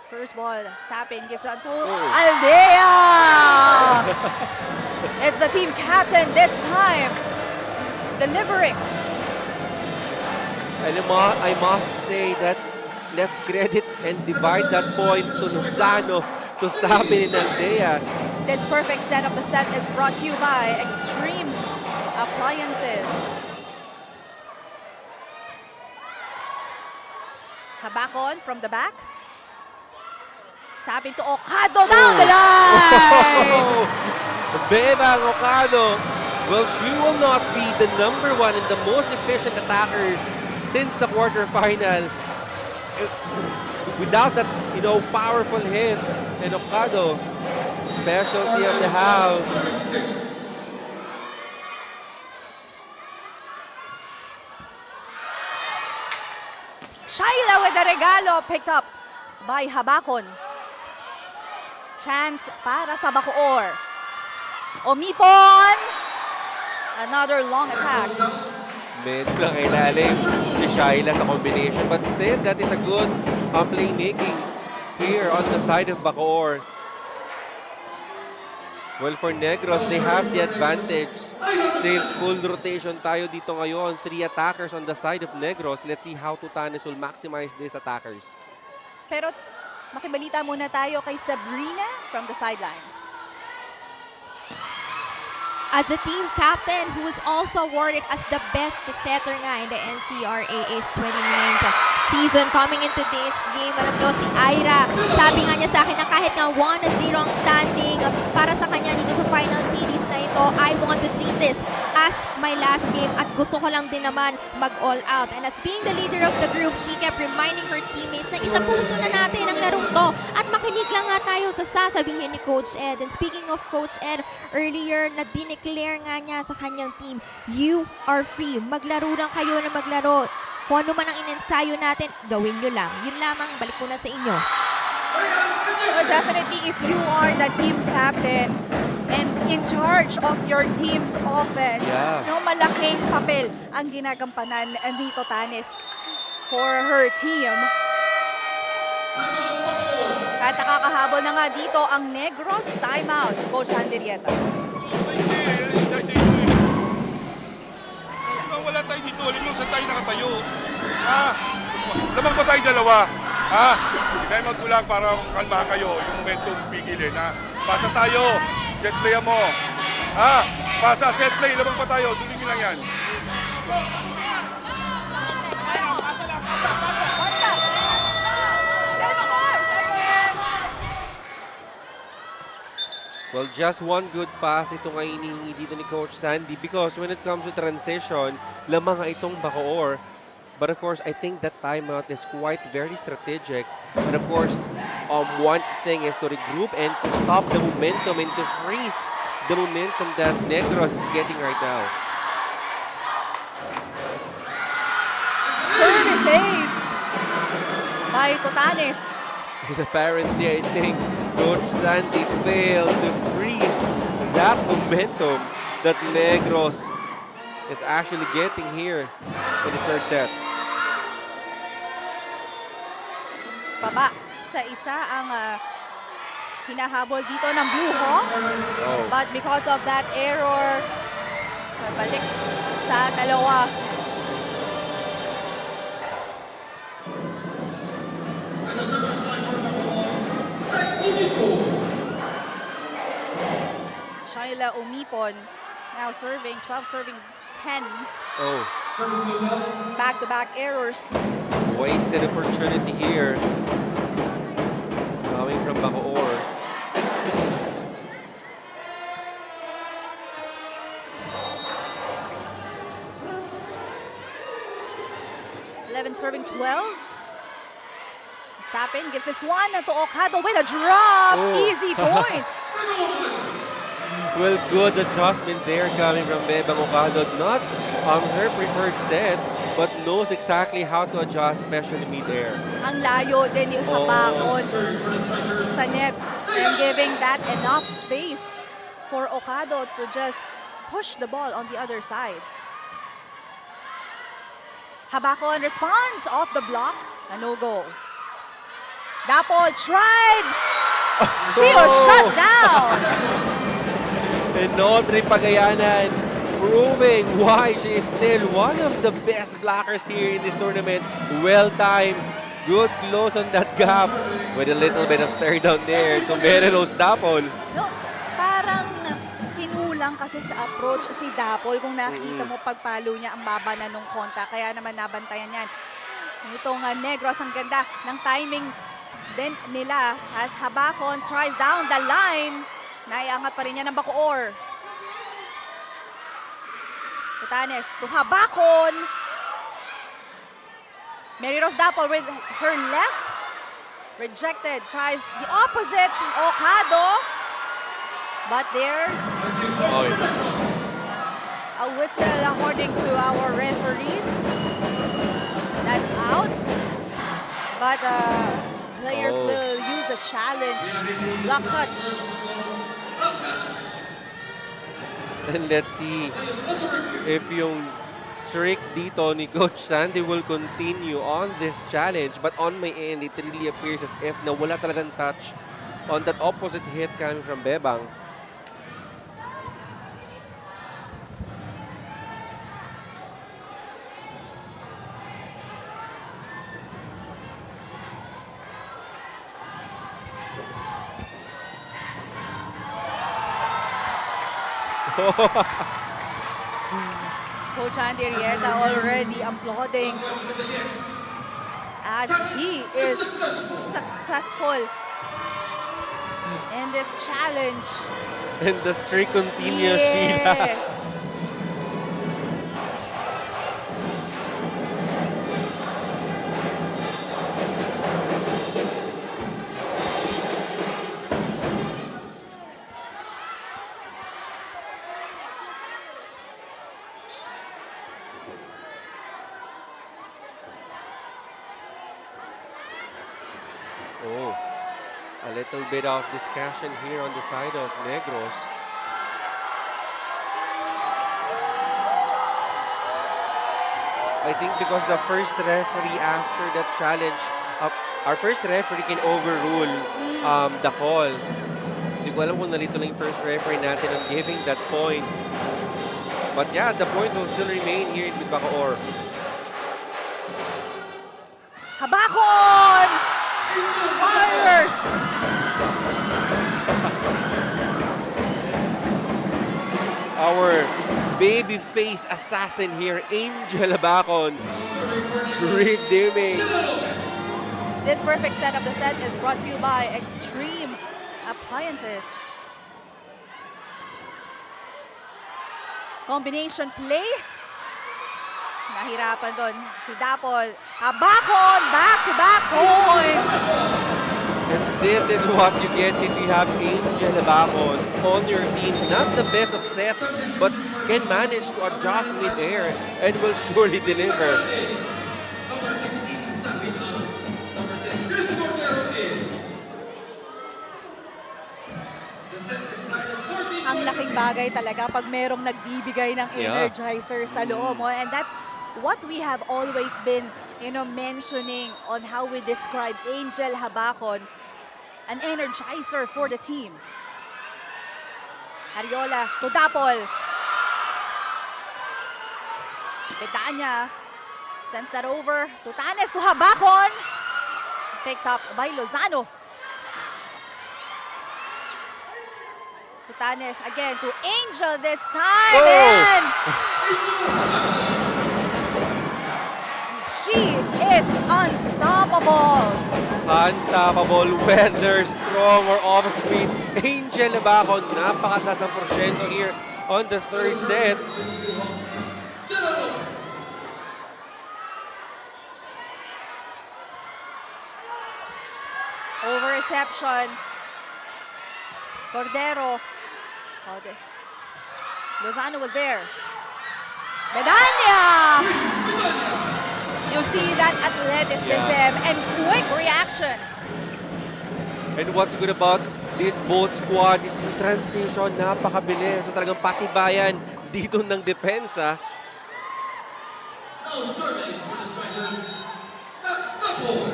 First ball, Sapin gives it to Aldea. It's the team captain this time, delivering. And I must say that let's credit and divide that point to Lozano, to Sapin and Aldea. This perfect set of the set is brought to you by Extreme Appliances. Habakon from the back. Sapin to Okado down the line. Bebang Okado. Well, she will not be the #1 and the most efficient attackers since the quarterfinal. Without that, powerful hit, and Okado, specialty of the house. Shaila with the regalo picked up by Habakon. Chance para sa Bacoor. Omipon. Another long attack. Medyo lang ilalim si Shaila sa combination. But still, that is a good playmaking here on the side of Bacoor. Well, for Negros, they have the advantage since full rotation tayo dito ngayon. 3 attackers on the side of Negros. Let's see how Tutanes will maximize these attackers. Pero makibalita muna tayo kay Sabrina from the sidelines. As a team captain who was also awarded as the best setter nga in the NCRAA's 29th season coming into this game. Alam nyo, si Ira, sabi nga niya sa akin na kahit nga 1-0 ang standing para sa kanya dito sa final series na ito, I want to treat this as my last game at gusto ko lang din naman mag-all out. And as being the leader of the group, she kept reminding her teammates na isa puso na natin ang larong to at makinig lang nga tayo sa sasabihin ni Coach Ed. And speaking of Coach Ed, earlier na dineclare nga niya sa kanyang team, you are free. Maglaro lang kayo na maglaro. Kung ano man ang inensayo natin, gawin nyo lang. Yun lamang, balik ko na sa inyo. Well, definitely, if you are the team captain and in charge of your team's offense, no, malaking papel ang ginagampanan ni Tutanes for her team. At nakakahabol na nga dito ang Negros timeout, Coach Handerieta. Wala tayo dito. Alam mo saan tayo nakatayo. Lamang pa tayo dalawa. Kaya magkulang para kalma kayo. Yung momentum pigilin. Pasa tayo. Set play mo. Pasa, set play. Lamang pa tayo. Duling lang yan. Well, just one good pass ito nga hinihingi dito ni Coach Sandy because when it comes to transition, lamang nga itong Bacoor. But of course, I think that timeout is quite very strategic. And of course, one thing is to regroup and to stop the momentum and to freeze the momentum that Negros is getting right now. Service ace by Tutanes. And apparently, I think Coach Sandy failed to freeze that momentum that Negros is actually getting here in his third set. Baba sa isa ang hinahabol dito ng Blue Hawks. But because of that error, balik sa dalawa. Shaila Umipon now serving 12, serving 10. Back-to-back errors. Wasted opportunity here coming from Bacoor. Serving 12. Sapin gives this one to Okado with a drop. Easy point. Well, good adjustment there coming from Bebang Okado. Not her preferred set, but knows exactly how to adjust, especially mid-air. Ang layo din yung habakon sa net and giving that enough space for Okado to just push the ball on the other side. Habakon responds off the block. A no-go. Dapol tried. She was shut down. And Audrey Pagayanan proving why she is still one of the best blockers here in this tournament. Well-timed. Good close on that gap with a little bit of stare down there to Merelos Dapol. No, parang kinulang kasi sa approach si Dapol. Kung nakita mo pagpalo niya, ang baba na nung konta. Kaya naman nabantayan yan. Itong Negros, ang ganda ng timing din nila as Habakon tries down the line. Naiangat pa rin niya ng Bacoor. Tutanes to Habakon. Meriros Dapol with her left. Rejected. Tries the opposite. Okado. But there's a whistle according to our referees. That's out. But players will use a challenge. Block touch. And let's see if yung streak dito ni Coach Sandy will continue on this challenge. But on my end, it really appears as if na wala talagang touch on that opposite hit coming from Bebang. Coach Andy Rieta already applauding as he is successful in this challenge. And the streak continues, Sheila. Yes. Oh, a little bit of discussion here on the side of Negros. I think because the first referee after that challenge, our first referee can overrule the call. Hindi ko alam kung nalito lang yung first referee natin on giving that point. But yeah, the point will still remain here with Bacoor. Habakon! Fires! Our baby-face assassin here, Angel Bacon, redeeming. This perfect set of the set is brought to you by Extreme Appliances. Combination play. Nahirapan doon si Dapol. Habakon! Back-to-back points! And this is what you get if you have Angel Bacon on your team. Not the best of sets, but can manage to adjust mid-air and will surely deliver. Ang laking bagay talaga pag merong nagbibigay ng energizer sa loob mo. And that's what we have always been, mentioning on how we describe Angel Habakon, an energizer for the team. Ariola to Dapol. Betanya sends that over to Tanes to Habakon. Picked up by Lozano. Tanes again to Angel this time. And she is unstoppable. Unstoppable, whether strong or off-speed. Angel Bacon, napakataas ng porsyento here on the third set. Over reception. Cordero. Lozano was there. Medalla! You see that athleticism and quick reaction. And what's good about this both squad is yung transition, napakabilis. So talagang patibayan dito ng depensa. Now serving for the strikers, that's Bacoor.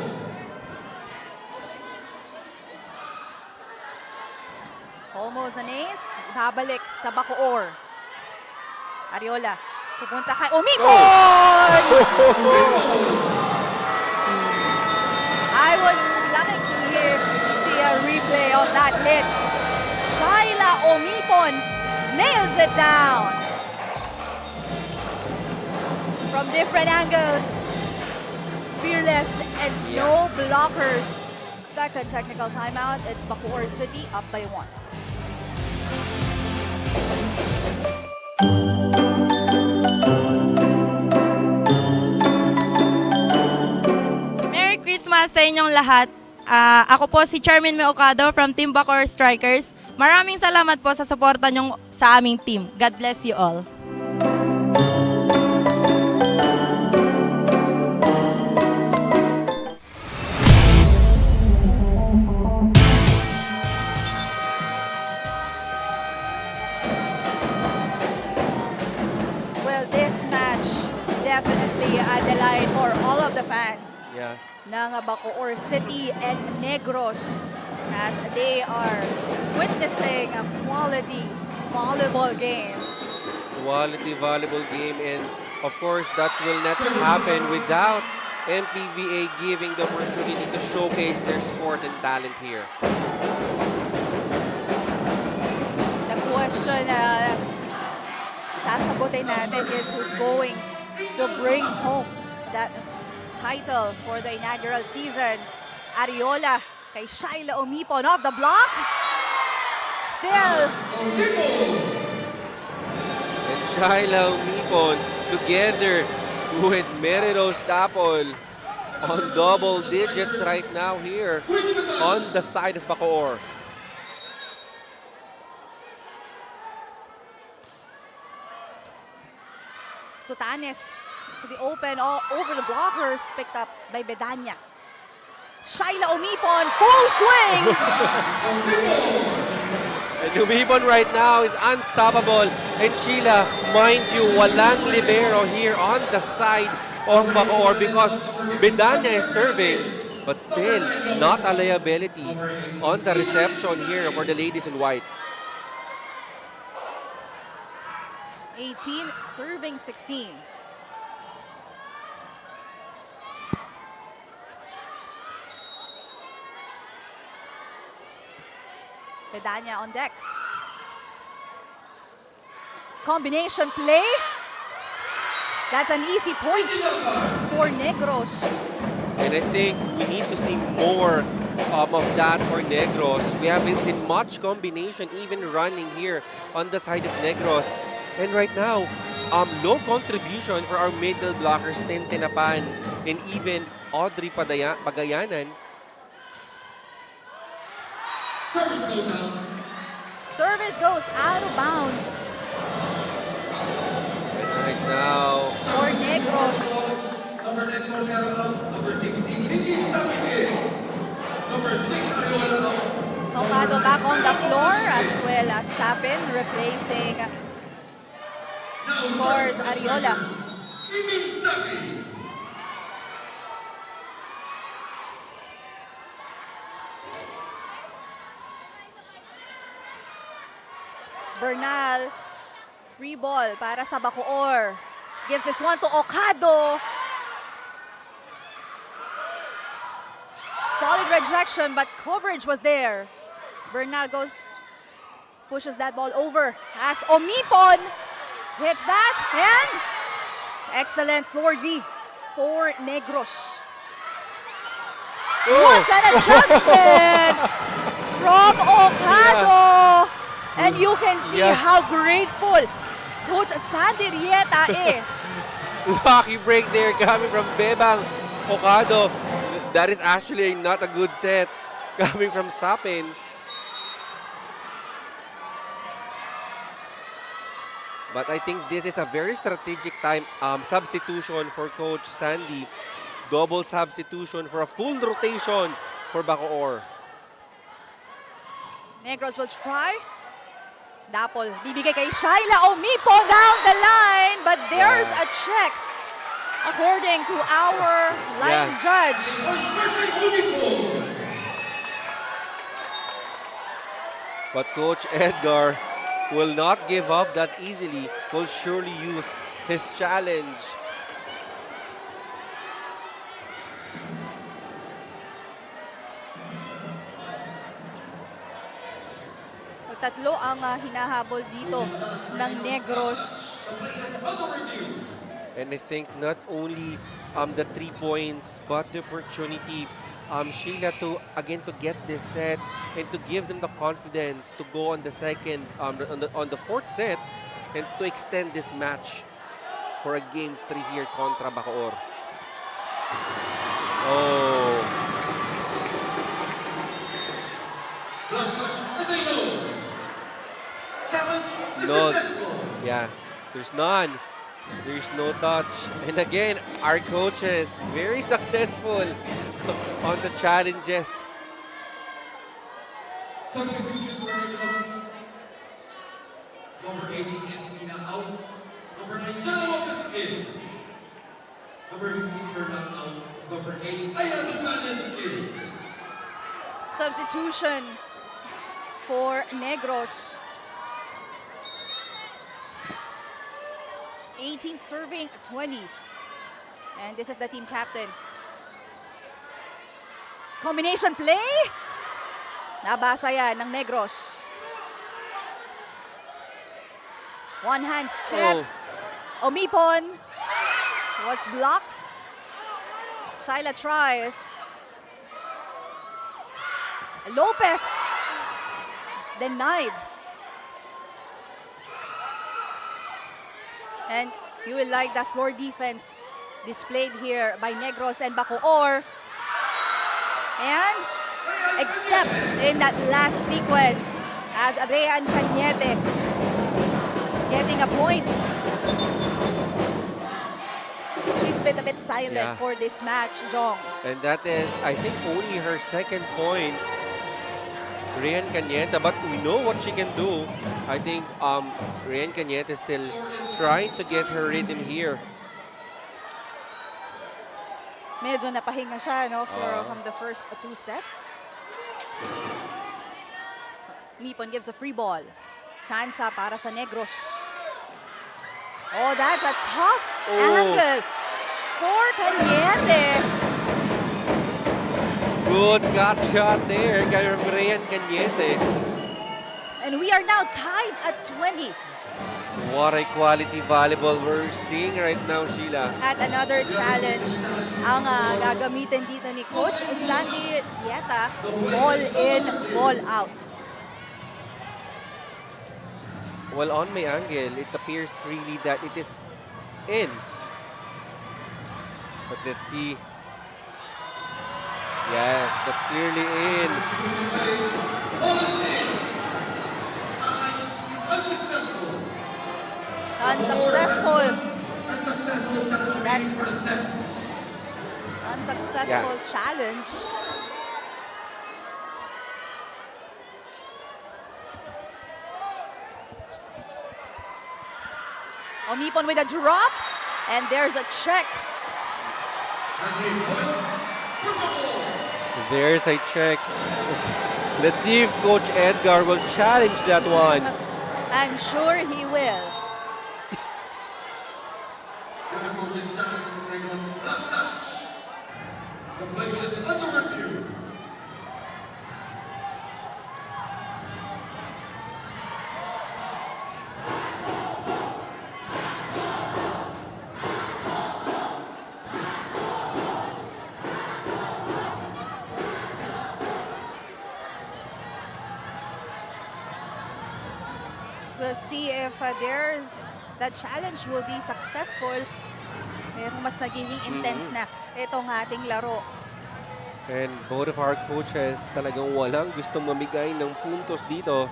Almost an ace. Babalik sa Bacoor. Ariola. Pupunta kay Umipon! I would like to see a replay of that hit. Shaila Umipon nails it down. From different angles. Fearless and no blockers. Second technical timeout. It's Bacoor City up by 1. Merry Christmas sa inyong lahat. Ako po si Charmin Meocado from Team Bacoor Strikers. Maraming salamat po sa suporta nyo sa aming team. God bless you all. definitely a delight for all of the fans Yeah. ng Bacoor City and Negros as they are witnessing a quality volleyball game. Quality volleyball game, and of course that will not happen without MPVA giving the opportunity to showcase their sport and talent here. The question sasagutin natin is who's going to bring home that title for the inaugural season. Ariola kay Shaila Umipon off the block. Still. And Shaila Umipon together with Meridos Tapol on double digits right now here on the side of Bacoor. Tutanes to the open all over the blockers, picked up by Bedanya. Shaila Umipon, full swing! And Umipon right now is unstoppable. And Sheila, mind you, walang libero here on the side of Bacoor because Bedanya is serving, but still not a liability on the reception here for the ladies in white. 18, serving 16. Bedanya on deck. Combination play. That's an easy point for Negros. And I think we need to see more of that for Negros. We haven't seen much combination even running here on the side of Negros. And right now, low contribution for our middle blockers, Tintinapan and even Audrey Pagayanan. Service goes out. Service goes out of bounds And right now, for Negros. Number 10, Cornero out. Number 16, Lingin Sakit. Number 6, Ariola out. Ocado back on the floor as well as Sapin replacing, of course, Ariola. Lingin Sakit. Bernal, free ball para sa Bacoor. Gives this one to Ocado. Solid rejection, but coverage was there. Bernal pushes that ball over as Umipon hits that, and excellent for Negros. What an adjustment from Ocado! And you can see how grateful Coach Sandy Rieta is. lucky break there coming from Bebang Ocado. That is actually not a good set coming from Sapin. But I think this is a very strategic time substitution for Coach Sandy. Double substitution for a full rotation for Bacoor. Negros will try. Dapol, bibigay kay Shaila Umipon down the line, but there's a check according to our line judge. But Coach Edgar will not give up that easily, will surely use his challenge. Tatlo ang hinahabol dito ng Negros. And I think not only the 3 points, but the opportunity, Sheila, to again to get this set and to give them the confidence to go on the second, on the fourth set, and to extend this match for a game 3 here contra Bacoor. Oh. No, yeah, there's none. There's no touch. And again, our coaches very successful on the challenges. Substitution for Negros. Number 18 is Ina out. Number 9, Jenna Lopez in. Number 15 for knockout. Number 8, Ayan Ibanez. Substitution for Negros. 18 serving 20. And this is the team captain. Combination play. Nabasa yan ng Negros. One hand set. Omipon was blocked. Shyla tries. Lopez denied. And you will like the floor defense displayed here by Negros and Bacoor. And except in that last sequence as Rhean Cañete getting a point. She's been a bit silent for this match, Jong. And that is, I think, only her second point. Rhean Cañete, but we know what she can do. I think Rhean Cañete is still trying to get her rhythm here. Medyo napahinga siya from the first 2 sets. Mipon gives a free ball. Chance para sa Negros. Oh, that's a tough angle for Cañete. Good cut shot there kay Rhean Cañete. And we are now tied at 20. What a quality volleyball we're seeing right now, Sheila. At another challenge ang gagamitin dito ni Coach Sandy Dieta. Ball in, ball out. Well, on my angle, it appears really that it is in. But let's see. Yes, that's clearly in. Unsuccessful. That's unsuccessful challenge. Omipon with a drop, and there's a check. There's a check. Let's see if Coach Edgar will challenge that one. I'm sure he will. The play is under review. We'll see if the challenge will be successful. Merong mas nagiging intense na itong ating laro. And both of our coaches talagang walang gustong mamigay ng puntos dito.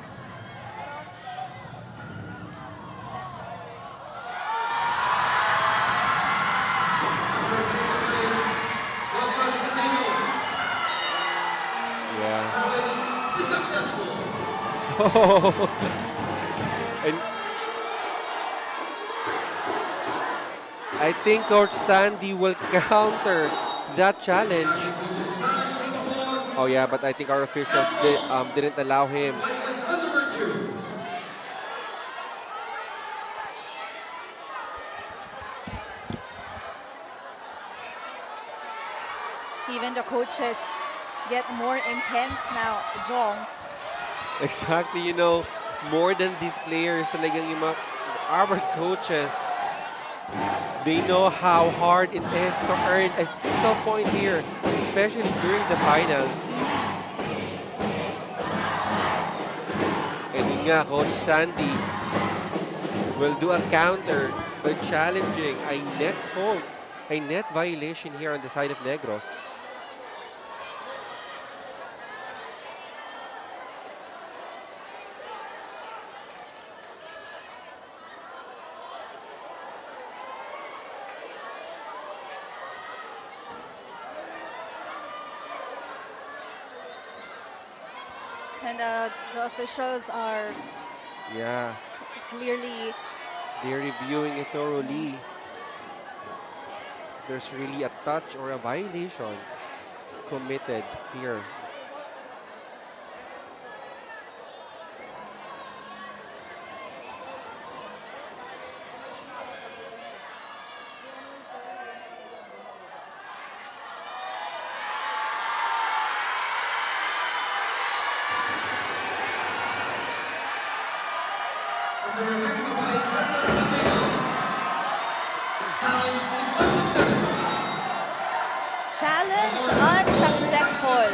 Yeah. And I think Coach Sandy will counter that challenge. Oh yeah, but I think our officials didn't allow him. Even the coaches get more intense now, Jong. Exactly, you know, more than these players, talagang yung our coaches, they know how hard it is to earn a single point here, especially during the finals. And yun nga, Coach Sandy will do a counter by challenging a net fault, a net violation here on the side of Negros. And the officials are clearly they're reviewing it thoroughly. there's really a touch or a violation committed here. Challenge unsuccessful.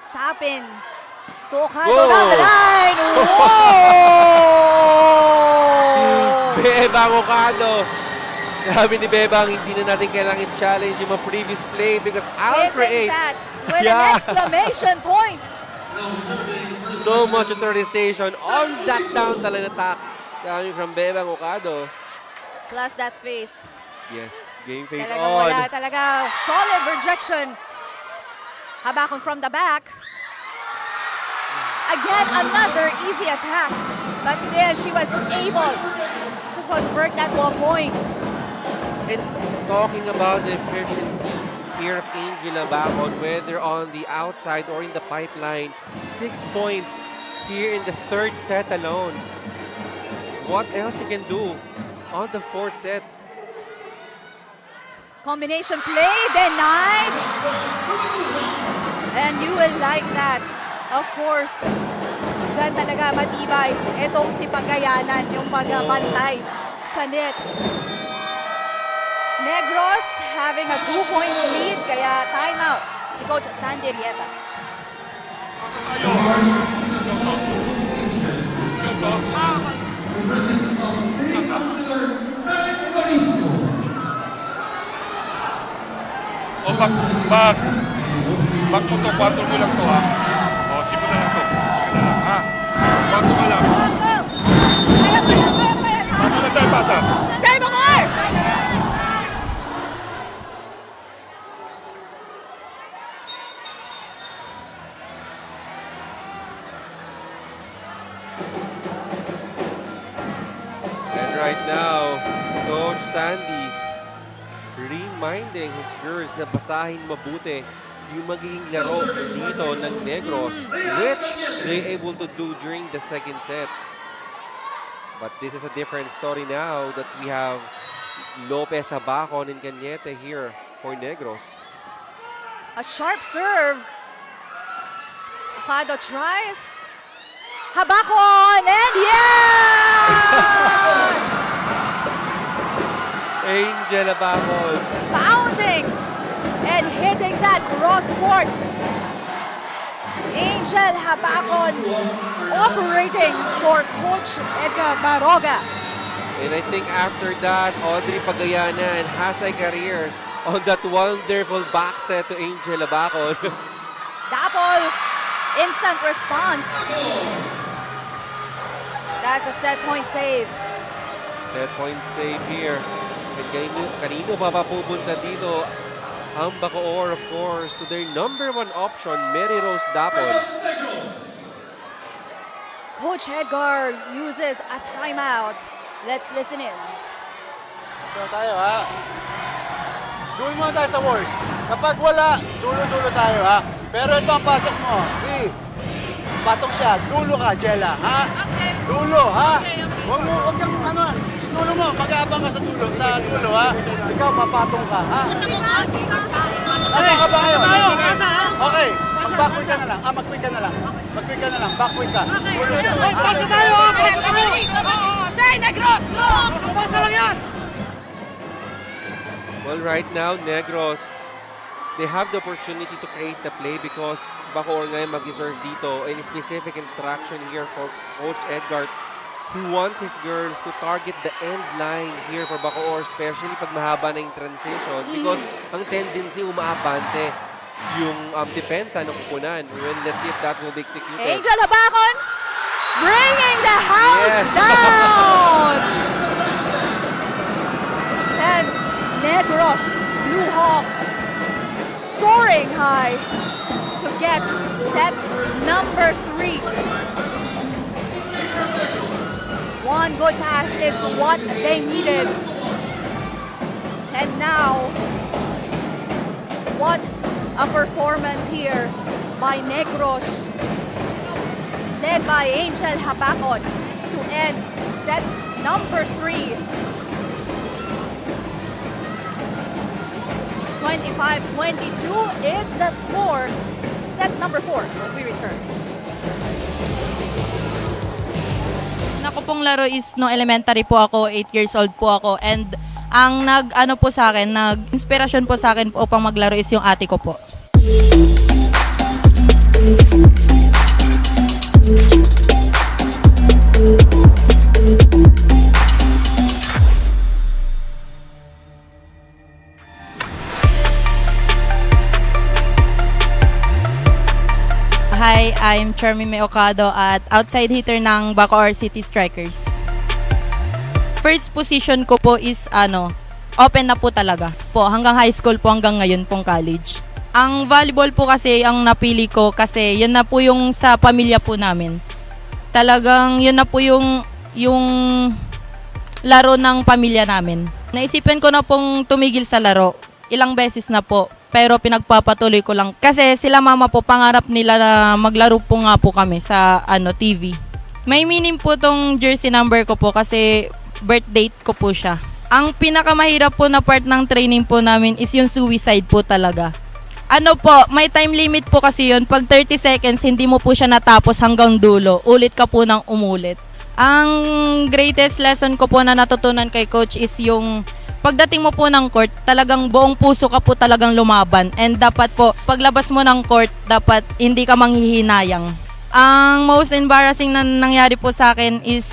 Sapin. Tocado down the line. Whoa! Bebang Ocado. Sabi ni Bebang, hindi na natin kailangan challenge yung mga previous play because I'll Hitting create. that with an exclamation point. So much authorization on that down talent attack coming from Bebang Ocado. Plus that face. Yes, game face Talagang on. wala, talaga solid rejection. Habakon from the back. Again, another easy attack. But still, she was able to convert that to a point. And talking about the efficiency here of Angela Bacon, whether on the outside or in the pipeline, 6 points here in the third set alone. What else you can do on the fourth set? Combination play, denied. And you will like that. Of course, dyan talaga matibay itong si Pagayanan, yung pagbantay sa net. Negros having a 2-point lead, kaya timeout si Coach Sandy Rieta. O, back mo to, 4 mo lang to, ha? O, simula lang to. Sige na lang, ha? 4 mo lang. Bago na tayo, pasa. And right now, Coach Sandy reminding his girls na basahin mabuti yung magiging laro dito ng Negros, which they able to do during the second set. But this is a different story now that we have Lopez Habacon and Cañete here for Negros. A sharp serve. Ocado tries. Habakon, and yes! Angel Habacon. Pounding and hitting that cross court. Angel Habakon operating for Coach Edgar Baroga. And I think after that, Audrey Pagayanan has a career on that wonderful back set to Angel Habacon. Dapol, instant response. That's a set point save. Set point save here. And kanino pa pupunta dito? Ang Bacoor, of course, to their #1 option, Mary Rose Dapol. Coach Edgar uses a timeout. Let's listen in. Ito tayo, ha? Duel muna tayo sa worst. Kapag wala, dulo-dulo tayo, ha? Pero ito ang pasok mo. Patong siya. Dulo ka, Jella, ha? Dulo, ha? Huwag kang ano, dulo mo. Mag-aabang ka sa dulo, ha? Ikaw, papatong ka, ha? Ano ka ba ngayon? Okay, mag-backwick ka na lang. Mag-quick ka na lang. Mag-quick ka na lang. Backwick ka. Dulo siya. Pasa tayo! Say, Negros! Pasa lang yan! Well, right now, Negros, they have the opportunity to create the play because Bacoor ngayon mag-deserve dito. And specific instruction here for Coach Edgar, who wants his girls to target the end line here for Bacoor, especially pag mahaba na yung transition because ang tendency umaabante yung depensa ng kupunan. Well, let's see if that will be executed. Angel Habakon bringing the house down! And Negros Blue Hawks soaring high to get set number 3. One good pass is what they needed. And now, what a performance here by Negros, led by Angel Habacon, to end set number 3. 25-22 is the score. Set number 4 when we return. Naku pong laro is no elementary po ako, 8 years old po ako, and ang nag-ano po sa akin, nag-inspirasyon po sa akin upang maglaro is yung ate ko po. Hi, I'm Charmy Meocado at outside hitter ng Bacoor City Strikers. First position ko po is open na po talaga. Po, hanggang high school po, hanggang ngayon pong college. Ang volleyball po kasi ang napili ko kasi yun na po yung sa pamilya po namin. Talagang yun na po yung laro ng pamilya namin. Naisipan ko na pong tumigil sa laro. Ilang beses na po. Pero pinagpapatuloy ko lang. Kasi sila mama po, pangarap nila na maglaro po nga po kami sa TV. May meaning po tong jersey number ko po kasi birth date ko po siya. Ang pinakamahirap po na part ng training po namin is yung suicide po talaga. May time limit po kasi yun. Pag 30 seconds, hindi mo po siya natapos hanggang dulo. Ulit ka po ng umulit. Ang greatest lesson ko po na natutunan kay coach is yung pagdating mo po ng court, talagang buong puso ka po talagang lumaban. And dapat po, paglabas mo ng court, dapat hindi ka manghihinayang. Ang most embarrassing na nangyari po sa akin is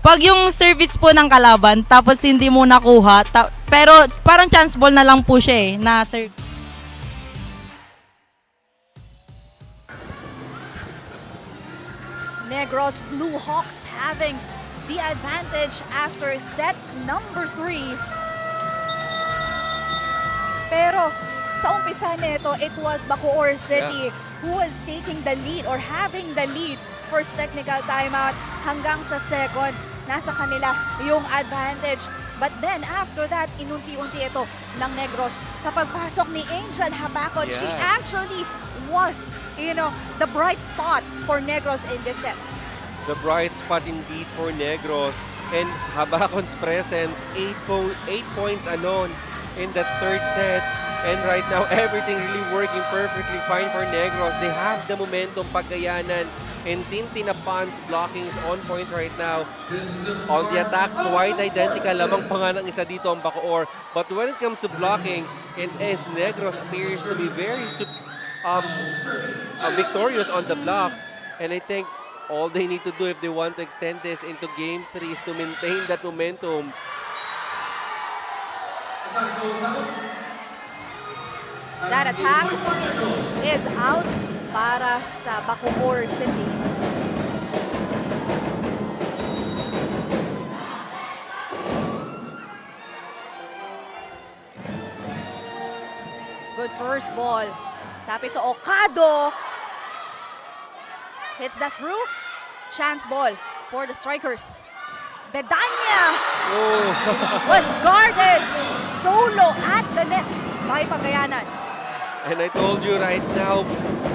pag yung service po ng kalaban, tapos hindi mo nakuha, pero parang chance ball na lang po siya na serve. Negros Blue Hawks having the advantage after set number 3. Pero sa umpisa nito, it was Bacoor City who was taking the lead or having the lead. First technical timeout hanggang sa second, nasa kanila yung advantage. But then after that, inunti-unti ito ng Negros. Sa pagpasok ni Angel Habacon, she actually was, the bright spot for Negros in this set. The bright spot indeed for Negros. And Habacon's presence, 8 points alone in that third set. And right now, everything really working perfectly fine for Negros. They have the momentum, Pagayanan, and Tintin Apan's blocking is on point right now. On the attacks, quite identical. Lamang pa nga ng isa dito ang Bacoor. But when it comes to blocking, it is Negros appears to be very victorious on the blocks. And I think all they need to do if they want to extend this into Game 3 is to maintain that momentum. That attack is out para sa Bacoor City. Good first ball. Sabi to Ocado. Hits that through. Chance ball for the strikers. Bedanya was guarded solo at the net by Pagayanan. And I told you right now,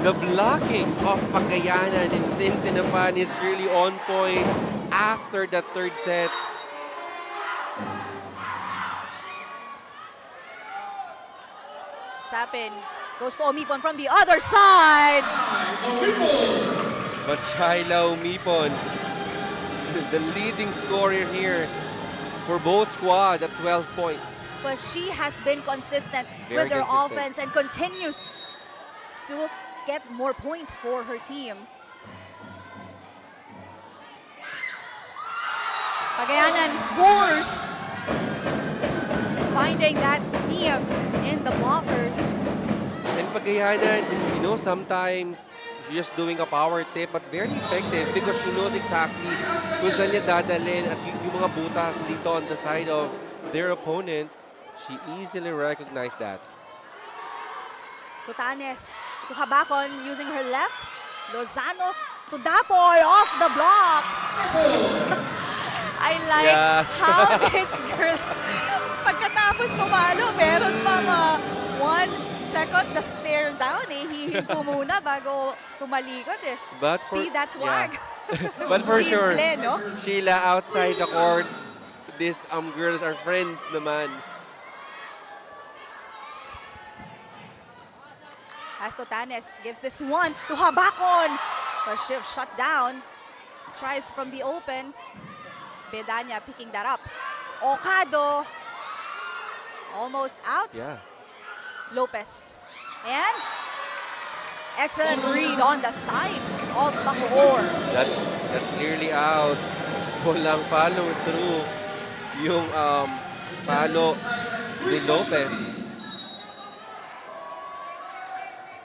the blocking of Pagayanan and Tintinapan is really on point after the third set. Sapin goes to Omipon from the other side. But Shaila Umipon, the leading scorer here for both squad at 12 points. But she has been consistent Very with her consistent. offense and continues to get more points for her team. Pagayanan scores, finding that seam in the blockers. And Pagayanan, sometimes just doing a power tip, but very effective because she knows exactly kung saan niya dadalhin at yung mga butas dito on the side of their opponent. She easily recognized that. Tutanes to Habacon using her left. Lozano to Dapol off the blocks. I like how these girls, pagkatapos pumalo, meron pang 1 second na stare down eh. Hihinto muna bago tumalikod eh. But See, that's wag. But for sure, Simple, no? Sheila outside the court, these girls are friends naman. As Tutanes gives this one to Habacon. Her shift shut down. Tries from the open. Bedanya picking that up. Okado. Almost out. Yeah. Lopez. And excellent read on the side of Bacoor. That's clearly out. Walang follow through yung follow ni Lopez.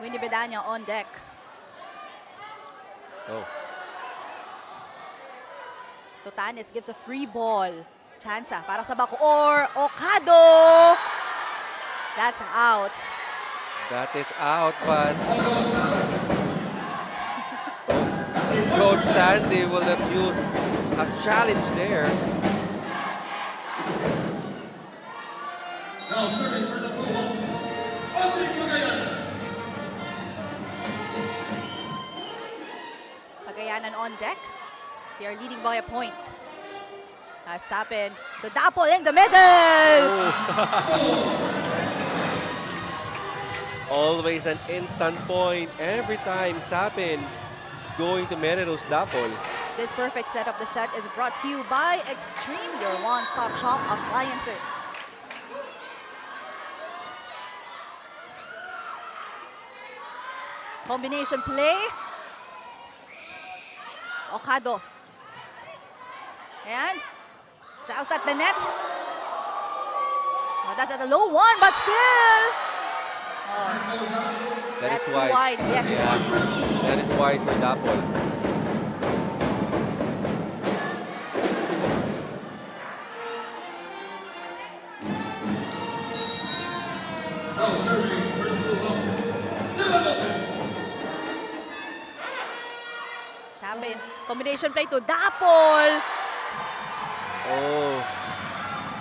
Winnie Bedanya on deck. Oh. Tutanes gives a free ball. Chansa para sa Bacoor. Okado. That's out. That is out, but Coach Sandy will not use a challenge there. Now serving for the Blue Hawks, Audrey Pagayan. Pagayanan on deck. They are leading by a point. Sapin to Dapol in the middle. Always an instant point every time Sapin is going to Negros Dapol. This perfect set of the set is brought to you by Extreme, your one-stop shop appliances. Combination play. Okado. And joust at the net. Oh, that's at a low one, but still. Oh, that's too wide. Yes. Yeah, that is wide for Dapol. Now serving for the Blue Hawks, Zilla Lopez. Sapin, combination play to Dapol. Oh.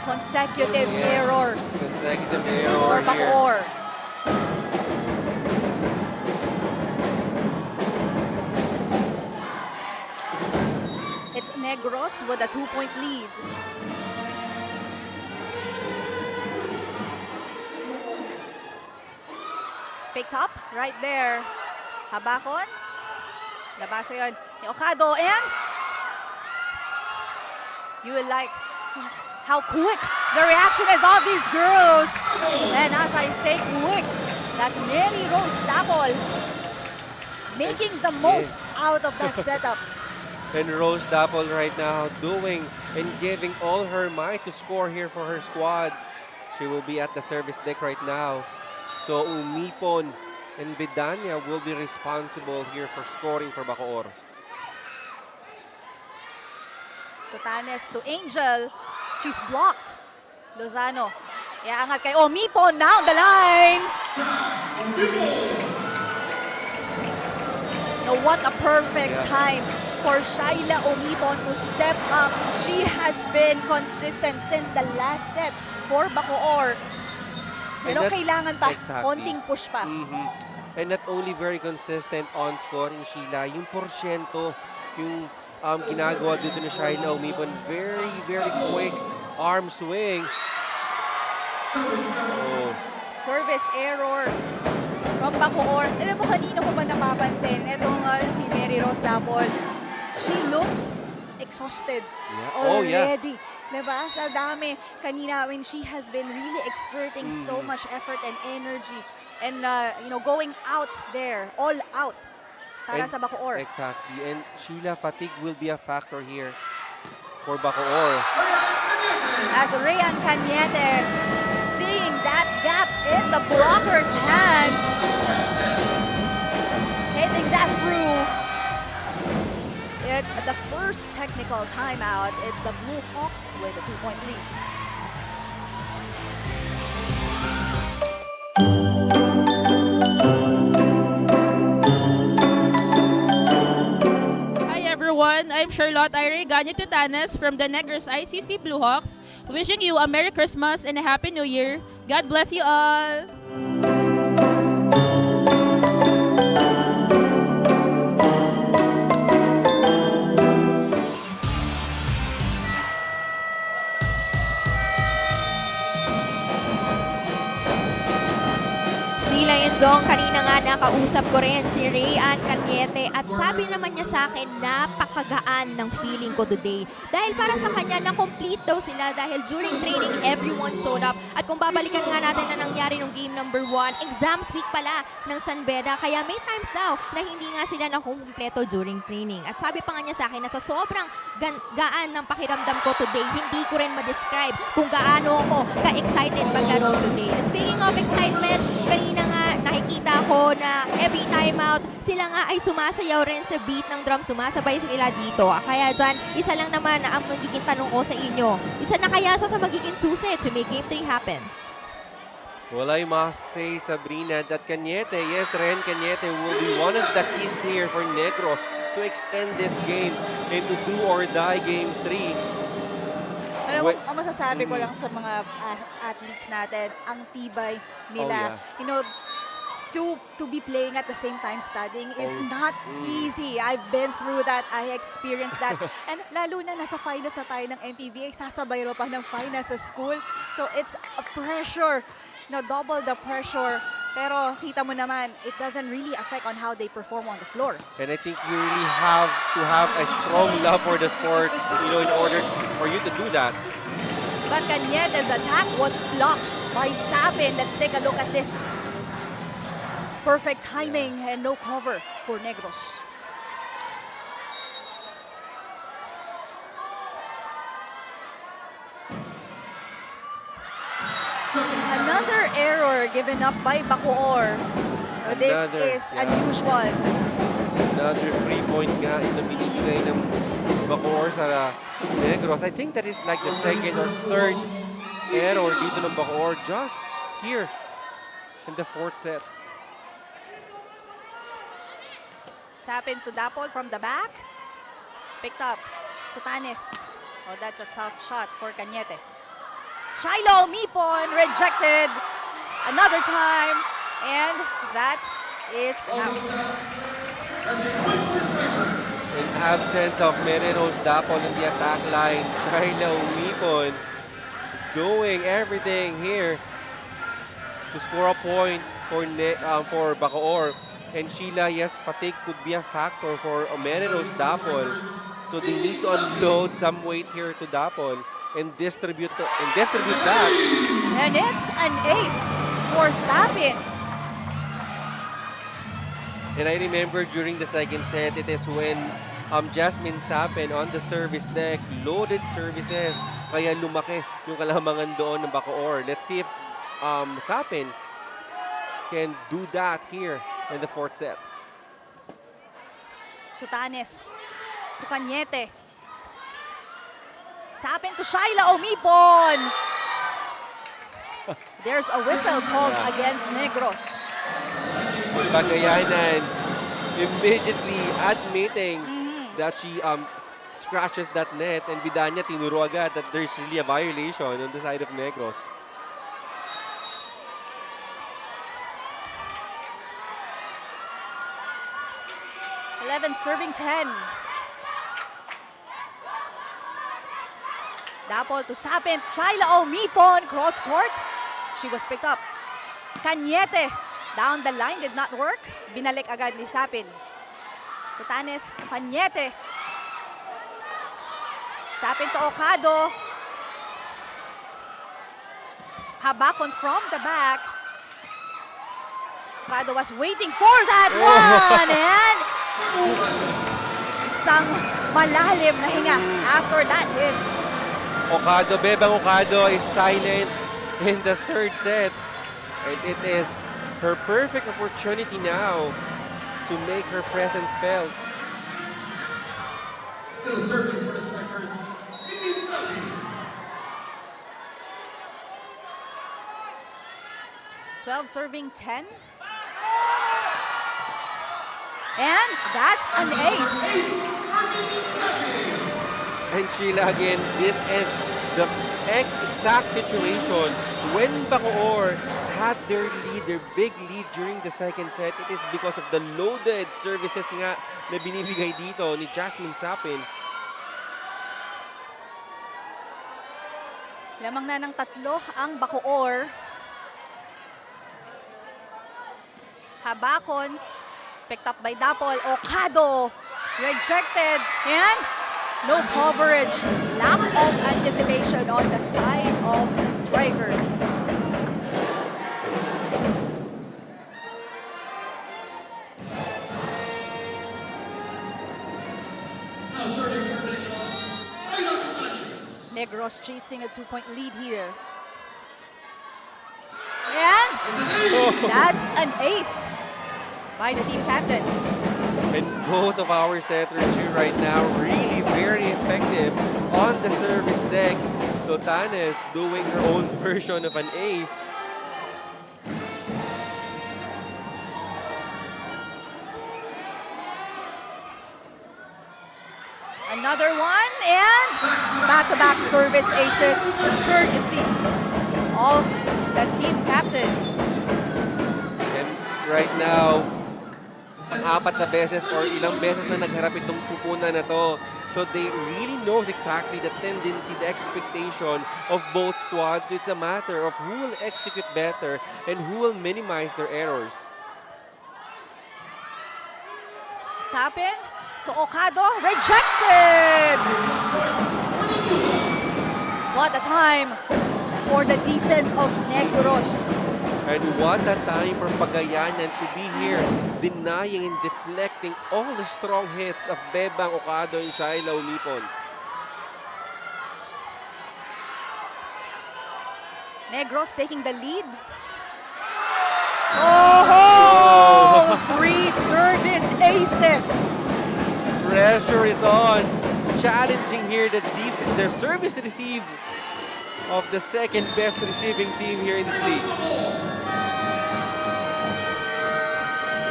Consecutive errors Consecutive for error here. Bacoor. It's Negros with a 2-point lead. Picked up right there. Habacon. Labasa yun ni Okado, and you will like how quick the reaction is of these girls. And as I say quick, that's Mary Rose Dapol making the most out of that setup. And Rose Dapol right now doing and giving all her might to score here for her squad. She will be at the service deck right now. So Umipon and Bedanya will be responsible here for scoring for Bacoor. Tutanes to Angel. She's blocked. Lozano. Iaangat kay Umipon down the line. Now what a perfect time for Shaila Umipon to step up. She has been consistent since the last set for Bacoor. Pero kailangan pa, konting push pa. And not only very consistent on scoring, Sheila, yung porsyento, yung ginagawa dito ni Shaila Umipon, very, very quick arm swing. Oh. Service error from Bacoor. Alam mo, kanina ko ba napapansin, itong si Mary Rose Dapol, she looks exhausted already. Diba? Sa dami. Kanina, when she has been really exerting so much effort and energy and, going out there, all out para sa Bacoor. Exactly. And Sheila, fatigue will be a factor here for Bacoor. As Rayan Cañete seeing that gap in the blocker's hands, hitting that through. It's the first technical timeout. It's the Blue Hawks with a 2-point lead. everyone. I'm Charlotte Ire Ganyo-Titanes from the Negros ICC Blue Hawks, wishing you a Merry Christmas and a Happy New Year. God bless you all! Sheila and Jong, kanina nga nakausap ko rin si Rayan Cañete at sabi naman niya sa akin, napakagaan ng feeling ko today. Dahil para sa kanya, na-complete daw sila dahil during training, everyone showed up. At kung babalikan nga natin na nangyari nung game number 1, exams week pala ng San Beda. Kaya may times daw na hindi nga sila nakumpleto during training. At sabi pa nga niya sa akin na sa sobrang gaan ng pakiramdam ko today, hindi ko rin ma-describe kung gaano ako ka-excited maglaro today. Speaking of excitement, kanina nga nakikita ko na every time out, sila nga ay sumasayaw rin sa beat ng drum. Sumasabay sila dito. Kaya dyan, isa lang naman ang magiging tanong ko sa inyo. Isa na kaya siya sa magiging susi to make Game 3 happen? Well, I must say, Sabrina, that Cañete, yes, Ren Cañete will be one of the keys here for Negros to extend this game into do or die Game 3. Alam mo, ang masasabi ko lang sa mga athletes natin, ang tibay nila. You know, to be playing at the same time studying is not easy. I've been through that. I experienced that. And lalo na nasa finals na tayo ng MPVA, sasabay ro pa ng finals sa school. So it's a pressure, double the pressure. Pero kita mo naman, it doesn't really affect on how they perform on the floor. And I think you really have to have a strong love for the sport, in order for you to do that. But Cañete's attack was blocked by Sapin. Let's take a look at this. Perfect timing and no cover for Negros. Another error given up by Bacoor. So this is unusual. Another free point nga ito binibigay ng Bacoor sa Negros. I think that is like the second or third error dito ng Bacoor just here in the fourth set. Sapin to Dapol from the back. Picked up. Tutanes. Oh, that's a tough shot for Cañete. Shiloh Mipon rejected another time, and that is out. In absence of Negros Dapol in the attack line, Shiloh Mipon doing everything here to score a point for Bacoor. And Sheila, yes, fatigue could be a factor for Negros Dapol. So they need to unload some weight here to Dapol and distribute that. And it's an ace for Sapin. And I remember during the second set, it is when Jasmine Sapin on the service deck loaded services. Kaya lumaki yung kalamangan doon ng Bacoor. Let's see if Sapin can do that here in the fourth set. Tutanes to Cañete. Sapin to Shaila Omipon. There's a whistle called against Negros. Pagayanan immediately admitting that she scratches that net, and Bidanya tinuro agad that there's really a violation on the side of Negros. Serving 10. Dapol to Sapin. Shaila Omipon. Cross court. She was picked up. Cañete. Down the line. Did not work. Binalik agad ni Sapin. Tutanes. Cañete. Sapin to Ocado. Habakon from the back. Ocado was waiting for that one. And isang malalim na hinga after that hit. Ocado, Bebang Ocado is silent in the third set. And it is her perfect opportunity now to make her presence felt. Still serving for the strikers. 12 serving 10. And that's an ace. And Sheila, again, this is the exact situation when Bacoor had their lead, their big lead during the second set. It is because of the loaded services nga na binibigay dito ni Jasmine Sapin. Lamang na ng 3 ang Bacoor. Habakon, picked up by Dapol. Okado, rejected. And no coverage. Lack of anticipation on the side of the strikers. Negros chasing a 2-point lead here. And that's an ace by the team captain. And both of our setters here right now really very effective on the service deck. Totanes doing her own version of an ace. Another one, and back-to-back service aces courtesy of the team captain. And right now, apat na beses or ilang beses na nagharap itong pupunan na to. So they really knows exactly the tendency, the expectation of both squads. It's a matter of who will execute better and who will minimize their errors. Sapin to Okado, rejected! What a time for the defense of Negros. And what a time for Pagayanan to be here, denying and deflecting all the strong hits of Bebang, Okado, and Shaila Umipon. Negros taking the lead. Oh, 3 service aces. Pressure is on. Challenging here the service to receive of the second best receiving team here in this league.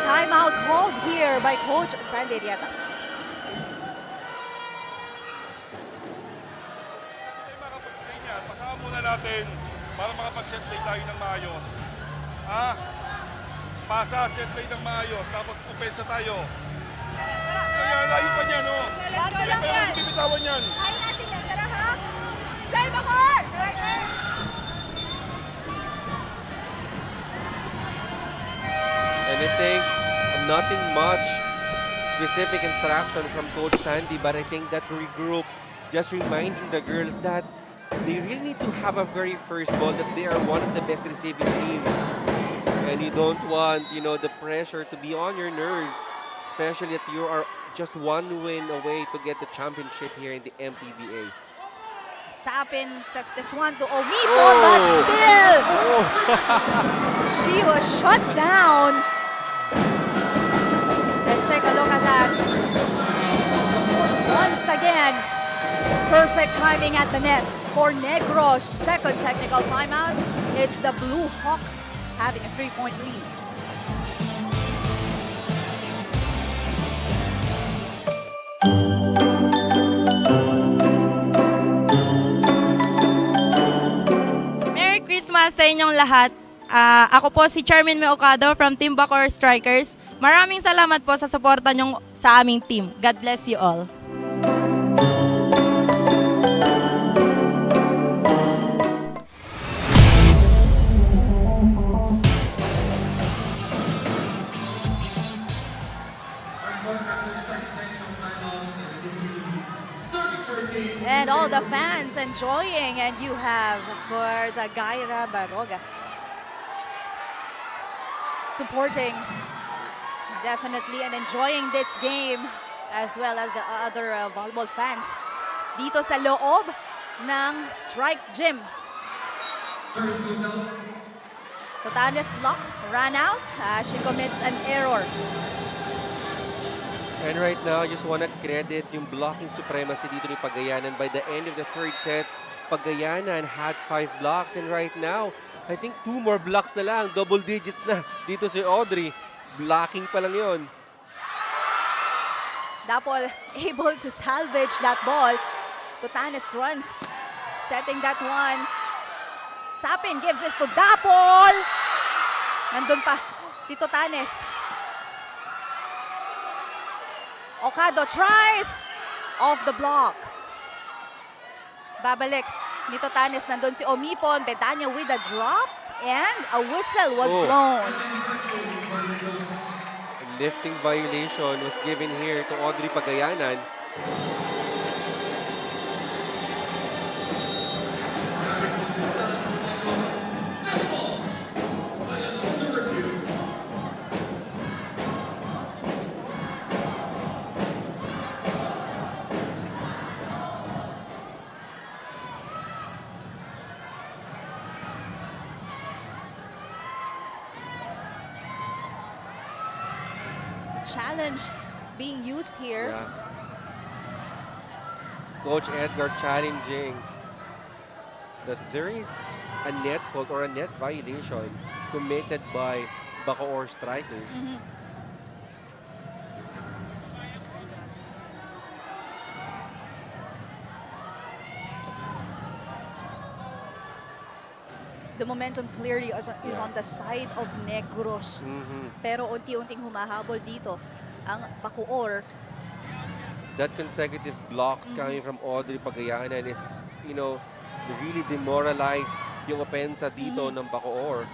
Timeout called here by Coach Sandy Rieta. Pasama muna natin para makapag-set play tayo ng maayos. Pasa, set play ng maayos, tapos pupensa tayo. Kaya layo pa niyan, no? Kaya pa yung bibitawan yan. Kaya natin yan, tara ha? Play Bacoor! And I think nothing much specific instruction from Coach Sandy, but I think that regroup, just reminding the girls that they really need to have a very first ball, that they are one of the best receiving team. And you don't want, the pressure to be on your nerves, especially that you are just one win away to get the championship here in the MPVA. Sapin sets this one to Umipon, but still, she was shut down. Let's take a look at that. Once again, perfect timing at the net for Negros. Second technical timeout. It's the Blue Hawks having a 3-point lead. Merry Christmas sa inyong lahat. Ako po si Charmin Meocado from Team Bacoor Strikers. Maraming salamat po sa suporta nyo sa aming team. God bless you all. And all the fans enjoying, and you have, of course, Gaira Baroga supporting definitely and enjoying this game, as well as the other volleyball fans dito sa loob ng Strike Gym. Totanes lock ran out. She commits an error. And right now, I just want to credit yung blocking supremacy dito ni Pagayanan. By the end of the third set, Pagayanan had 5 blocks. And right now, I think 2 more blocks na lang. Double digits na dito si Audrey. Blocking pa lang yon. Dapol able to salvage that ball. Tutanes runs, setting that one. Sapin gives this to Dapol. Nandun pa si Tutanes. Ocado tries off the block. Babalik ni Tutanes. Nandun si Omipon. Betania with a drop. And a whistle was blown. A lifting violation was given here to Audrey Pagayanan. Challenge being used here. Yeah. Coach Edgar challenging that there is a net fault or a net violation committed by Bacoor strikers. The momentum clearly is on the side of Negros. Pero unti-unting humahabol dito ang Bacoor. That consecutive blocks coming from Audrey Pagayanan is, you know, really demoralize yung opensa dito ng Bacoor.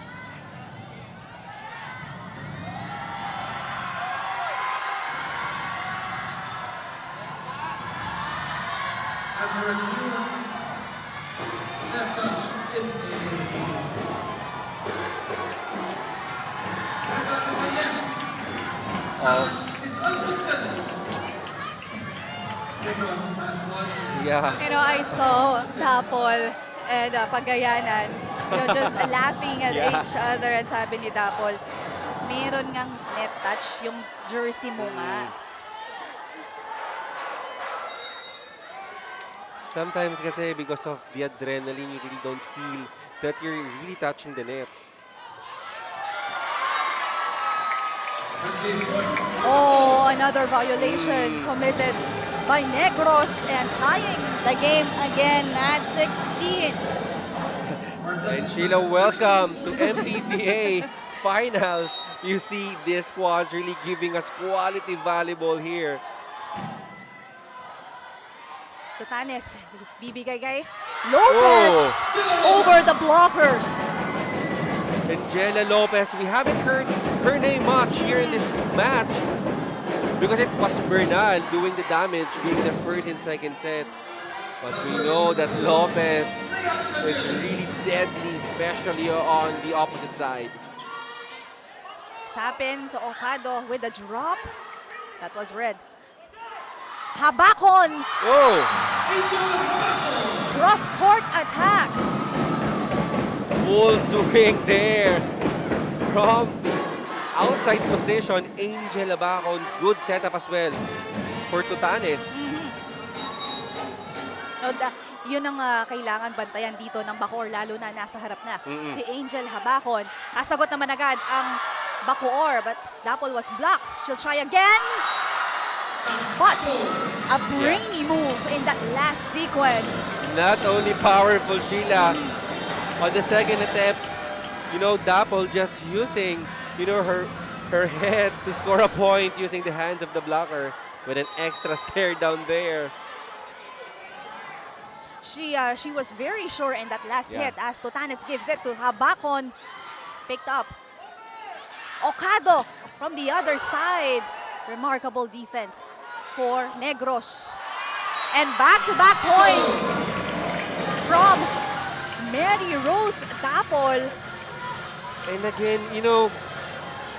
After review, that touch is a... That touch is a yes. Challenge is unsuccessful. Negros has won. Yeah. You know, I saw Dapol and Pagayanan, you know, just laughing at each other, and sabi ni Dapol, meron ngang net touch yung jersey mo nga. Sometimes kasi because of the adrenaline, you really don't feel that you're really touching the net. Oh, another violation committed by Negros and tying the game again at 16. And Sheila, welcome to MPVA Finals. You see this squad really giving us quality volleyball here. Tutanes, bibigay kay Lopez over the blockers. Angela Lopez, we haven't heard her name much here in this match because it was Bernal doing the damage during the first and second set. But we know that Lopez is really deadly, especially on the opposite side. Sapin to Ocado with a drop. That was red. Habakon. Oh! Cross-court attack. Full swing there from the outside position. Angel Abacon, good setup as well for Tutanes. So, yun ang kailangan bantayan dito ng Bacoor, lalo na nasa harap na si Angel Habakon. Kasagot naman agad ang Bacoor, but Dapol was blocked. She'll try again. But a brainy move in that last sequence. Not only powerful, Sheila, on the second attempt, you know, Dapol just using, you know, her head to score a point using the hands of the blocker with an extra stare down there. She was very sure in that last hit as Tutanes gives it to Habakon. Picked up. Ocado from the other side. Remarkable defense for Negros. And back-to-back points from Mary Rose Dapol. And again, you know,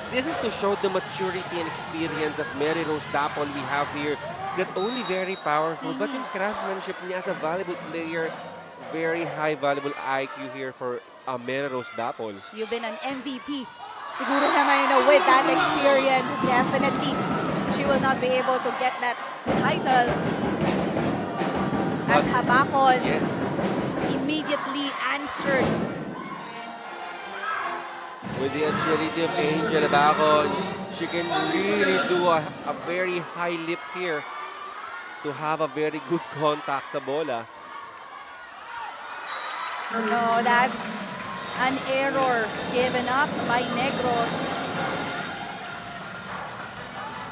this is to show the maturity and experience of Mary Rose Dapol we have here. Not only very powerful, but yung craftsmanship niya as a valuable player. Very high valuable IQ here for Mary Rose Dapol. You've been an MVP. Siguro naman, you know, with that experience, definitely she will not be able to get that title. As Habakon immediately answered. With the agility of Angel Abacon, She can really do a very high leap here to have a very good contact sa bola. No, that's an error given up by Negros.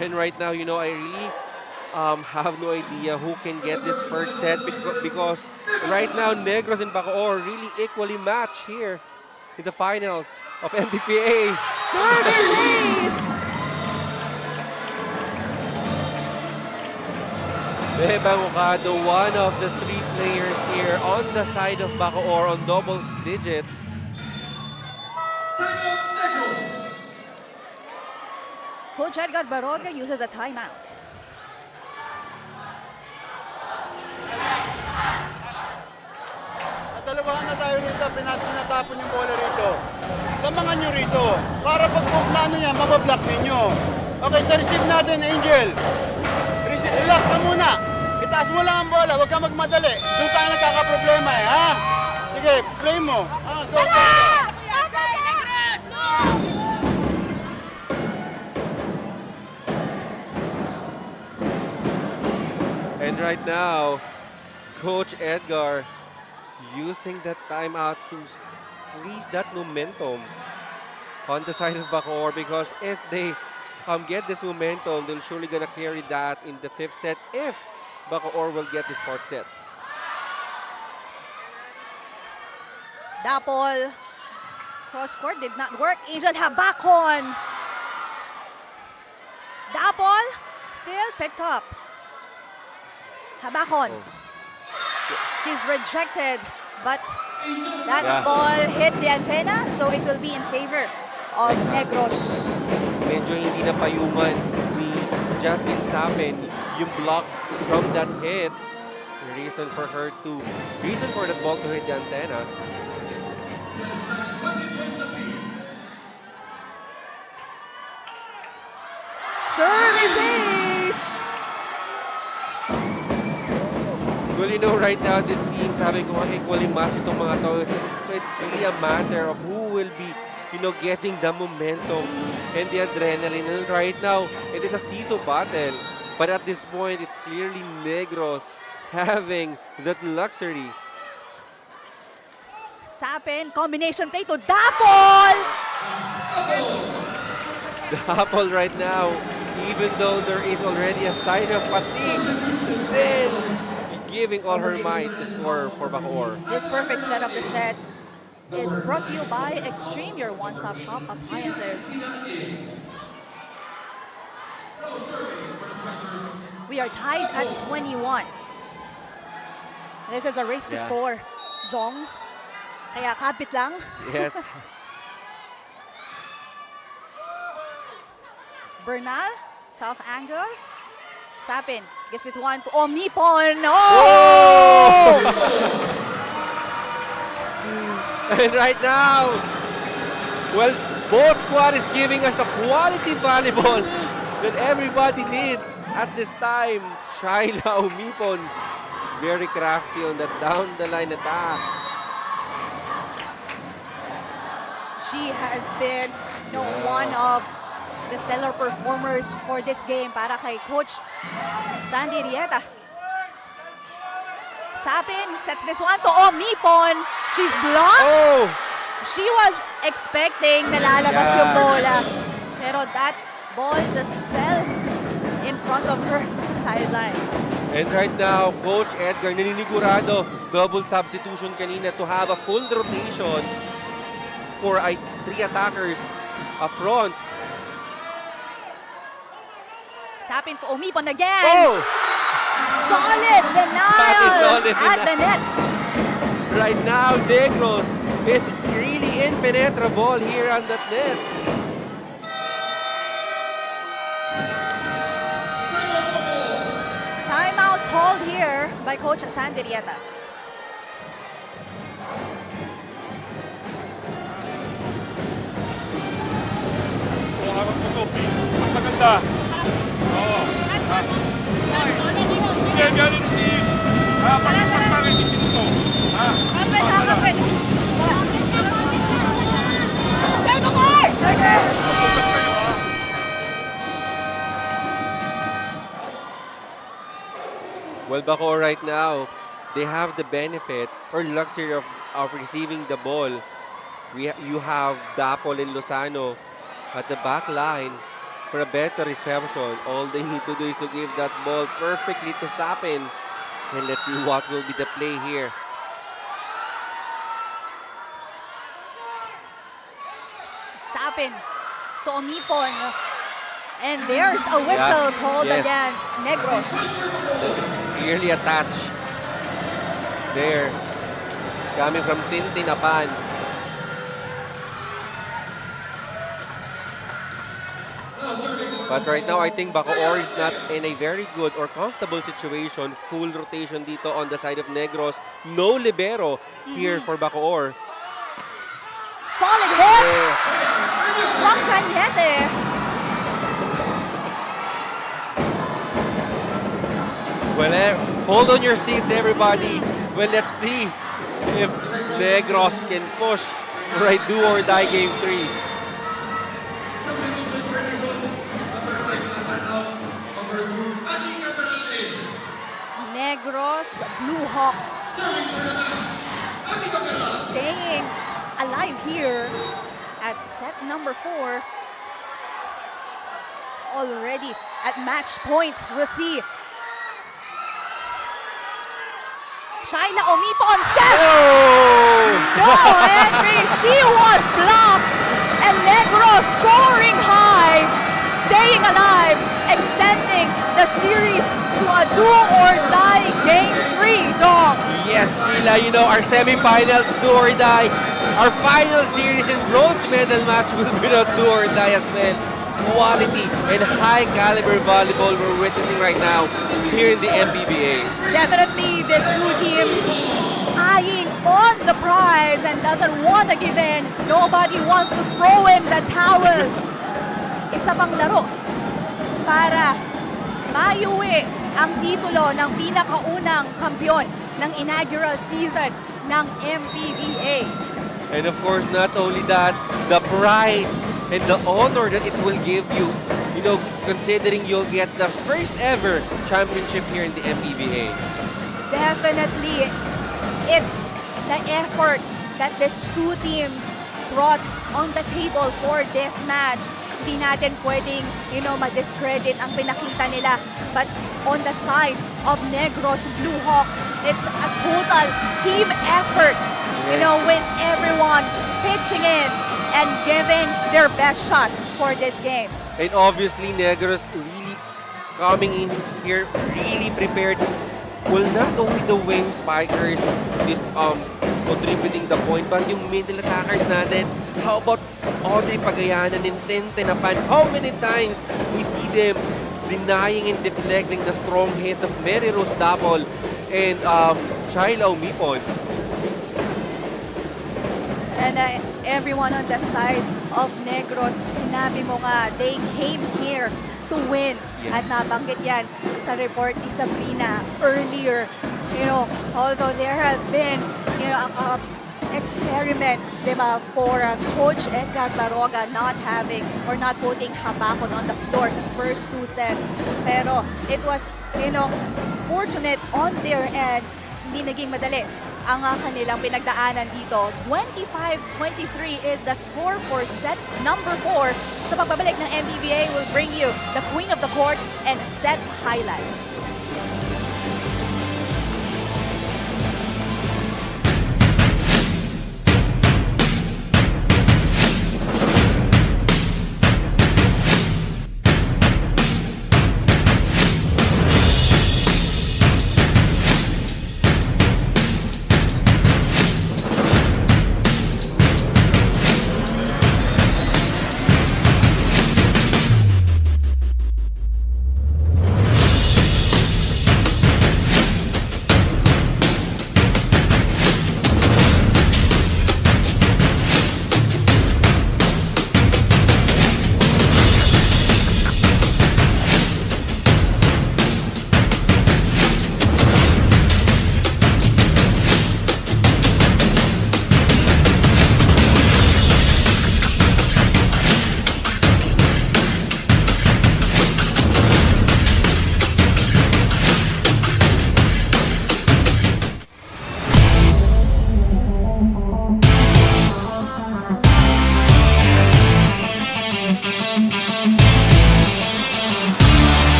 And right now, you know, I really have no idea who can get this first set because right now Negros and Bacoor really equally matched here in the finals of MPVA. Service ace! Beba Mukado, one of the 3 players here on the side of Bacoor on double digits. Coach Edgar Baroga uses a timeout. Natalabahan na tayo rito, pinatapon yung bola rito. Lamangan nyo rito. Para pag na ano yan, mabablock ninyo. Okay, sa receive natin, Angel. Relax ka muna. Itaas mo lang ang bola, huwag ka magmadali. Doon tayo nagkakaproblema eh, ha? Sige, play mo. Go. And right now, Coach Edgar using that timeout to freeze that momentum on the side of Bacoor, because if they get this momentum, they're surely gonna carry that in the 5th set if Bacoor will get this 4th set. Dapol. Cross court did not work. Angel Habakon. Dapol still picked up. Habakon. She's rejected, but that ball hit the antenna, so it will be in favor of Negros. Medyo hindi na payuman ni Jasmine Sapin yung block from that hit. Reason for that ball to hit the antenna. Service ace! Well, you know, right now, this team, sabi ko, equally match itong mga to. So it's really a matter of who will be, you know, getting the momentum and the adrenaline. And right now, it is a seesaw battle. But at this point, it's clearly Negros having that luxury. Sapin, combination play to Dapol! Dapol right now, even though there is already a sign of fatigue, still giving all her might to score for Bacoor. This perfect set of the set is brought to you by Extreme, your one-stop shop appliances. We are tied at 21. This is a race to 4. Jong, kaya kapit lang. Yes. Bernal, tough angle. Sapin gives it one to Omipon. Oh! And right now, well, both squad is giving us the quality volleyball that everybody needs at this time. Shaila Omipon, very crafty on that down-the-line attack. She has been, one of the stellar performers for this game para kay Coach Sandy Rieta. Sapin sets this one to Omipon. She's blocked. Oh! She was expecting na lalabas yung bola. Pero that ball just fell in front of her sa sideline. And right now, Coach Edgar naninigurado, double substitution kanina to have a full rotation for 3 attackers up front. Sapin to Omipon again. Oh! Solid denial Solid at the net. Right now, Negros is really impenetrable here on that net. Timeout called here by Coach Sandy Rieta. Harap mo to. Ang maganda. Oo. Hindi, galing si... pagpapangin si Sino. Papala. Well, Bacoor right now, they have the benefit or luxury of receiving the ball. You have Dapol and Lozano at the back line for a better reception. All they need to do is to give that ball perfectly to Sapin. And let's see what will be the play here. Sapin to Omipon. And there's a whistle called against Negros. That is clearly a touch there. Coming from Tintinapan. But right now, I think Bacoor is not in a very good or comfortable situation. Full rotation dito on the side of Negros. No libero here for Bacoor. Solid hit Yes. from Cañete. Well, hold on your seats, everybody. Well, let's see if Negros can push for a do-or-die game 3. Substitution for Negros, number 5 laban out, number 2, Adi Cabrante. Negros Blue Hawks Serving for the match, Adi Cabrante. staying alive here at set number 4. Already at match point, we'll see. Shaila Omipon says no entry. She was blocked. And Negros soaring high, staying alive, extending the series to a do-or-die game 3, Dom. Yes, Sheila, you know, our semifinals do-or-die. Our final series and bronze medal match will be a do-or-die as well. Quality and high-caliber volleyball we're witnessing right now here in the MPVA. Definitely these two teams eyeing on the prize and doesn't want to give in. Nobody wants to throw in the towel. Isa pang laro para maiuwi ang titulo ng pinakaunang kampiyon ng inaugural season ng MPVA. And of course, not only that, the pride and the honor that it will give you, you know, considering you'll get the first ever championship here in the MPVA. Definitely, it's the effort that these two teams brought on the table for this match. Hindi natin pwedeng, you know, ma-discredit ang pinakita nila. But on the side of Negros Blue Hawks, it's a total team effort. You know, with everyone pitching in and giving their best shot for this game. And obviously, Negros really coming in here, really prepared. Well, not only the wing spikers just contributing the point, but yung middle attackers natin. How about Audrey Pagayanan and Tintinapan? How many times we see them denying and deflecting the strong hits of Mary Rose Dapol and Shaila Omipon? And everyone on the side of Negros, sinabi mo nga, they came here to win. Yeah. At nabanggit yan sa report ni Sabrina earlier. You know, although there have been, you know, experiment, diba, for Coach Edgar Baroga not having or not putting Habakon on the floor sa first 2 sets. Pero it was, you know, fortunate on their end, hindi naging madali ang kanilang pinagdaanan dito. 25-23 is the score for set number 4. Sa pagbabalik ng MPVA, will bring you the queen of the court and set highlights.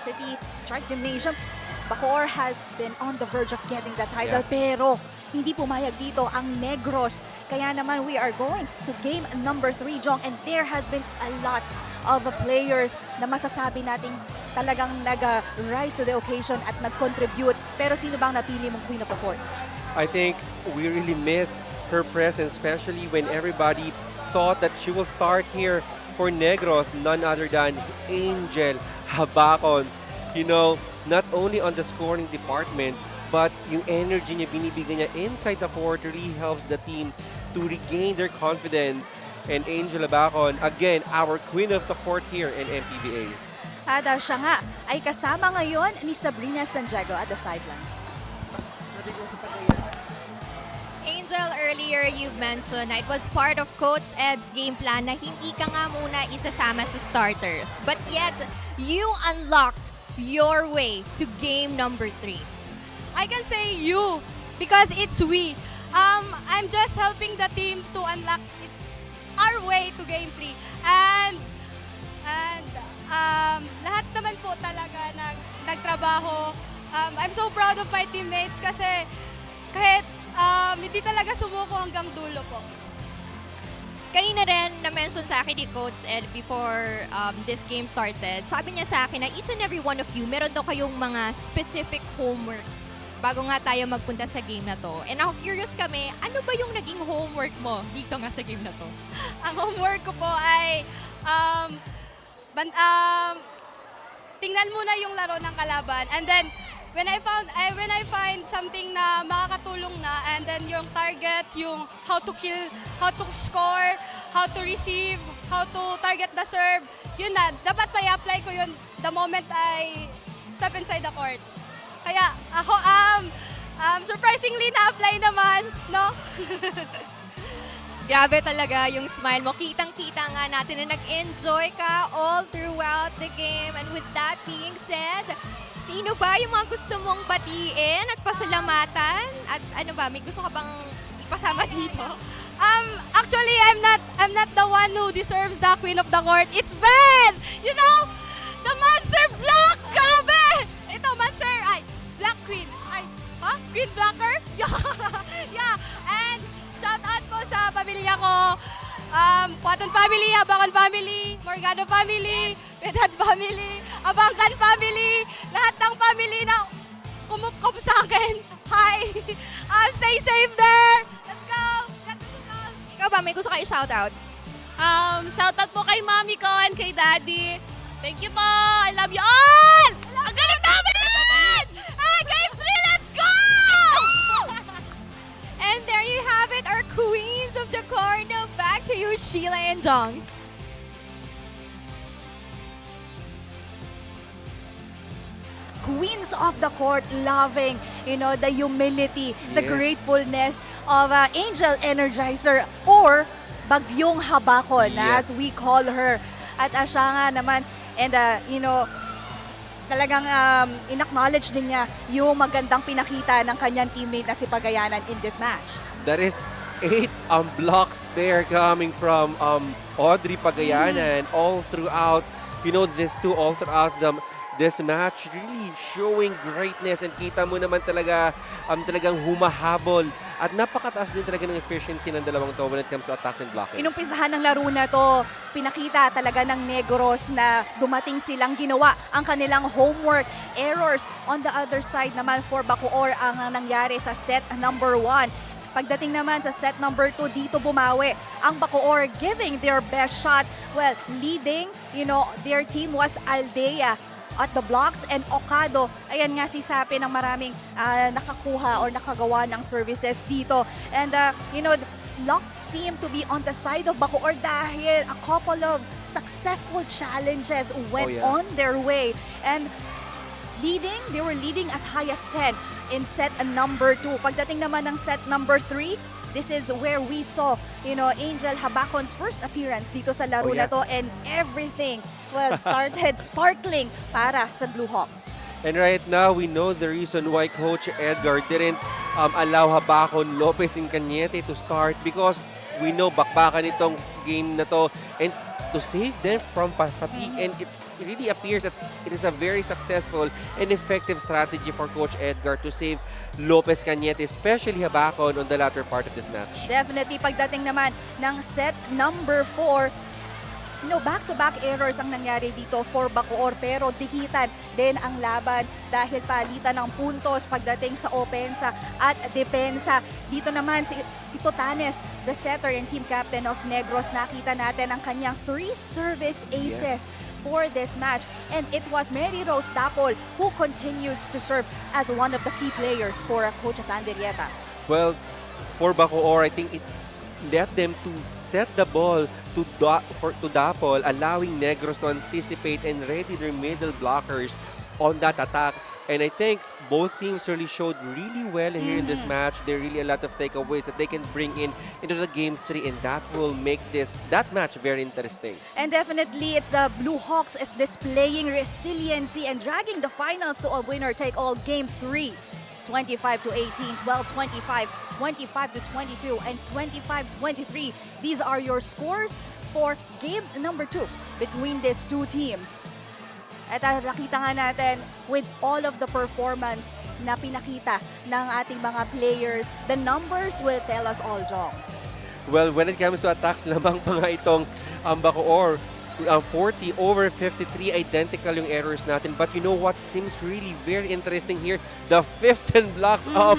City Strike Gymnasium. Bacoor has been on the verge of getting the title, pero hindi pumayag dito ang Negros. Kaya naman we are going to game number 3, Jong, and there has been a lot of players na masasabi nating talagang nag-rise to the occasion at nag-contribute. Pero sino bang napili mong Queen of the Court? I think we really miss her presence, especially when everybody thought that she will start here for Negros, none other than Angel Habacon. You know, not only on the scoring department, but yung energy niya, binibigay niya inside the court really helps the team to regain their confidence. And Angel Habacon, again, our queen of the court here in MPVA. At siya nga ay kasama ngayon ni Sabrina Santiago at the sidelines. Angel, earlier you mentioned na it was part of Coach Ed's game plan na hindi ka nga muna isasama sa starters. But yet, you unlocked your way to game number 3. I can say you because it's we. I'm just helping the team to unlock our way to game 3. And lahat naman po talaga nagtrabaho. I'm so proud of my teammates kasi kahit hindi talaga sumuko hanggang dulo po. Kanina rin na-mention sa akin ni Coach Ed before this game started. Sabi niya sa akin na each and every one of you, meron daw kayong mga specific homework bago nga tayo magpunta sa game na to. And ako curious kami, ano ba yung naging homework mo dito nga sa game na to? Ang homework ko po ay tingnan muna yung laro ng kalaban, and then when I find something na makakatulong na, and then yung target, yung how to kill, how to score, how to receive, how to target the serve, yun na, dapat may apply ko yun the moment I step inside the court. Kaya ako, surprisingly na-apply naman, no? Grabe talaga yung smile mo. Kitang-kita nga natin na nag-enjoy ka all throughout the game. And with that being said, sino ba yung mga gusto mong batiin at pasalamatan? At ano ba, may gusto ka bang ipasama dito? Actually, I'm not the one who deserves the Queen of the Court. It's Ben! You know, the Monster Block! Grabe! Ito, Monster, Black Queen. Queen Blocker? Yeah, and shout out po sa pamilya ko. Puaton family, Abangkan family, Morgado family, Pedad family, Abangkan family, lahat ng family na kumupkup sa akin. Hi! Stay safe there! Let's go! Ikaw ba, may gusto kayo shoutout? Shoutout po kay mami ko and kay daddy. Thank you po! I love you all! Ang galing namin! Game 3, let's go! And there you have it, our queens of the court. Now back to you, Sheila and Jong. Queens of the court, loving, the humility, the Yes. gratefulness of Angel Energizer or Bagyong Habacon, Yeah. as we call her. At siya nga naman, and talagang in-acknowledge din niya yung magandang pinakita ng kanyang teammate na si Pagayanan in this match. That is 8 blocks there coming from Audrey Pagayanan all throughout, this two all throughout this match, really showing greatness, and kita mo naman talagang humahabol at napakataas din talaga ng efficiency ng dalawang to when it comes to attacks and blocking. Inumpisahan ng laro na to, pinakita talaga ng Negros na dumating silang ginawa ang kanilang homework. Errors on the other side naman for Bacoor ang nangyari sa set number 1. Pagdating naman sa set number 2, dito bumawi ang Bacoor, giving their best shot. Well, leading, their team was Aldea at the blocks, and Okado, ayan nga si Sapi ng maraming nakakuha or nakagawa ng services dito. And luck seemed to be on the side of Bacoor dahil a couple of successful challenges went on their way. And they were leading as high as 10 in set number 2. Pagdating naman ng set number 3, this is where we saw, Angel Habacon's first appearance dito sa laro na to, and everything started sparkling para sa Blue Hawks. And right now, we know the reason why Coach Edgar didn't allow Habacon, Lopez, and Cañete to start, because we know bakbakan itong game na to, and to save them from fatigue, and really appears that it is a very successful and effective strategy for Coach Edgar to save Lopez Cañete, especially Habacon on the latter part of this match. Definitely, pagdating naman ng set number 4, back-to-back errors ang nangyari dito for Bacoor, pero dikitan din ang laban dahil palitan ng puntos pagdating sa opensa at depensa. Dito naman si Totanes, the setter and team captain of Negros, nakita natin ang kanyang 3 service aces for this match, and it was Mary Rose Dapol who continues to serve as one of the key players for Coach Sanderieta. Well, for Bacoor, I think it led them to set the ball to Dapol, allowing Negros to anticipate and ready their middle blockers on that attack. And I think both teams really showed really well here in this match. There are really a lot of takeaways that they can bring into the game 3, and that will make that match very interesting. And definitely, it's the Blue Hawks is displaying resiliency and dragging the finals to a winner-take-all game 3. 25 to 18, 12-25, 25 to 22, and 25-23. These are your scores for game number 2 between these two teams. At nakita nga natin with all of the performance na pinakita ng ating mga players, the numbers will tell us all, Jong. Well, when it comes to attacks, lamang pa nga itong Bacoor. 40 over 53, identical yung errors natin. But you know what seems really very interesting here? The 15 blocks of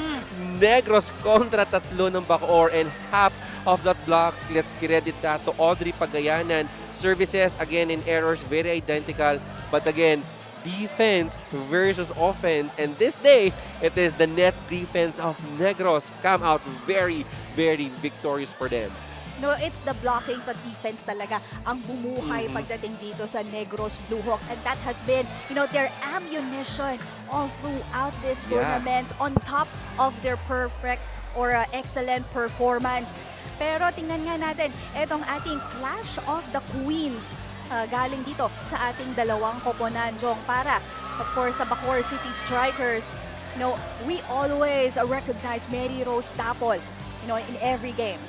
Negros kontra 3 ng Bacoor, and half of that blocks, let's credit that to Audrey Pagayanan. Services, again, in errors, very identical. But again, defense versus offense. And this day, it is the net defense of Negros come out very, very victorious for them. No, it's the blocking sa defense talaga ang bumuhay pagdating dito sa Negros Blue Hawks, and that has been, their ammunition all throughout this tournament on top of their perfect or excellent performance. Pero tingnan nga natin itong ating Clash of the Queens galing dito sa ating dalawang koponan, Jong, para of course sa Bacoor City Strikers. We always recognize Mary Rose Dapol in every game.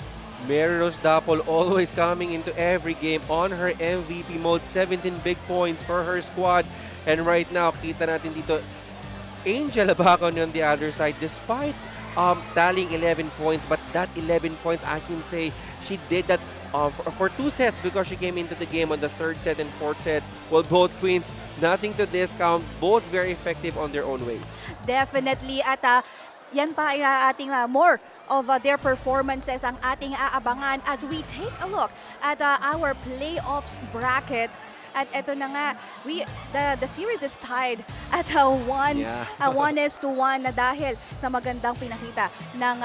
Mary Rose Dapol always coming into every game on her MVP mode. 17 big points for her squad. And right now, kita natin dito, Angel Abacon on the other side, despite tallying 11 points. But that 11 points, I can say, she did that for 2 sets because she came into the game on the 3rd set and 4th set. Well, both queens, nothing to discount. Both very effective on their own ways. Definitely. At yan pa ay ating more of their performances ang ating aabangan as we take a look at our playoffs bracket. At eto na nga, the series is tied at 1-1 na dahil sa magandang pinakita ng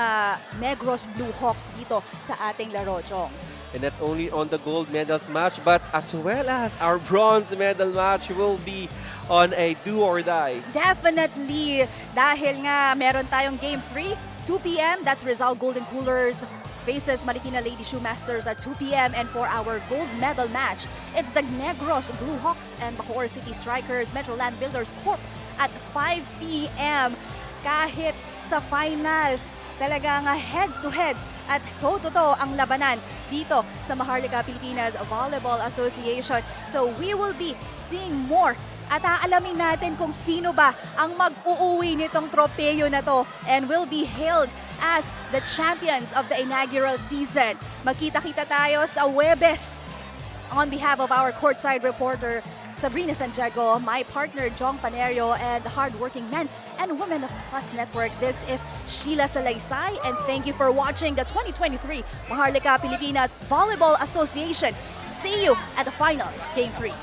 Negros Blue Hawks dito sa ating laro, Chong. And not only on the gold medals match, but as well as our bronze medal match will be on a do or die. Definitely, dahil nga meron tayong game 3, 2 p.m. That's Rizal Golden Coolers faces Marikina Lady Shoemasters at 2 p.m. And for our gold medal match, it's the Negros Blue Hawks and Bacoor City Strikers Metroland Builders Corp at 5 p.m. Kahit sa finals, talagang head-to-head at toe-to-toe ang labanan dito sa Maharlika Pilipinas Volleyball Association. So we will be seeing more at aalamin natin kung sino ba ang mag-uuwi nitong tropeyo na to and will be hailed as the champions of the inaugural season. Magkita-kita tayo sa Webes. On behalf of our courtside reporter, Sabrina Santiago, my partner, Jong Panerio, and the hardworking men and women of Plus Network, this is Sheila Salaysay, and thank you for watching the 2023 Maharlika Pilipinas Volleyball Association. See you at the finals, Game 3.